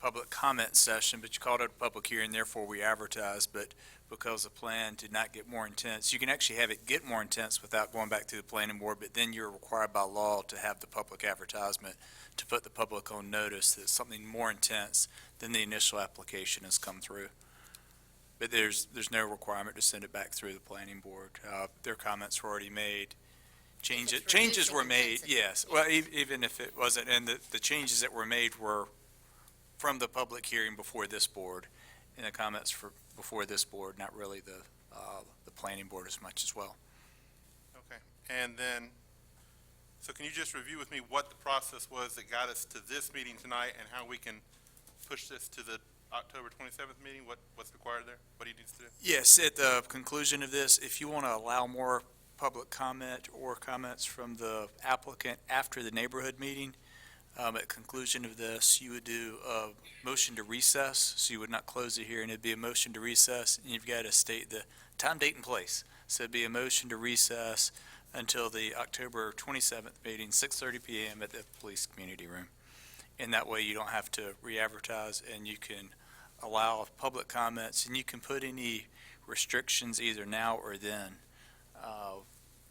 public comment session, but you called it a public hearing, therefore we advertised. But because the plan did not get more intense, you can actually have it get more intense without going back to the planning board, but then you're required by law to have the public advertisement to put the public on notice that something more intense than the initial application has come through. But there's no requirement to send it back through the planning board. Their comments were already made. Changes were made, yes. Well, even if it wasn't, and the changes that were made were from the public hearing before this board, and the comments before this board, not really the planning board as much as well. Okay, and then, so can you just review with me what the process was that got us to this meeting tonight and how we can push this to the October 27th meeting? What's required there? What he needs to do? Yes, at the conclusion of this, if you want to allow more public comment or comments from the applicant after the neighborhood meeting, at conclusion of this, you would do a motion to recess, so you would not close the hearing. It'd be a motion to recess, and you've got to state the time, date, and place. So it'd be a motion to recess until the October 27th meeting, 6:30 PM at the police community room. And that way you don't have to re-advertise, and you can allow public comments, and you can put any restrictions either now or then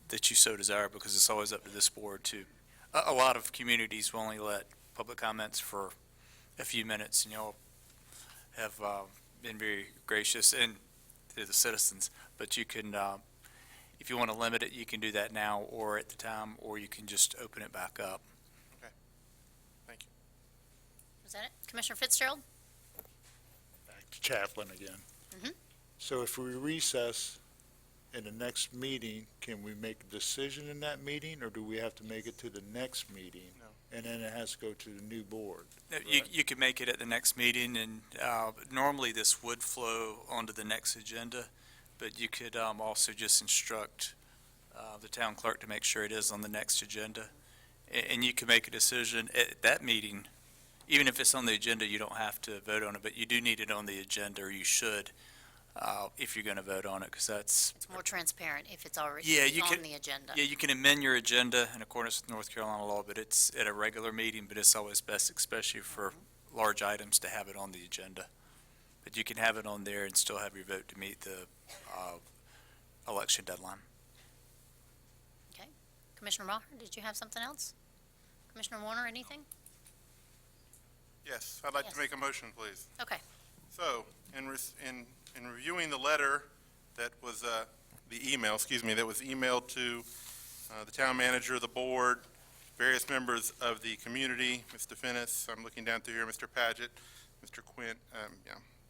that you so desire, because it's always up to this board to. A lot of communities will only let public comments for a few minutes, and y'all have been very gracious and to the citizens. But you can, if you want to limit it, you can do that now or at the time, or you can just open it back up. Thank you. Was that it? Commissioner Fitzgerald? Back to Chaplain again. Mhm. So if we recess in the next meeting, can we make a decision in that meeting, or do we have to make it to the next meeting? No. And then it has to go to the new board? No, you can make it at the next meeting, and normally this would flow onto the next agenda, but you could also just instruct the town clerk to make sure it is on the next agenda. And you can make a decision at that meeting. Even if it's on the agenda, you don't have to vote on it, but you do need it on the agenda, or you should, if you're going to vote on it, because that's. It's more transparent if it's already on the agenda. Yeah, you can amend your agenda in accordance with North Carolina law, but it's at a regular meeting, but it's always best, especially for large items, to have it on the agenda. But you can have it on there and still have your vote to meet the election deadline. Okay. Commissioner Maher, did you have something else? Commissioner Warner, anything? Yes, I'd like Yes. to make a motion, please. Okay. So, in reviewing the letter that was, the email, that was emailed to the town manager, the board, various members of the community, Mr. Finnis, I'm looking down through here, Mr. Paget, Mr. Quint,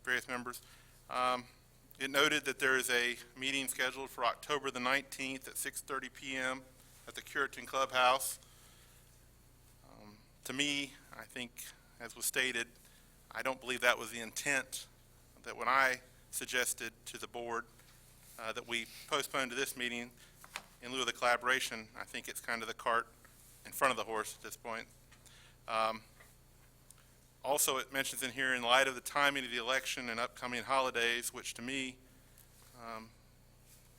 various members. It noted that there is a meeting scheduled for October the 19th at 6:30 PM at the Curitan Clubhouse. To me, I think, as was stated, I don't believe that was the intent, that when I suggested to the board that we postpone to this meeting in lieu of the collaboration, I think it's kind of the cart in front of the horse at this point. Also, it mentions in here, in light of the timing of the election and upcoming holidays, which to me,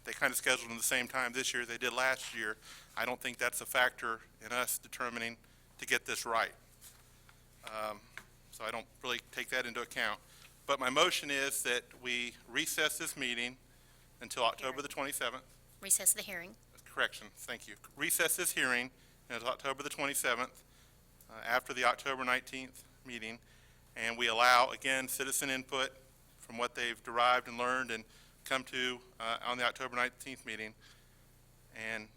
they kind of scheduled in the same time this year as they did last year. I don't think that's a factor in us determining to get this right. So I don't really take that into account. But my motion is that we recess this meeting until October the 27th. Recess the hearing. Correction, thank you. Recess this hearing until October the 27th, after the October 19th meeting, and we allow, again, citizen input from what they've derived and learned and come to on the October 19th meeting. And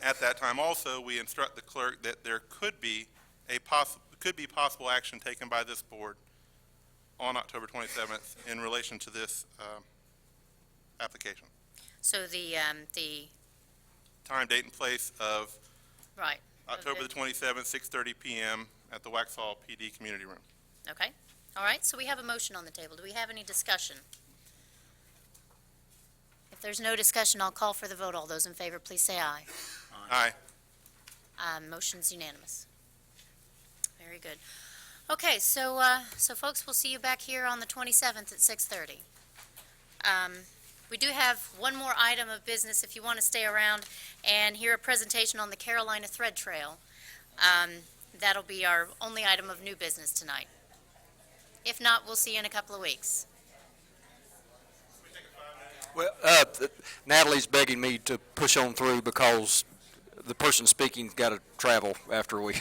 at that time also, we instruct the clerk that there could be possible action taken by this board on October 27th in relation to this application. So the Time, date, and place of right. October the 27th, 6:30 PM at the Waxhaw PD Community Room. Okay. All right. So we have a motion on the table. Do we have any discussion? If there's no discussion, I'll call for the vote. All those in favor, please say aye. Aye. Motion's unanimous. Very good. Okay, so folks, we'll see you back here on the 27th at 6:30. We do have one more item of business if you want to stay around and hear a presentation on the Carolina Thread Trail. That'll be our only item of new business tonight. If not, we'll see you in a couple of weeks. Well, Natalie's begging me to push on through because the person speaking's got to travel after we,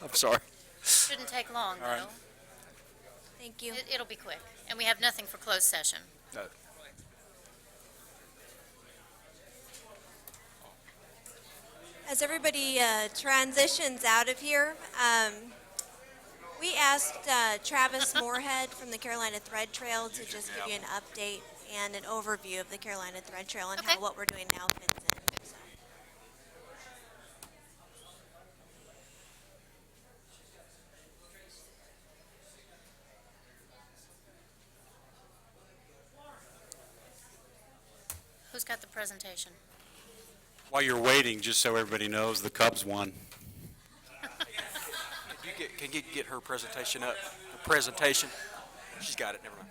I'm sorry. Shouldn't take long, All right. though. Thank you. It'll be quick, and we have nothing for closed session. No. As everybody transitions out of here, we asked Travis Moorhead from the Carolina Thread Trail to just give you an update and an overview of the Carolina Thread Trail and how what we're doing now fits in. So. Who's got the presentation? While you're waiting, just so everybody knows, the Cubs won. Can you get her presentation up? The presentation? She's got it, never mind.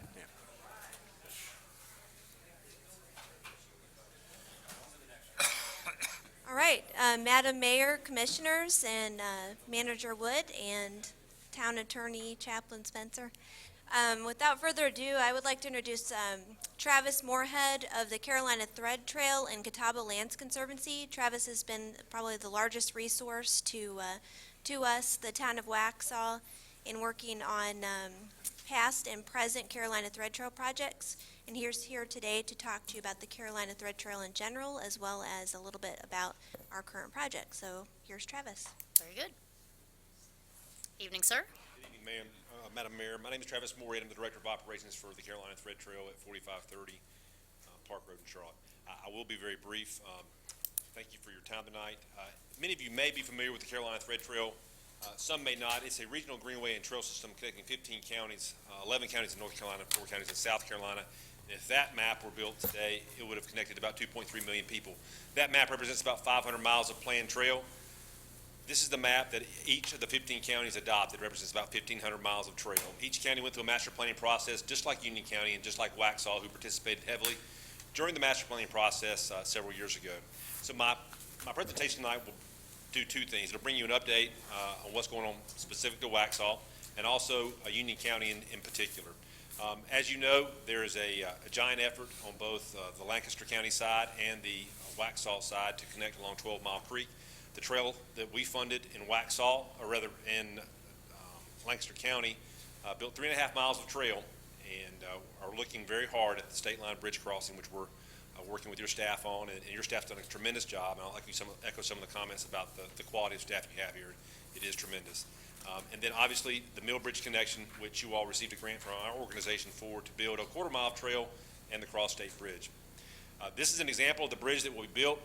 Yeah. All right, Madam Mayor, Commissioners, and Manager Wood, and Town Attorney Chaplain Spencer. Without further ado, I would like to introduce Travis Moorhead of the Carolina Thread Trail and Catawba Lands Conservancy. Travis has been probably the largest resource to us, the town of Waxhaw, in working on past and present Carolina Thread Trail projects. And he's here today to talk to you about the Carolina Thread Trail in general, as well as a little bit about our current project. So here's Travis. Very good. Evening, sir. Good evening, ma'am. Madam Mayor, my name is Travis Moorhead. I'm the Director of Operations for the Carolina Thread Trail at 4530 Park Road in Charlotte. I will be very brief. Thank you for your time tonight. Many of you may be familiar with the Carolina Thread Trail. Some may not. It's a regional greenway and trail system connecting 15 counties, 11 counties in North Carolina, 4 counties in South Carolina. And if that map were built today, it would have connected about 2.3 million people. That map represents about 500 miles of planned trail. This is the map that each of the 15 counties adopted. It represents about 1,500 miles of trail. Each county went through a master planning process, just like Union County and just like Waxhaw, who participated heavily during the master planning process several years ago. So my presentation tonight will do two things. It'll bring you an update on what's going on specific to Waxhaw, and also Union County in particular. As you know, there is a giant effort on both the Lancaster County side and the Waxhaw side to connect along 12 Mile Creek. The trail that we funded in Waxhaw, or rather in Lancaster County, built 3.5 miles of trail and are looking very hard at the state line bridge crossing, which we're working with your staff on, and your staff's done a tremendous job. And I'd like to echo some of the comments about the quality of staff you have here. It is tremendous. And then obviously the Mill Bridge connection, which you all received a grant from our organization for to build a quarter-mile of trail and the cross-state bridge. This is an example of the bridge that will be built.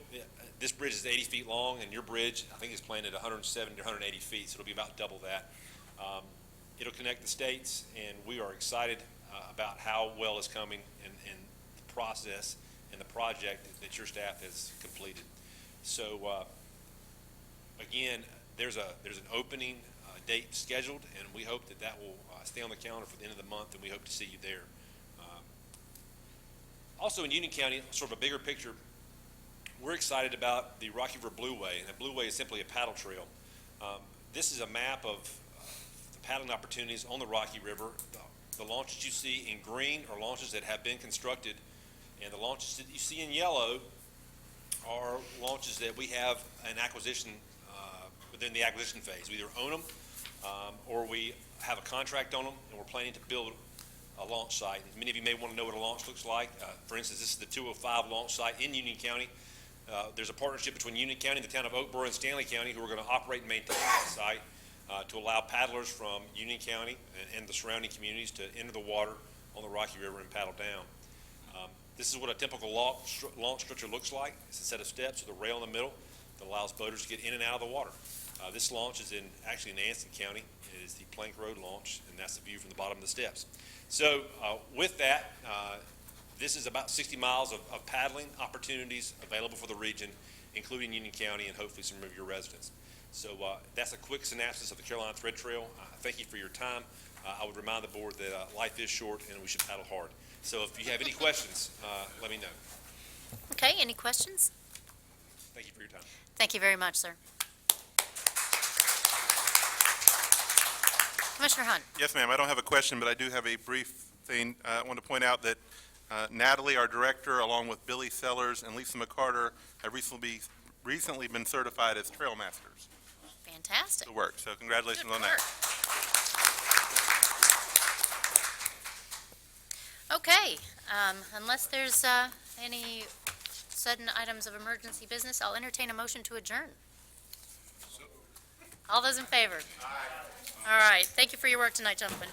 This bridge is 80 feet long, and your bridge, I think, is planned at 170 to 180 feet, so it'll be about double that. It'll connect the states, and we are excited about how well is coming in the process and the project that your staff has completed. So, again, there's an opening date scheduled, and we hope that will stay on the calendar for the end of the month, and we hope to see you there. Also in Union County, sort of a bigger picture, we're excited about the Rocky River Blueway, and the Blueway is simply a paddle trail. This is a map of the paddling opportunities on the Rocky River. The launches you see in green are launches that have been constructed, and the launches that you see in yellow are launches that we have an acquisition within the acquisition phase. We either own them or we have a contract on them, and we're planning to build a launch site. Many of you may want to know what a launch looks like. For instance, this is the 205 launch site in Union County. There's a partnership between Union County and the town of Oakboro and Stanley County who are going to operate and maintain that site to allow paddlers from Union County and the surrounding communities to enter the water on the Rocky River and paddle down. This is what a typical launch structure looks like. It's a set of steps with a rail in the middle that allows boaters to get in and out of the water. This launch is actually in Anson County. It is the Plank Road launch, and that's the view from the bottom of the steps. So with that, this is about 60 miles of paddling opportunities available for the region, including Union County and hopefully some of your residents. So that's a quick synopsis of the Carolina Thread Trail. Thank you for your time. I would remind the board that life is short and we should paddle hard. So if you have any questions, let me know. Okay, any questions? Thank you for your time. Thank you very much, sir. Commissioner Hunt. Yes, ma'am. I don't have a question, but I do have a brief thing. I want to point out that Natalie, our director, along with Billy Sellers and Lisa McCarter, have recently been certified as trail masters. Fantastic. Good work. So congratulations Good on work. that. Okay, unless there's any sudden items of emergency business, I'll entertain a motion to adjourn. All those in favor? Aye. All right, thank you for your work tonight, gentlemen.